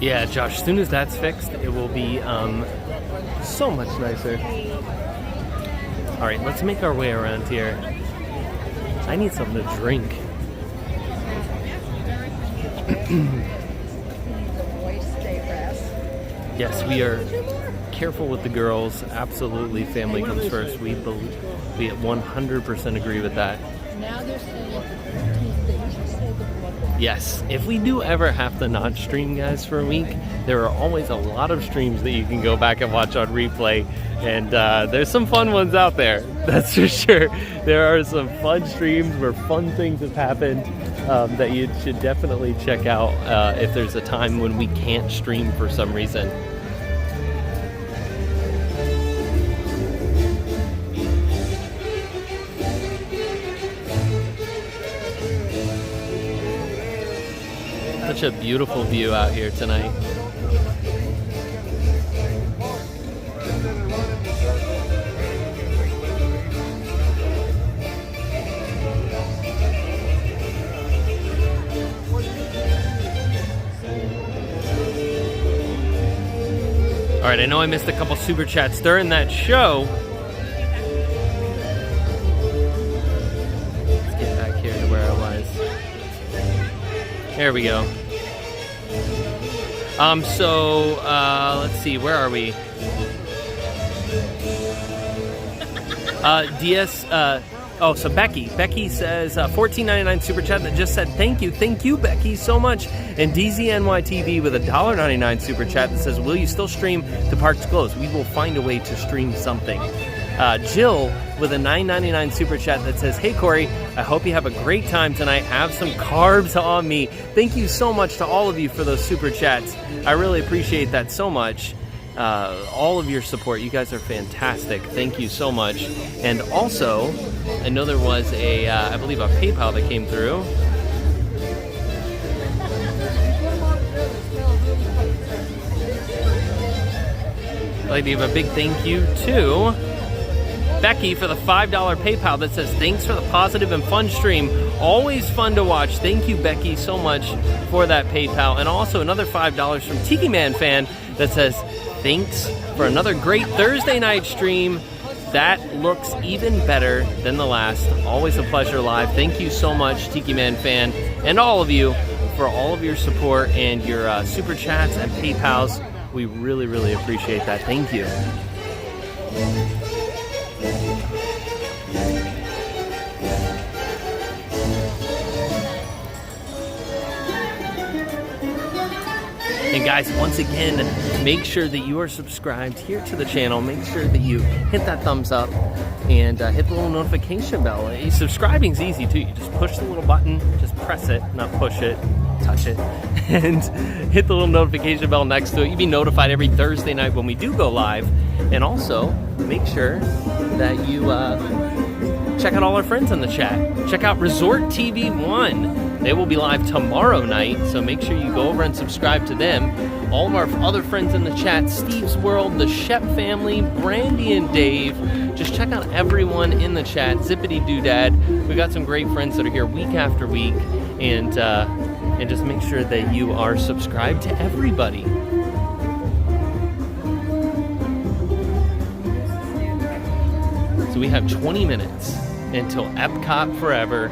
Yeah, Josh, as soon as that's fixed, it will be so much nicer. All right, let's make our way around here. I need something to drink. Yes, we are careful with the girls. Absolutely, family comes first. We 100% agree with that. Now they're saying the 13th, they usually say the blood. Yes, if we do ever have to not stream, guys, for a week, there are always a lot of streams that you can go back and watch on replay. And there's some fun ones out there, that's for sure. There are some fun streams where fun things have happened that you should definitely check out if there's a time when we can't stream for some reason. Such a beautiful view out here tonight. All right, I know I missed a couple super chats during that show. Let's get back here to where I was. There we go. Let's see, where are we? So Becky says $14.99 super chat that just said thank you Becky so much, and DZNYTV with a $1.99 super chat that says will you still stream the parks closed? We will find a way to stream something. Jill with a $9.99 super chat that says, hey Cory, I hope you have a great time tonight. Have some carbs on me. Thank you so much to all of you for those super chats. I really appreciate that so much. All of your support. You guys are fantastic. Thank you so much. And also, I know there was I believe a PayPal that came through. I'd like to give a big thank you to Becky for the $5 PayPal that says, thanks for the positive and fun stream. Always fun to watch. Thank you, Becky, so much for that PayPal. And also another $5 from Tiki Man Fan that says, thanks for another great Thursday night stream. That looks even better than the last. Always a pleasure live. Thank you so much, Tiki Man Fan, and all of you for all of your support and your super chats and PayPals. We really, really appreciate that. Thank you. And guys, once again, make sure that you are subscribed here to the channel. Make sure that you hit that thumbs up and hit the little notification bell. Subscribing's easy too. You just push the little button, just press it, not push it, touch it, and hit the little notification bell next to it. You'll be notified every Thursday night when we do go live. And also, make sure that you check out all our friends in the chat. Check out Resort TV 1. They will be live tomorrow night, so make sure you go over and subscribe to them. All of our other friends in the chat, Steve's World, the Shep family, Brandy and Dave. Just check out everyone in the chat, Zippity Doodad. We got some great friends that are here week after week, and just make sure that you are subscribed to everybody. So we have 20 minutes until EPCOT Forever.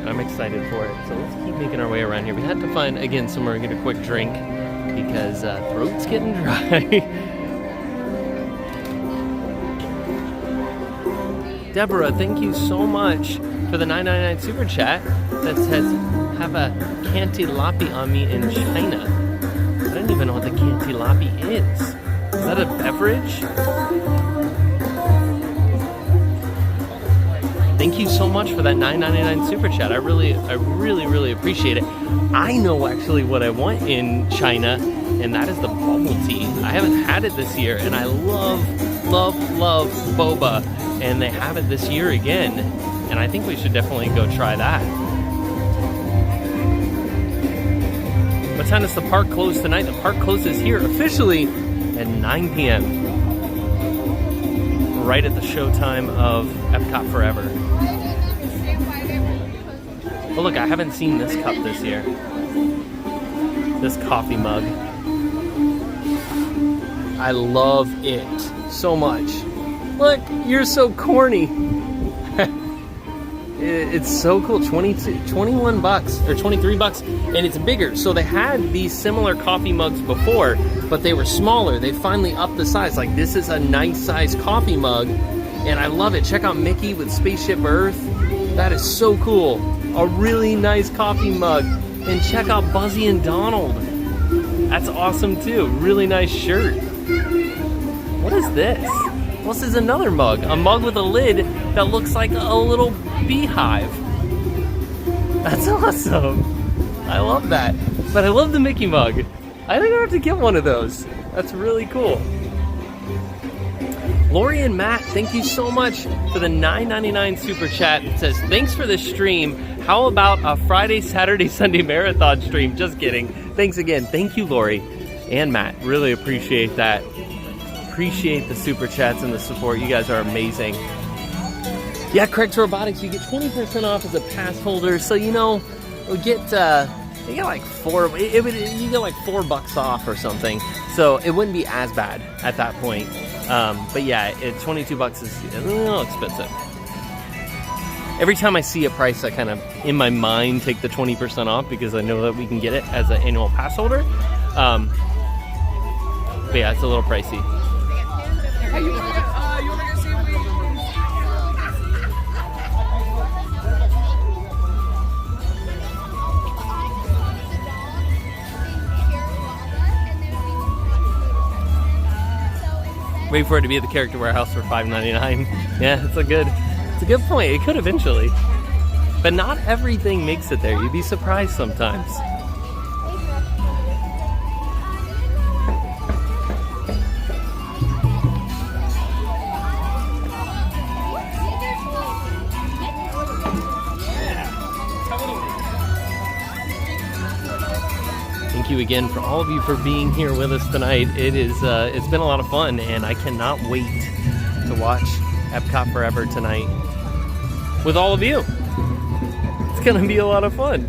I'm excited for it. So let's keep making our way around here. We had to find, again, somewhere to get a quick drink because throat's getting dry. Deborah, thank you so much for the $9.99 super chat that says, have a cantilapi on me in China. I don't even know what the cantilapi is. Is that a beverage? Thank you so much for that $9.99 super chat. I really appreciate it. I know actually what I want in China, and that is the bubble tea. I haven't had it this year, and I love boba, and they have it this year again, and I think we should definitely go try that. What time does the park close tonight? The park closes here officially at 9 p.m. right at the showtime of EPCOT Forever. Oh look, I haven't seen this cup this year. This coffee mug. I love it so much. Look, you're so corny. It's so cool. 21 bucks or 23 bucks, and it's bigger. So they had these similar coffee mugs before, but they were smaller. They finally upped the size. Like, this is a nice size coffee mug, and I love it. Check out Mickey with Spaceship Earth. That is so cool. A really nice coffee mug. And check out Buzzy and Donald. That's awesome too. Really nice shirt. What is this? Well, this is another mug. A mug with a lid that looks like a little beehive. That's awesome. I love that. But I love the Mickey mug. I think I have to get one of those. That's really cool. Lori and Matt, thank you so much for the $9.99 super chat. It says, thanks for the stream. How about a Friday, Saturday, Sunday marathon stream? Just kidding. Thanks again. Thank you, Lori and Matt. Really appreciate that. Appreciate the super chats and the support. You guys are amazing. Yeah, Correct Robotics, you get 20% off as a pass holder. So, you know, you get like you get like $4 off or something. So it wouldn't be as bad at that point. But yeah, $22 is a little expensive. Every time I see a price, I kind of, in my mind, take the 20% off because I know that we can get it as an annual pass holder. But yeah, it's a little pricey. Wait for it to be at the Character Warehouse for $5.99. Yeah, it's a good point. It could eventually, but not everything makes it there. You'd be surprised sometimes. Thank you again for all of you for being here with us tonight. It's been a lot of fun, and I cannot wait to watch EPCOT Forever tonight with all of you. It's gonna be a lot of fun.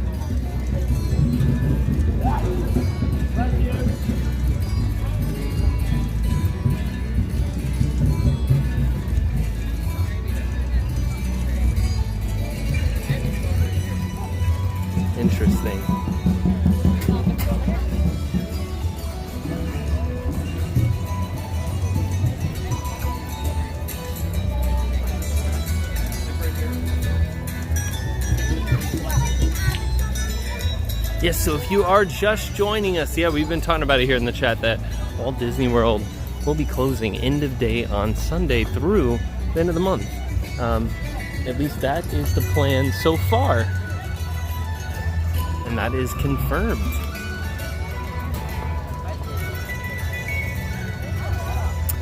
Interesting. Yes, so if you are just joining us, yeah, we've been talking about it here in the chat that Walt Disney World will be closing end of day on Sunday through the end of the month. At least that is the plan so far. And that is confirmed.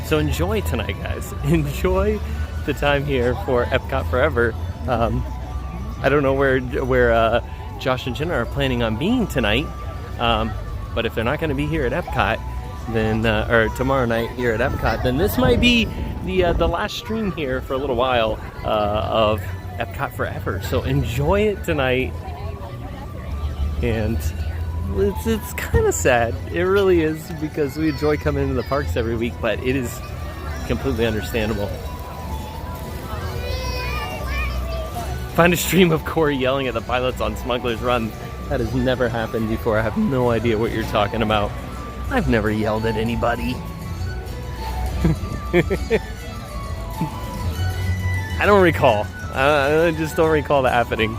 So enjoy tonight, guys. Enjoy the time here for EPCOT Forever. I don't know where Josh and Jenna are planning on being tonight, but if they're not going to be here at EPCOT, then or tomorrow night here at EPCOT, then this might be the last stream here for a little while of EPCOT Forever. So enjoy it tonight, and it's kind of sad. It really is, because we enjoy coming into the parks every week, but it is completely understandable. Find a stream of Cory yelling at the pilots on Smuggler's Run. That has never happened before. I have no idea what you're talking about. I've never yelled at anybody. I don't recall. I just don't recall that happening.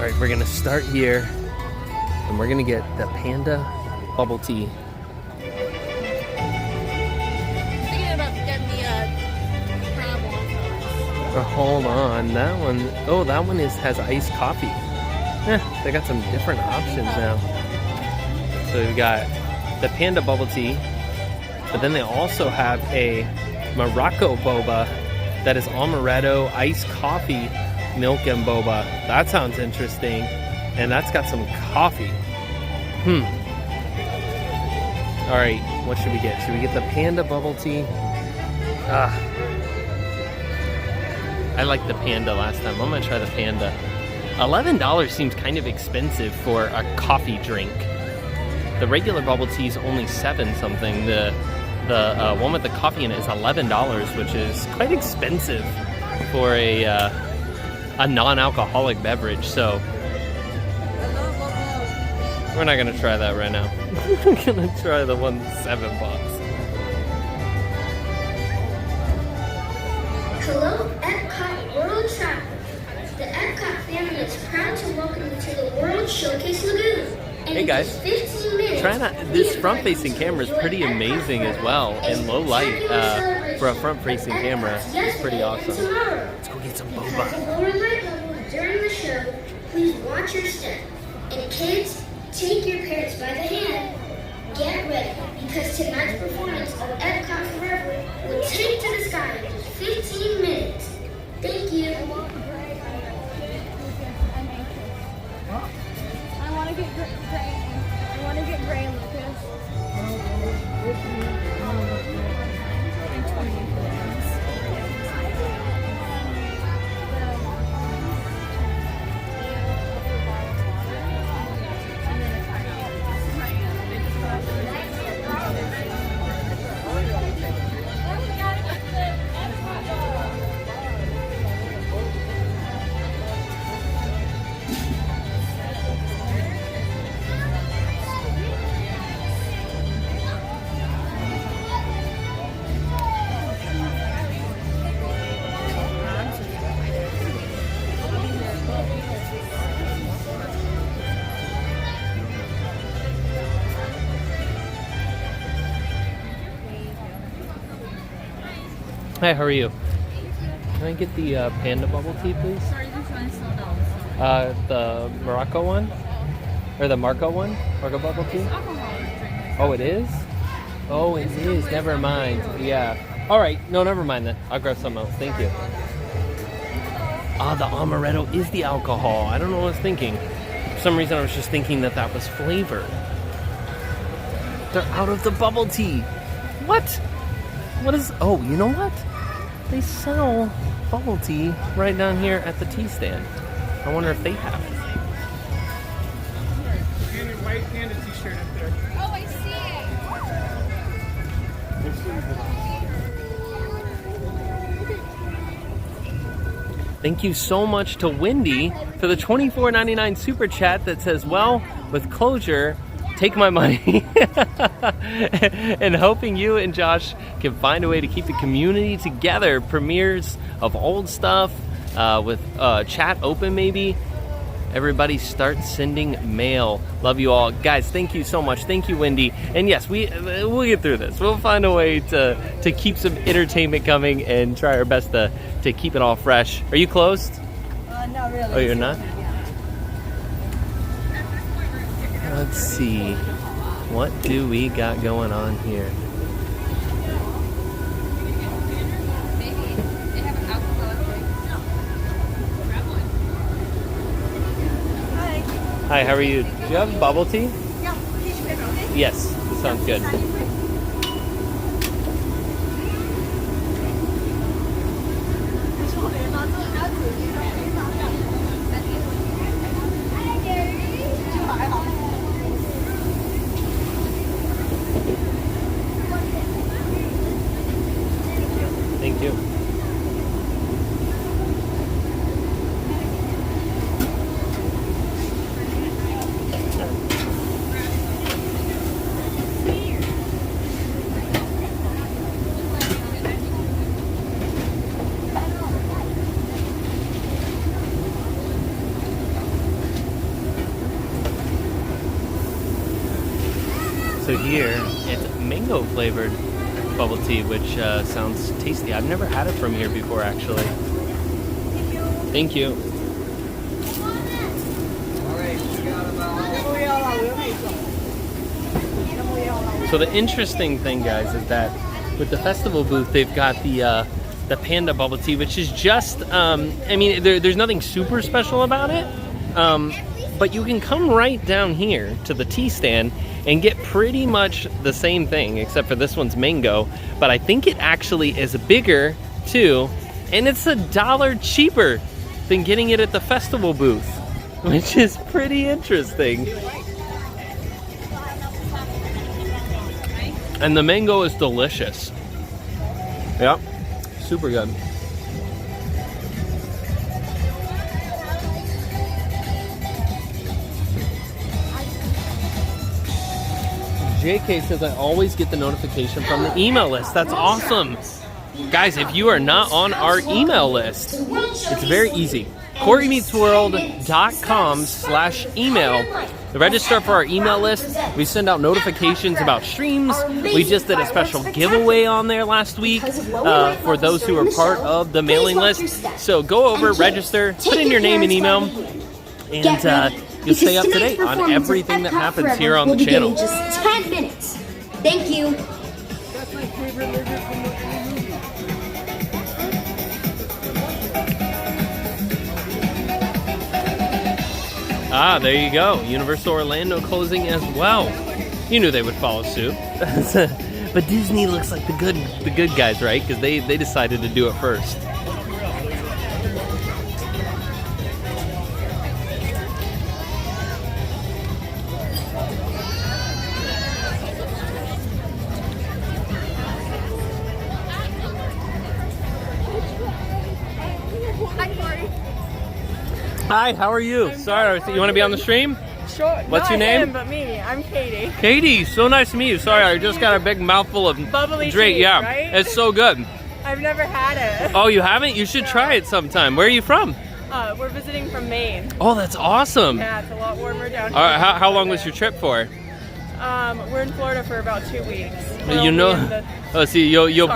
All right, we're gonna start here, and we're gonna get the Panda bubble tea. Thinking about getting the crab one. Oh, hold on, that one. Oh, that one has iced coffee. They got some different options now. So we've got the Panda bubble tea, but then they also have a Morocco boba that is amaretto, iced coffee, milk and boba. That sounds interesting. And that's got some coffee. All right, what should we get? Should we get the Panda bubble tea? I liked the Panda last time. I'm gonna try the Panda. $11 seems kind of expensive for a coffee drink. The regular bubble tea is only $7 something. The one with the coffee in it is $11, which is quite expensive for a non-alcoholic beverage. So we're not gonna try that right now. We're gonna try the one that's $7. Hello, EPCOT World Travelers. The EPCOT family is proud to welcome you to the World Showcase Lagoon. Hey guys, this front-facing camera is pretty amazing as well in low light for a front-facing camera. It's pretty awesome. Let's go get some boba. During the show, please watch your step. And kids, take your parents by the hand. Get ready, because tonight's performance of EPCOT Forever will take to the sky in just 15 minutes. Thank you. I want to get gray, Lucas. Hi, how are you? Can I get the Panda bubble tea, please? Sorry, this one is sold out. The Morocco one? Or the Marco one? Marco bubble tea? Oh, it is? Oh, it is. Never mind. Yeah. All right. No, never mind then. I'll grab something else. Thank you. Ah, the amaretto is the alcohol. I don't know what I was thinking. For some reason, I was just thinking that was flavor. They're out of the bubble tea. What? What is... Oh, you know what? They sell bubble tea right down here at the tea stand. I wonder if they have it. And a white Panda t-shirt up there. Oh, I see it. Thank you so much to Wendy for the $24.99 super chat that says, well, with closure, take my money. And hoping you and Josh can find a way to keep the community together. Premieres of old stuff with chat open maybe. Everybody start sending mail. Love you all. Guys, thank you so much. Thank you, Wendy. And yes, we'll get through this. We'll find a way to keep some entertainment coming and try our best to keep it all fresh. Are you closed? Not really. Oh, you're not? Let's see. What do we got going on here? Hi, how are you? Do you have bubble tea? Yeah. Yes, that sounds good. Thank you. So here, it's mango flavored bubble tea, which sounds tasty. I've never had it from here before, actually. Thank you. So the interesting thing, guys, is that with the festival booth, they've got the panda bubble tea, which is just, I mean, there's nothing super special about it, but you can come right down here to the tea stand and get pretty much the same thing, except for this one's mango, but I think it actually is bigger too, and it's $1 cheaper than getting it at the festival booth, which is pretty interesting. And the mango is delicious. Yep, super good. JK says I always get the notification from the email list. That's awesome. Guys, if you are not on our email list, it's very easy. CoryMeetsWorld.com/email. Register for our email list. We send out notifications about streams. We just did a special giveaway on there last week for those who are part of the mailing list. So go over, register, put in your name and email, and you'll stay up to date on everything that happens here on the channel. Just 10 minutes. Thank you. Ah, there you go. Universal Orlando closing as well. You knew they would follow suit. But Disney looks like the good guys, right? Because they decided to do it first. Hi, Cory. Hi, how are you? Sorry, you want to be on the stream? Sure. What's your Not name? him, but me. I'm Katie. Katie, so nice to meet you. Sorry, I just got a big mouthful of bubbly drink. tea, Yeah, right? it's so good. I've never had it. Oh, you haven't? You should try it sometime. Where are you from? We're visiting from Maine. Oh, that's awesome. Yeah, it's a lot warmer down here. All right, how long was your trip for? We're in Florida for about 2 weeks. You know, oh, see, you'll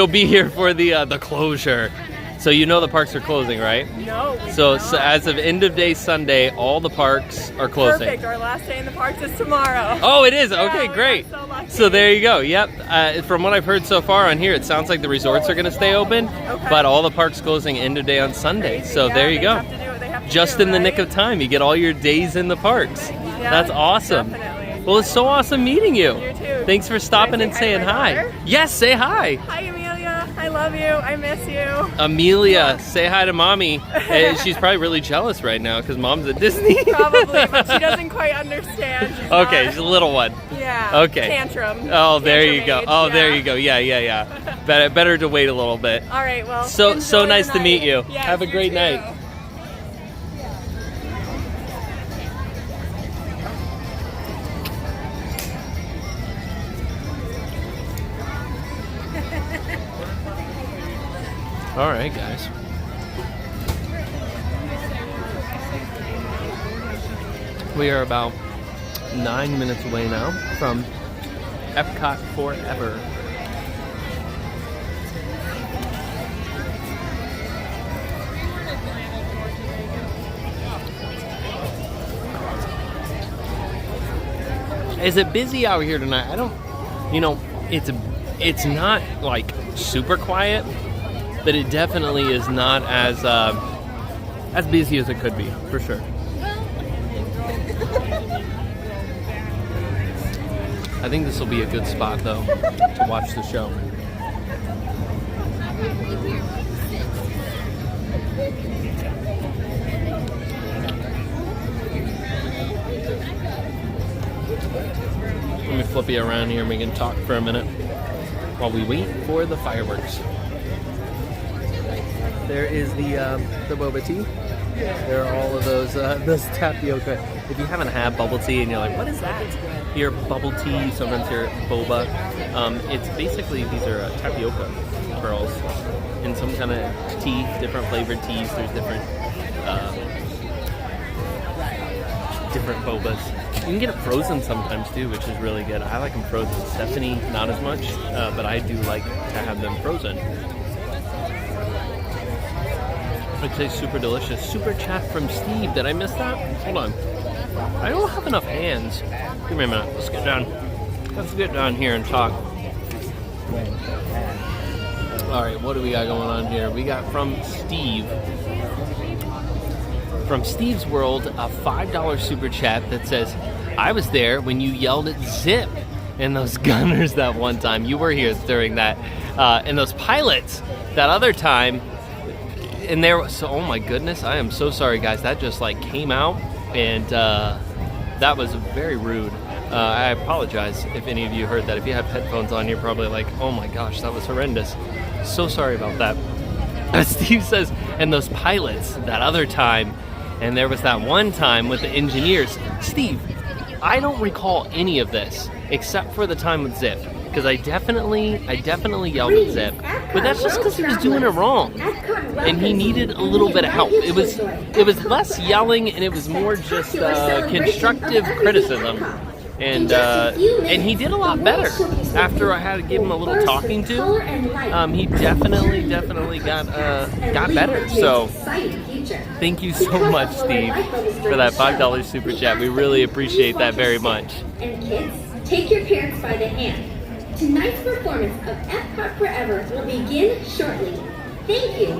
be here for the closure. So you know the parks are closing, right? No. So as of end of day Sunday, all the parks are closing. Perfect. Our last day in the parks is tomorrow. Oh, it is? Yeah, okay, great. So there you go. Yep. From what I've heard so far on here, it sounds like the resorts are going to stay open, but all the parks closing end of day on Sunday. Crazy. So Yeah, there you they go. have to do what they have to Just do, in the nick right? of time, you get all your days in the parks. Yeah, That's awesome. definitely. Well, it's so awesome meeting you. You too. Thanks for stopping and saying hi. Yes, say hi. Hi, Amelia. I love you. I miss you. Amelia, say hi to mommy. She's probably really jealous right now because mom's at Disney. Probably, but she doesn't quite understand. She's Okay, not- she's a little one. Yeah. Okay. Tantrum. Oh, there you go. Tantrum age, Oh, there yeah. you go. Yeah. Better to wait a little bit. All right. Well. So enjoy nice the to meet night. you. Yes, Have a you great too. night. All right, guys. We are about 9 minutes away now from EPCOT Forever. Is it busy out here tonight? I don't, it's not like super quiet, but it definitely is not as busy as it could be, for sure. I think this will be a good spot, though, to watch the show. Let me flip you around here and we can talk for a minute while we wait for the fireworks. There is the boba tea. There are all of those tapioca. If you haven't had bubble tea and you're like, what is that? Your bubble tea, sometimes your boba. It's basically, these are tapioca pearls in some kind of tea, different flavored teas. There's different bobas. You can get it frozen sometimes too, which is really good. I like them frozen. Stephanie, not as much, but I do like to have them frozen. It tastes super delicious. Super chat from Steve. Did I miss that? Hold on. I don't have enough hands. Give me a minute. Let's get down. Let's get down here and talk. All right, what do we got going on here? We got from Steve. From Steve's World, a $5 super chat that says, I was there when you yelled at Zip and those gunners that one time. You were here during that. And those pilots that other time. And there was, so, oh my goodness, I am so sorry, guys. That just like came out, and that was very rude. I apologize if any of you heard that. If you have headphones on, you're probably like, oh my gosh, that was horrendous. So sorry about that. Steve says, and those pilots that other time, and there was that one time with the engineers. Steve, I don't recall any of this except for the time with Zip. Because I definitely yelled at Zip, but that's just because he was doing it wrong, and he needed a little bit of help. It was less yelling, and it was more just constructive criticism, and he did a lot better after I had to give him a little talking to. He definitely got better. So thank you so much, Steve, for that $5 super chat. We really appreciate that very much. And kids, take your parents by the hand. Tonight's performance of EPCOT Forever will begin shortly. Thank you.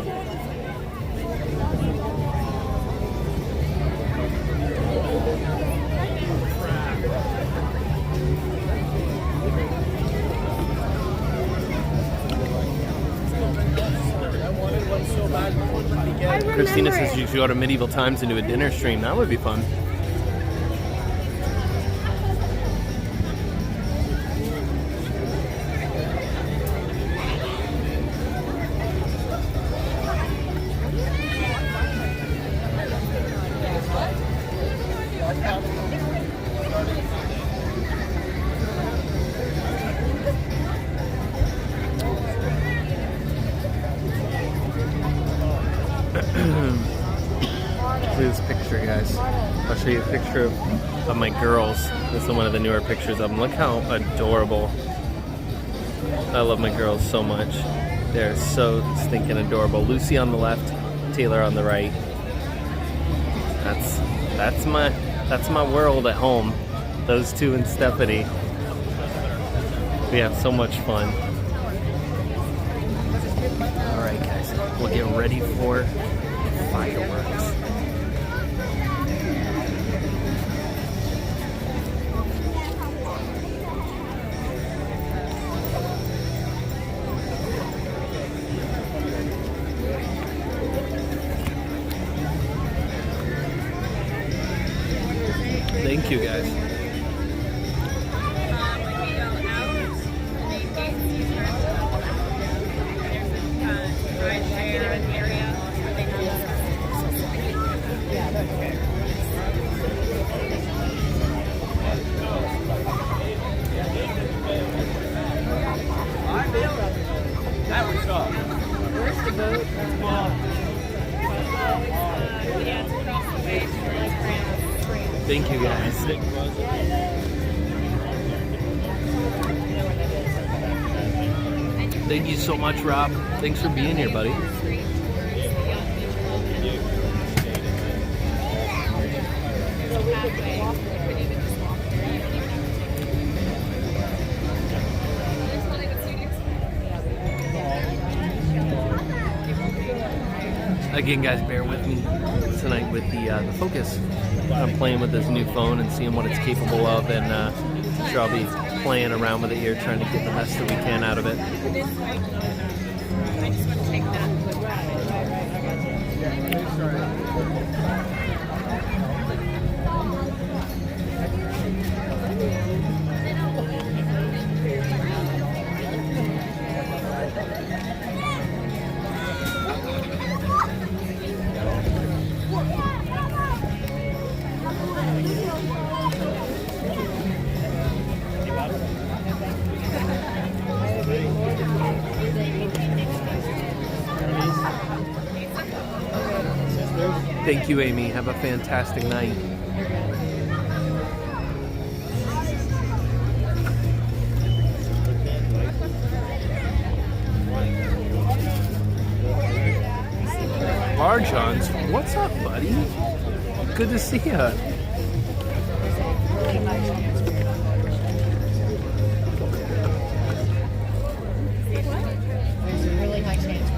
Christina says you should go to Medieval Times and do a dinner stream. That would be fun. Look at this picture, guys. I'll show you a picture of my girls. This is one of the newer pictures of them. Look how adorable. I love my girls so much. They're so stinking adorable. Lucy on the left, Taylor on the right. That's my world at home. Those two and Stephanie. We have so much fun. Alright guys, we'll get ready for fireworks. Thank you guys. Where's the boat? Thank you guys. Thank you so much, Rob. Thanks for being here, buddy. Again, guys, bear with me tonight with the focus. I'm playing with this new phone and seeing what it's capable of, and I'm sure I'll be playing around with it here, trying to get the best that we can out of it. Thank you, Amy. Have a fantastic night. bar, Johns. What's up, buddy? Good to see ya. There's a really high chance.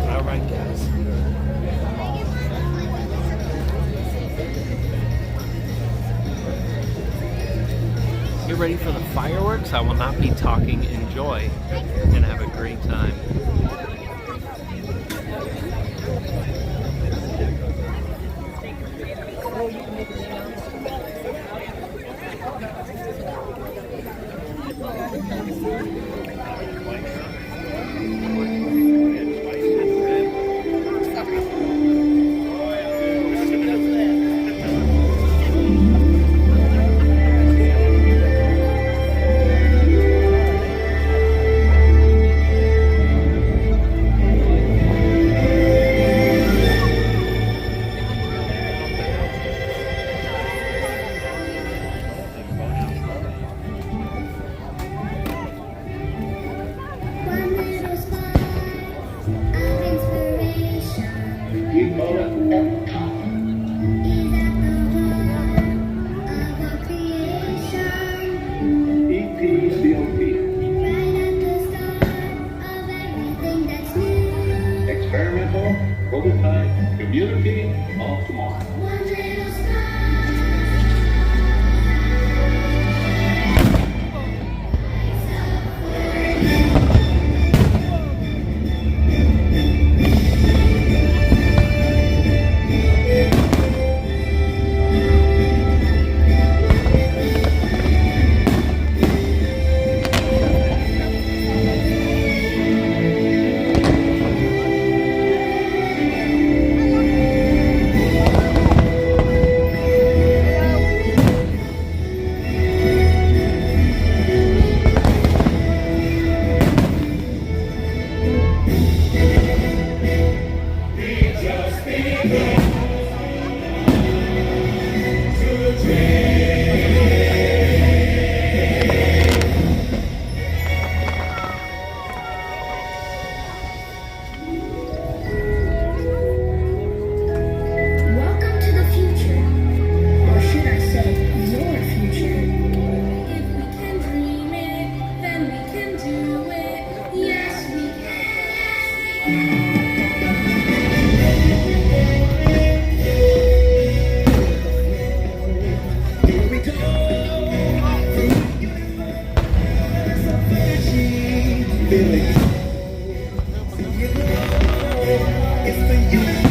All right, guys. Get ready for the fireworks. I will not be talking. Enjoy and have a great time. Experimental, prototype, community of tomorrow. Welcome to the future, or should I say, your future. If we can dream it, then we can do it. Yes, we can. Here we go. Feeling. It's the universe.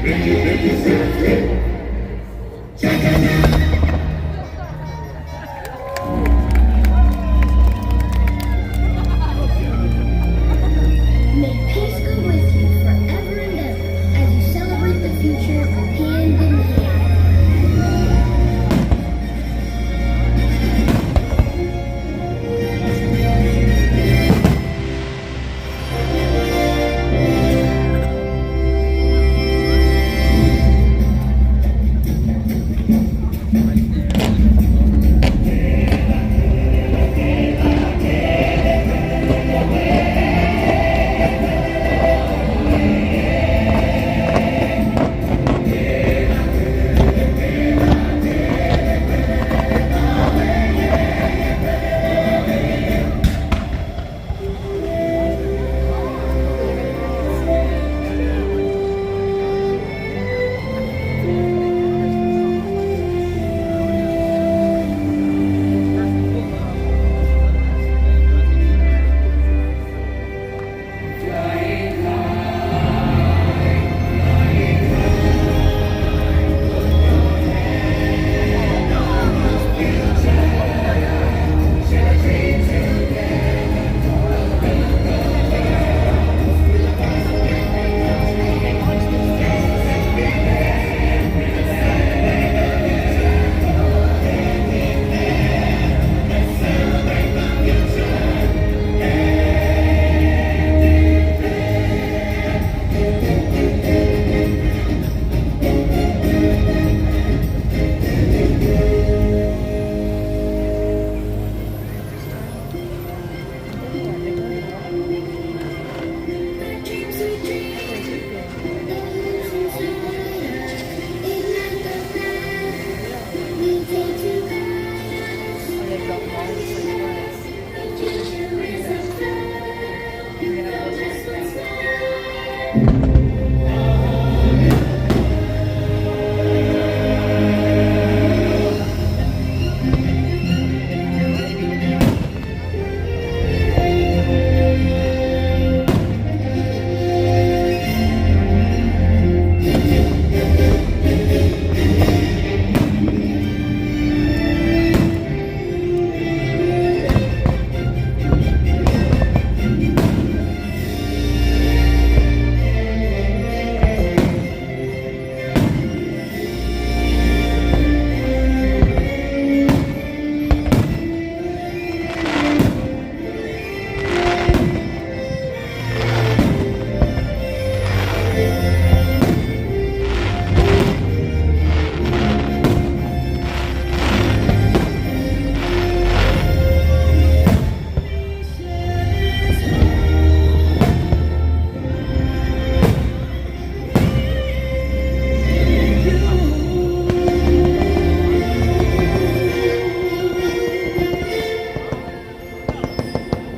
May peace go with you forever and ever as you celebrate the future hand in hand.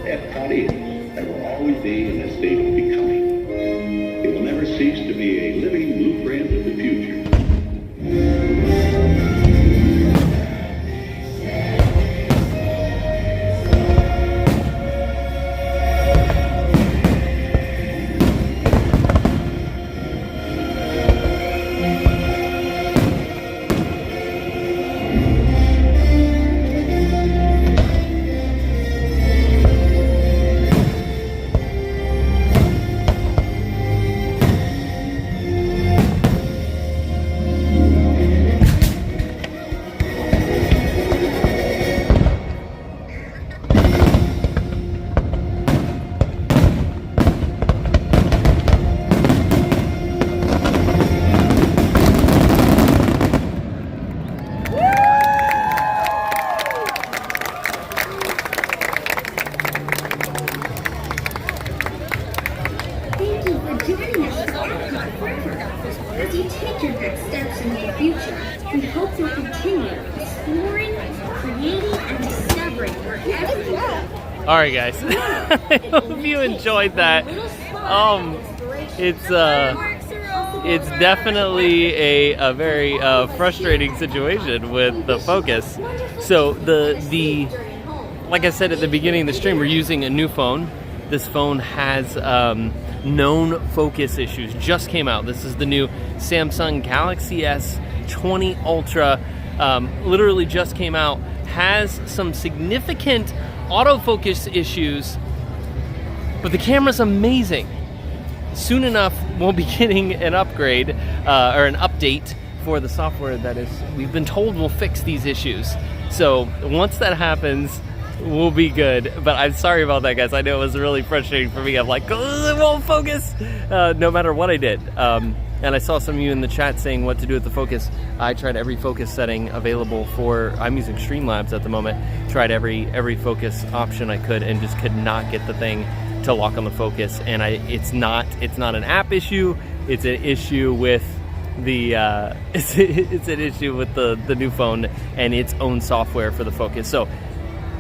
EPCOT is and will always be in a state of becoming. It will never cease to be a living blueprint of the future. Thank you for joining us at EPCOT Forever. As you take your next steps into the future, we hope you'll continue exploring, creating, and discovering wherever you go. All right, guys. I hope you enjoyed that. It's definitely a very frustrating situation with the focus. So the like I said at the beginning of the stream, we're using a new phone. this phone has known focus issues. Just came out. This is the new Samsung Galaxy S20 Ultra. Literally just came out. Has some significant autofocus issues, but the camera's amazing. Soon enough, we'll be getting an upgrade or an update for the software that is, we've been told will fix these issues. So once that happens, we'll be good. But I'm sorry about that, guys. I know it was really frustrating for me. I'm like, oh, it won't focus no matter what I did. And I saw some of you in the chat saying what to do with the focus. I tried every focus setting available for, I'm using Streamlabs at the moment, tried every focus option I could and just could not get the thing to lock on the focus. And it's not an app issue, it's an issue with the it's an issue with the new phone and its own software for the focus. So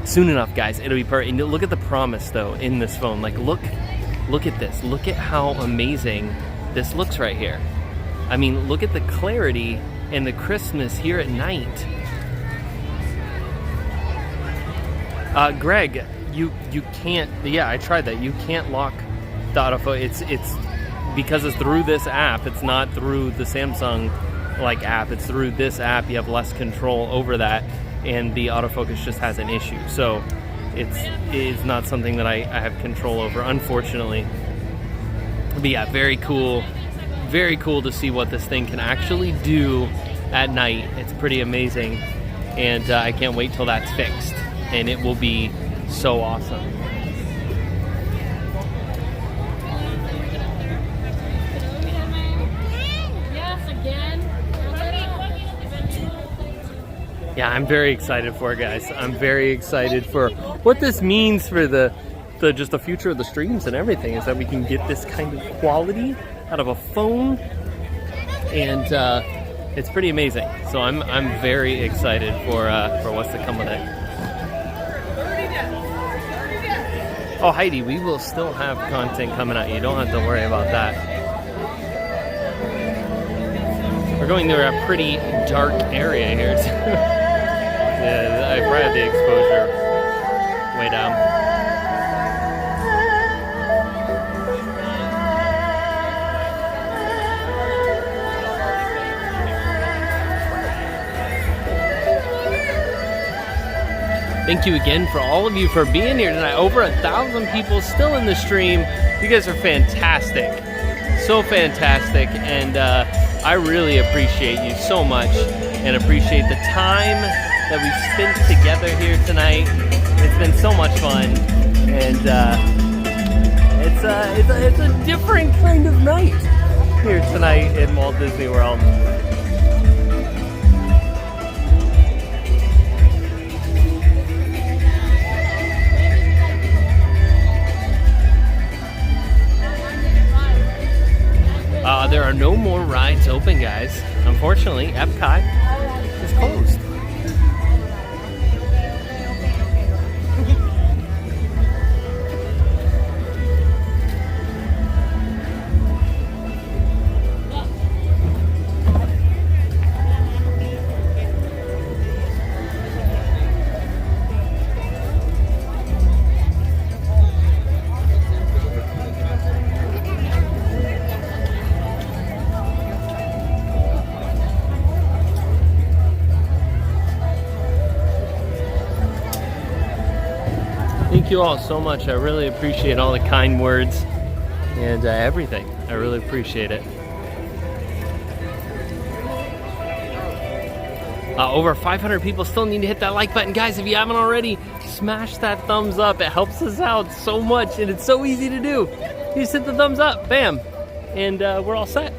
soon enough, guys, it'll be perfect. And look at the promise though in this phone. Like look at this. Look at how amazing this looks right here. I mean, look at the clarity and the crispness here at night. Greg, you can't. Yeah, I tried that. You can't lock the autofocus. It's because it's through this app. It's not through the Samsung app. It's through this app. You have less control over that, and the autofocus just has an issue. So it's not something that I have control over, unfortunately. But yeah, very cool to see what this thing can actually do at night. It's pretty amazing, and I can't wait till that's fixed, and it will be so awesome. Yeah, I'm very excited for it, guys. I'm very excited for what this means for just the future of the streams and everything, is that we can get this kind of quality out of a phone, and it's pretty amazing. So I'm very excited for what's to come with it. Oh, Heidi, we will still have content coming out. You don't have to worry about that. We're going through a pretty dark area here too. Yeah, I probably have the exposure way down. Thank you again for all of you for being here tonight. Over 1,000 people still in the stream. You guys are fantastic. So fantastic. And I really appreciate you so much and appreciate the time that we spent together here tonight. It's been so much fun. And it's a different kind of night here tonight in Walt Disney World. There are no more rides open, guys. Unfortunately, EPCOT is closed. Thank you all so much. I really appreciate all the kind words and everything. I really appreciate it. Over 500 people still need to hit that like button. Guys, if you haven't already, smash that thumbs up. It helps us out so much, and it's so easy to do. You just hit the thumbs up, bam, and we're all set.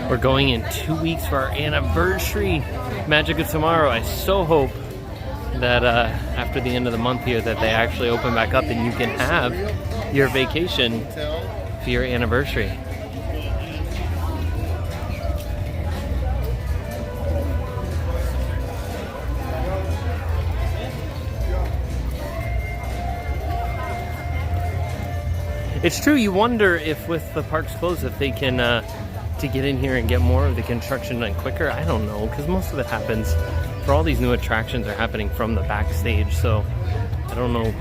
We're going in 2 weeks for our anniversary. Magic of Tomorrow. I so hope that after the end of the month here that they actually open back up and you can have your vacation for your anniversary. It's true, you wonder if with the parks closed, if they can, to get in here and get more of the construction done quicker. I don't know, because most of it happens, for all these new attractions are happening from the backstage, so I don't know.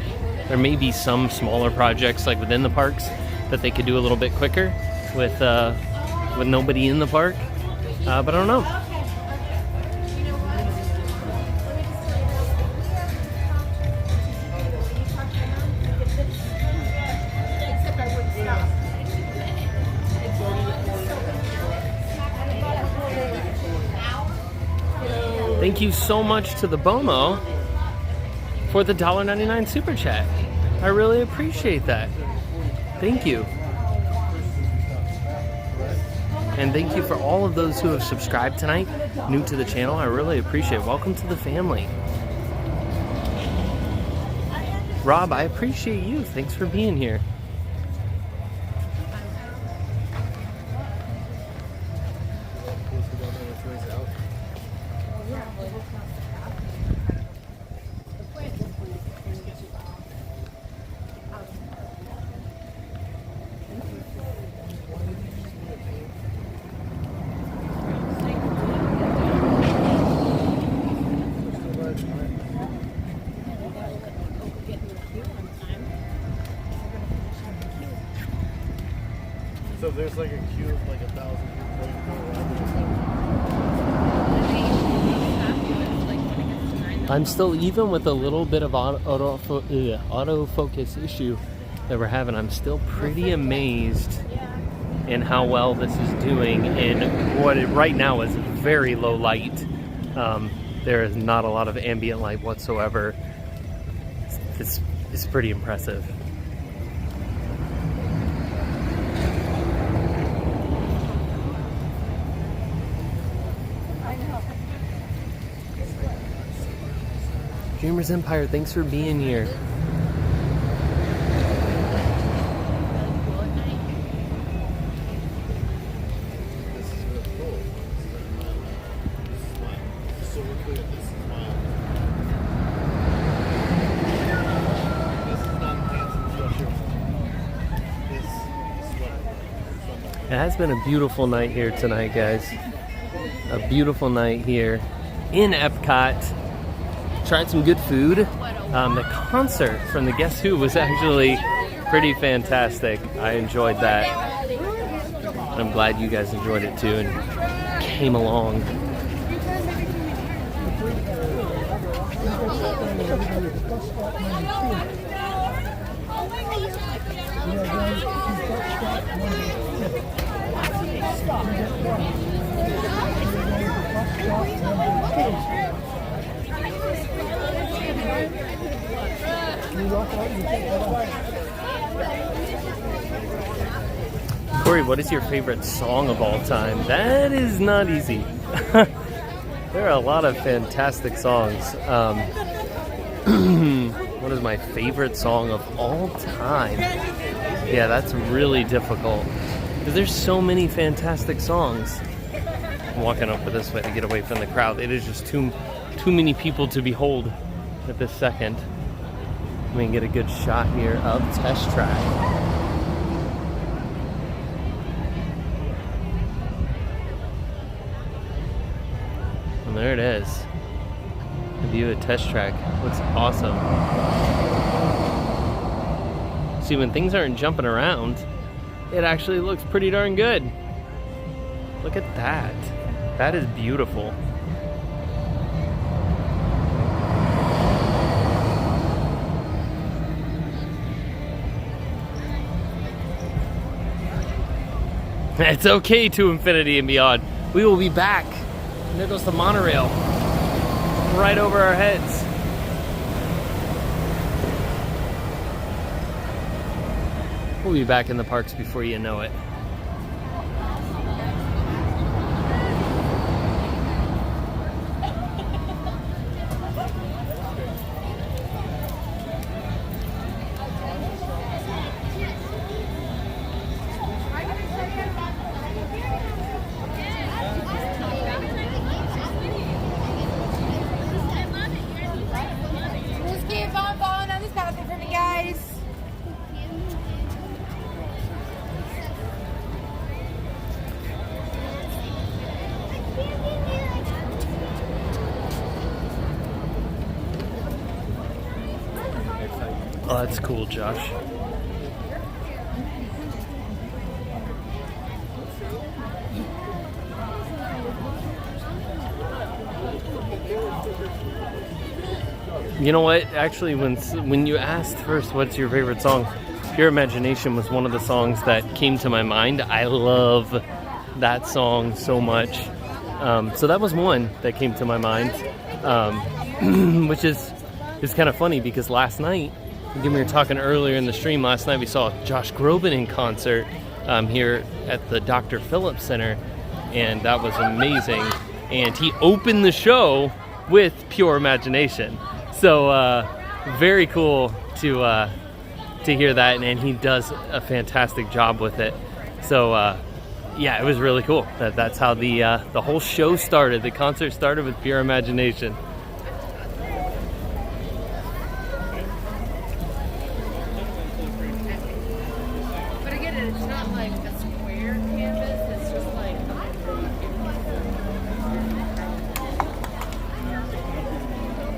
There may be some smaller projects like within the parks that they could do a little bit quicker with nobody in the park, but I don't know. Thank you so much to the BOMO for the $1.99 super chat. I really appreciate that. Thank you. And thank you for all of those who have subscribed tonight, new to the channel. I really appreciate it. Welcome to the family. Rob, I appreciate you. Thanks for being here. So there's like a queue of like 1,000 people. I'm still, even with a little bit of autofocus issue that we're having, I'm still pretty amazed in how well this is doing in what it right now is very low light. There is not a lot of ambient light whatsoever. It's pretty impressive. Dreamers Empire, thanks for being here. It has been a beautiful night here tonight, guys. A beautiful night here in Epcot. Tried some good food. The concert from the Guess Who was actually pretty fantastic. I enjoyed that. I'm glad you guys enjoyed it too and came along. Cory, what is your favorite song of all time? That is not easy. There are a lot of fantastic songs. What is my favorite song of all time? Yeah, that's really difficult. Because there's so many fantastic songs. I'm walking over this way to get away from the crowd. It is just too many people to behold at this second. Let me get a good shot here of Test Track. And there it is. The view of Test Track looks awesome. See, when things aren't jumping around, it actually looks pretty darn good. Look at that. That is beautiful. It's okay to infinity and beyond. We will be back. And there goes the monorail. Right over our heads. We'll be back in the parks before you know it. Oh, that's cool, Josh. You know what? Actually, when you asked first what's your favorite song, Pure Imagination was one of the songs that came to my mind. I love that song so much. So that was one that came to my mind, which is kind of funny because last night, we were talking earlier in the stream, last night we saw Josh Groban in concert here at the Dr. Phillips Center, and that was amazing. And he opened the show with Pure Imagination. So very cool to hear that, and he does a fantastic job with it. So yeah, it was really cool. That's how the whole show started. The concert started with Pure Imagination. But again, it's not like a square canvas. It's just like.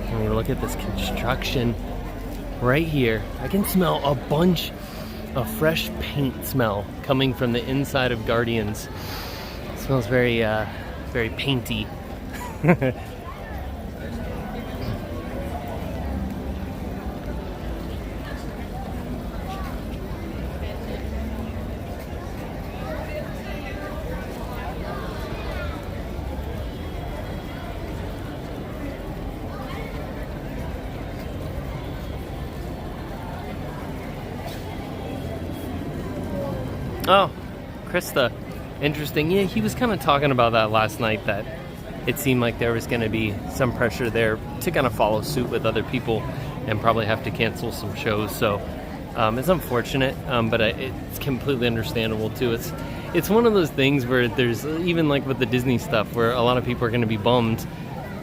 I mean, look at this construction right here. I can smell a bunch of fresh paint smell coming from the inside of Guardians. It smells very, very painty. Oh, Krista. Interesting. Yeah, he was kind of talking about that last night, that it seemed like there was going to be some pressure there to kind of follow suit with other people and probably have to cancel some shows. So it's unfortunate, but it's completely understandable too. It's one of those things where there's, even like with the Disney stuff, where a lot of people are going to be bummed,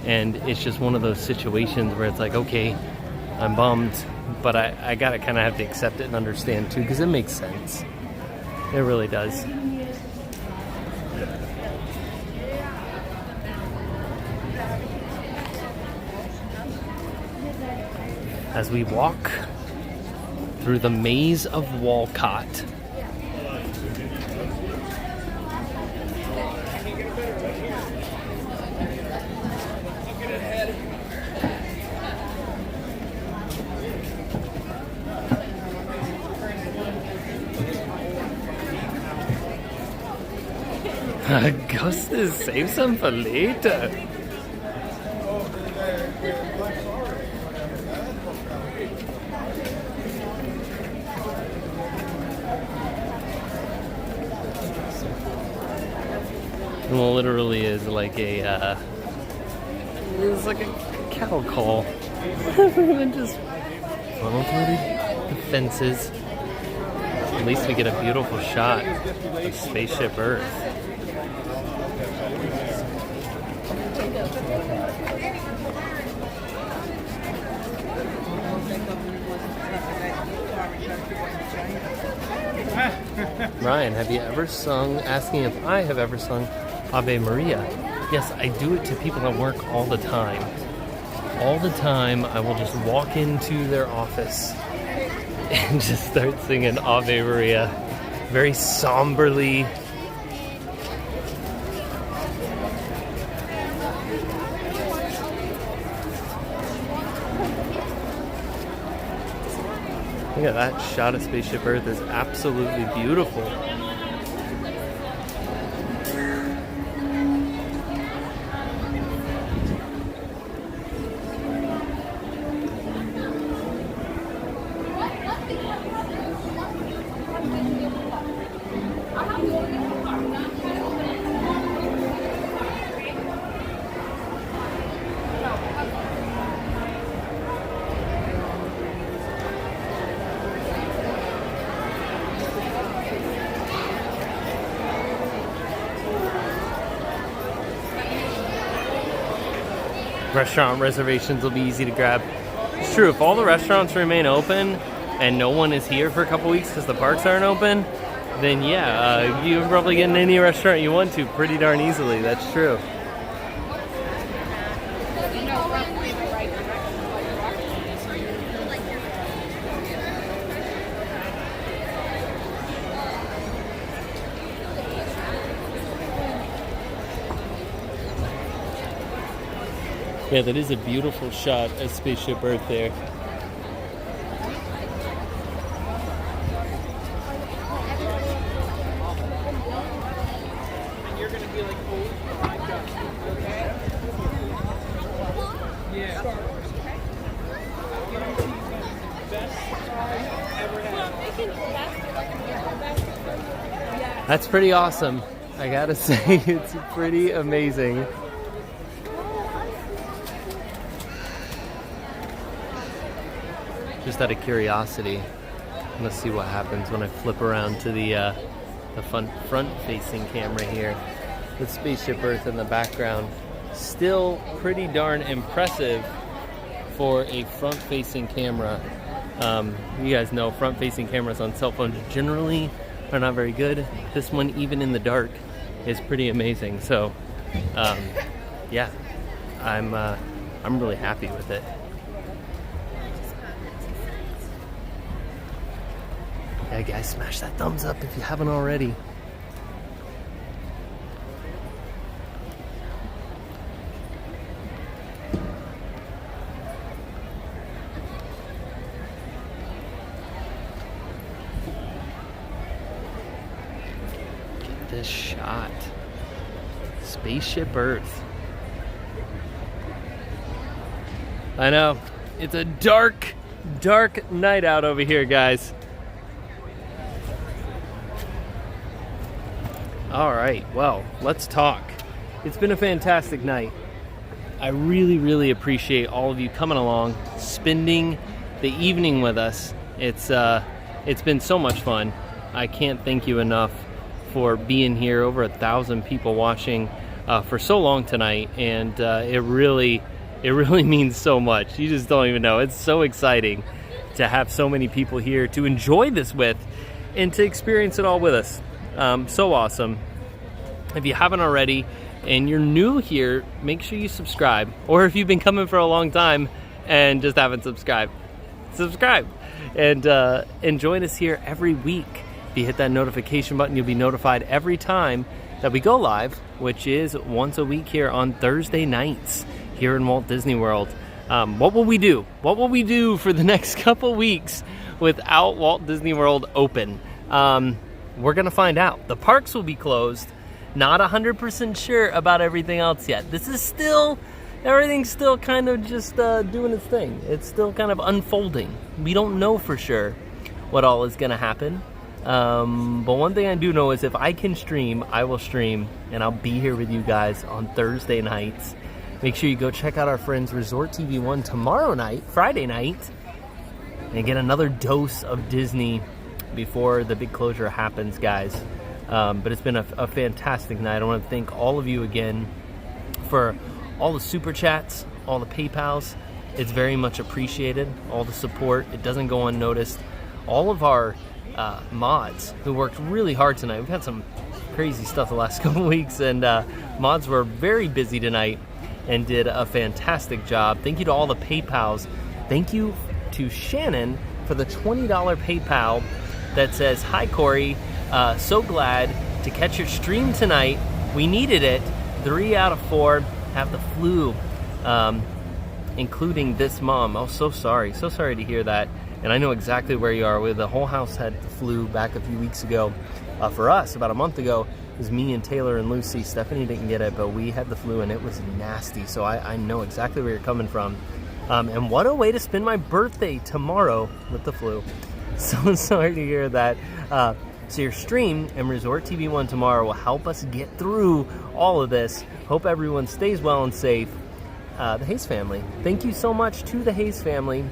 and it's just one of those situations where it's like, okay, I'm bummed, but I got to kind of have to accept it and understand too, because it makes sense. It really does. As we walk through the maze of Walcott. Augustus, save some for later. Well, literally is like a it's like a cattle call. We're gonna just funnel through the fences. At least we get a beautiful shot of Spaceship Earth. Ryan, have you ever sung, asking if I have ever sung Ave Maria? Yes, I do it to people at work all the time. All the time, I will just walk into their office and just start singing Ave Maria very somberly. Look at that shot of Spaceship Earth. Is absolutely beautiful. Restaurant reservations will be easy to grab. It's true, if all the restaurants remain open and no one is here for a couple weeks because the parks aren't open, then yeah, you can probably get in any restaurant you want to pretty darn easily. That's true. Yeah, that is a beautiful shot of Spaceship Earth there. And you're gonna be like, oh my gosh, okay? Yeah. Star Wars, okay? Best surprise ever had. That's pretty awesome. I gotta say, it's pretty amazing. Just out of curiosity, let's see what happens when I flip around to the front-facing camera here with Spaceship Earth in the background. Still pretty darn impressive for a front-facing camera. You guys know front-facing cameras on cell phones generally are not very good. This one, even in the dark, is pretty amazing. So, yeah, I'm really happy with it. Yeah, guys, smash that thumbs up if you haven't already. Get this shot. Spaceship Earth. I know, it's a dark, dark night out over here, guys. All right, well, let's talk. It's been a fantastic night. I really, really appreciate all of you coming along, spending the evening with us. It's been so much fun. I can't thank you enough for being here. Over 1,000 people watching for so long tonight, and it really means so much. You just don't even know. It's so exciting to have so many people here to enjoy this with and to experience it all with us. So awesome. If you haven't already and you're new here, make sure you subscribe. Or if you've been coming for a long time and just haven't subscribed, subscribe. And join us here every week. If you hit that notification button, you'll be notified every time that we go live, which is once a week here on Thursday nights here in Walt Disney World. What will we do? What will we do for the next couple weeks without Walt Disney World open? We're going to find out. The parks will be closed. Not 100% sure about everything else yet. This is still, everything's still kind of just doing its thing. It's still kind of unfolding. We don't know for sure what all is going to happen. But one thing I do know is if I can stream, I will stream. And I'll be here with you guys on Thursday nights. Make sure you go check out our friends Resort TV 1 tomorrow night, Friday night. And get another dose of Disney before the big closure happens, guys. But it's been a fantastic night. I want to thank all of you again for all the super chats, all the PayPals. It's very much appreciated. All the support. It doesn't go unnoticed. All of our mods who worked really hard tonight. We've had some crazy stuff the last couple weeks, and mods were very busy tonight and did a fantastic job. Thank you to all the PayPals. Thank you to Shannon for the $20 PayPal that says, "Hi Cory, so glad to catch your stream tonight. We needed it. 3 out of 4 have the flu, including this mom." Oh, so sorry to hear that. And I know exactly where you are. The whole house had the flu back a few weeks ago. For us, about a month ago, it was me and Taylor and Lucy. Stephanie didn't get it, but we had the flu and it was nasty. So I know exactly where you're coming from. And what a way to spend my birthday tomorrow with the flu. So sorry to hear that. So your stream and Resort TV 1 tomorrow will help us get through all of this. Hope everyone stays well and safe. The Hayes family. Thank you so much to the Hayes family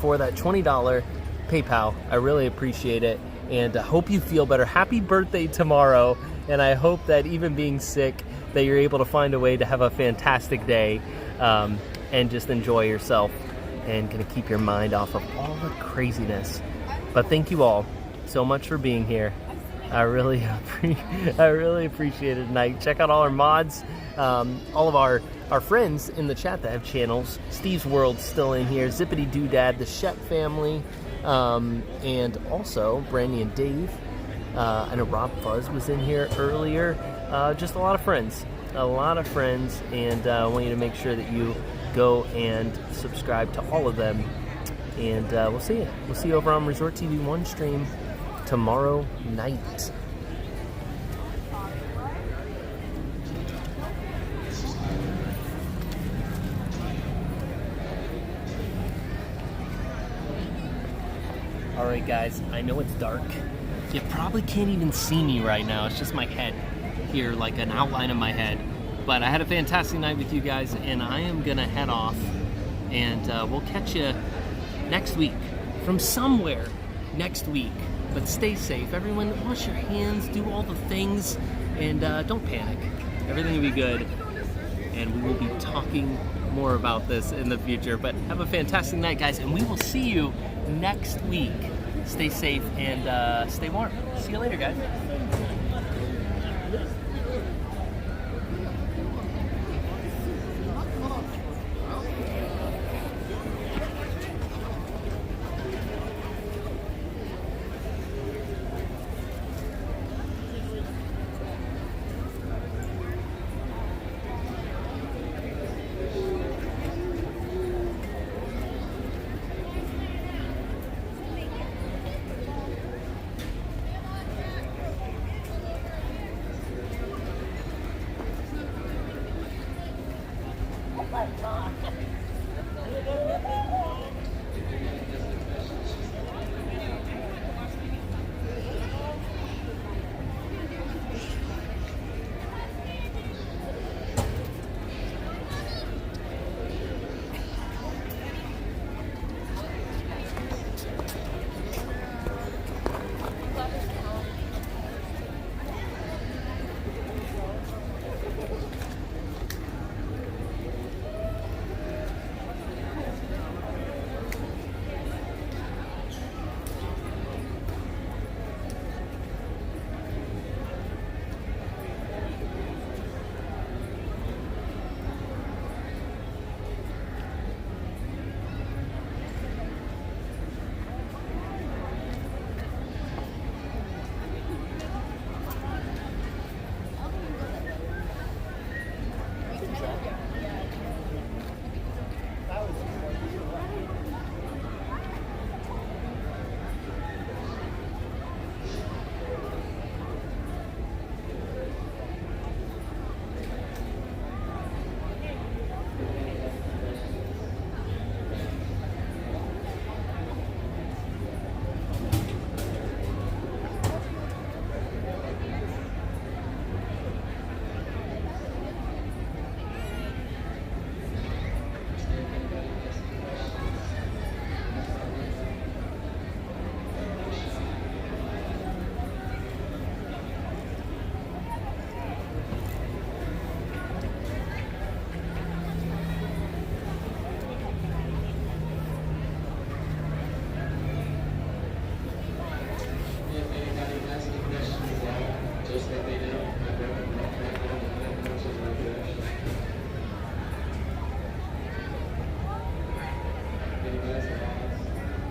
for that $20 PayPal. I really appreciate it. And I hope you feel better. Happy birthday tomorrow. And I hope that even being sick, that you're able to find a way to have a fantastic day and just enjoy yourself and kind of keep your mind off of all the craziness. But thank you all so much for being here. I really appreciate it tonight. Check out all our mods, all of our friends in the chat that have channels. Steve's World's still in here. Zippity Doodad, the Shep family, and also Brandy and Dave. I know Rob Fuzz was in here earlier. Just a lot of friends. a lot of friends, and I want you to make sure that you go and subscribe to all of them. And we'll see you. We'll see you over on Resort TV 1 stream tomorrow night. Alright guys, I know it's dark. You probably can't even see me right now. It's just my head here, like an outline of my head. But I had a fantastic night with you guys, and I am gonna head off, and we'll catch you next week from somewhere next week. But stay safe, everyone. Wash your hands, do all the things, and don't panic. Everything will be good, and we will be talking more about this in the future. But have a fantastic night, guys, and we will see you next week. Stay safe and stay warm. See you later, guys.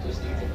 Just need to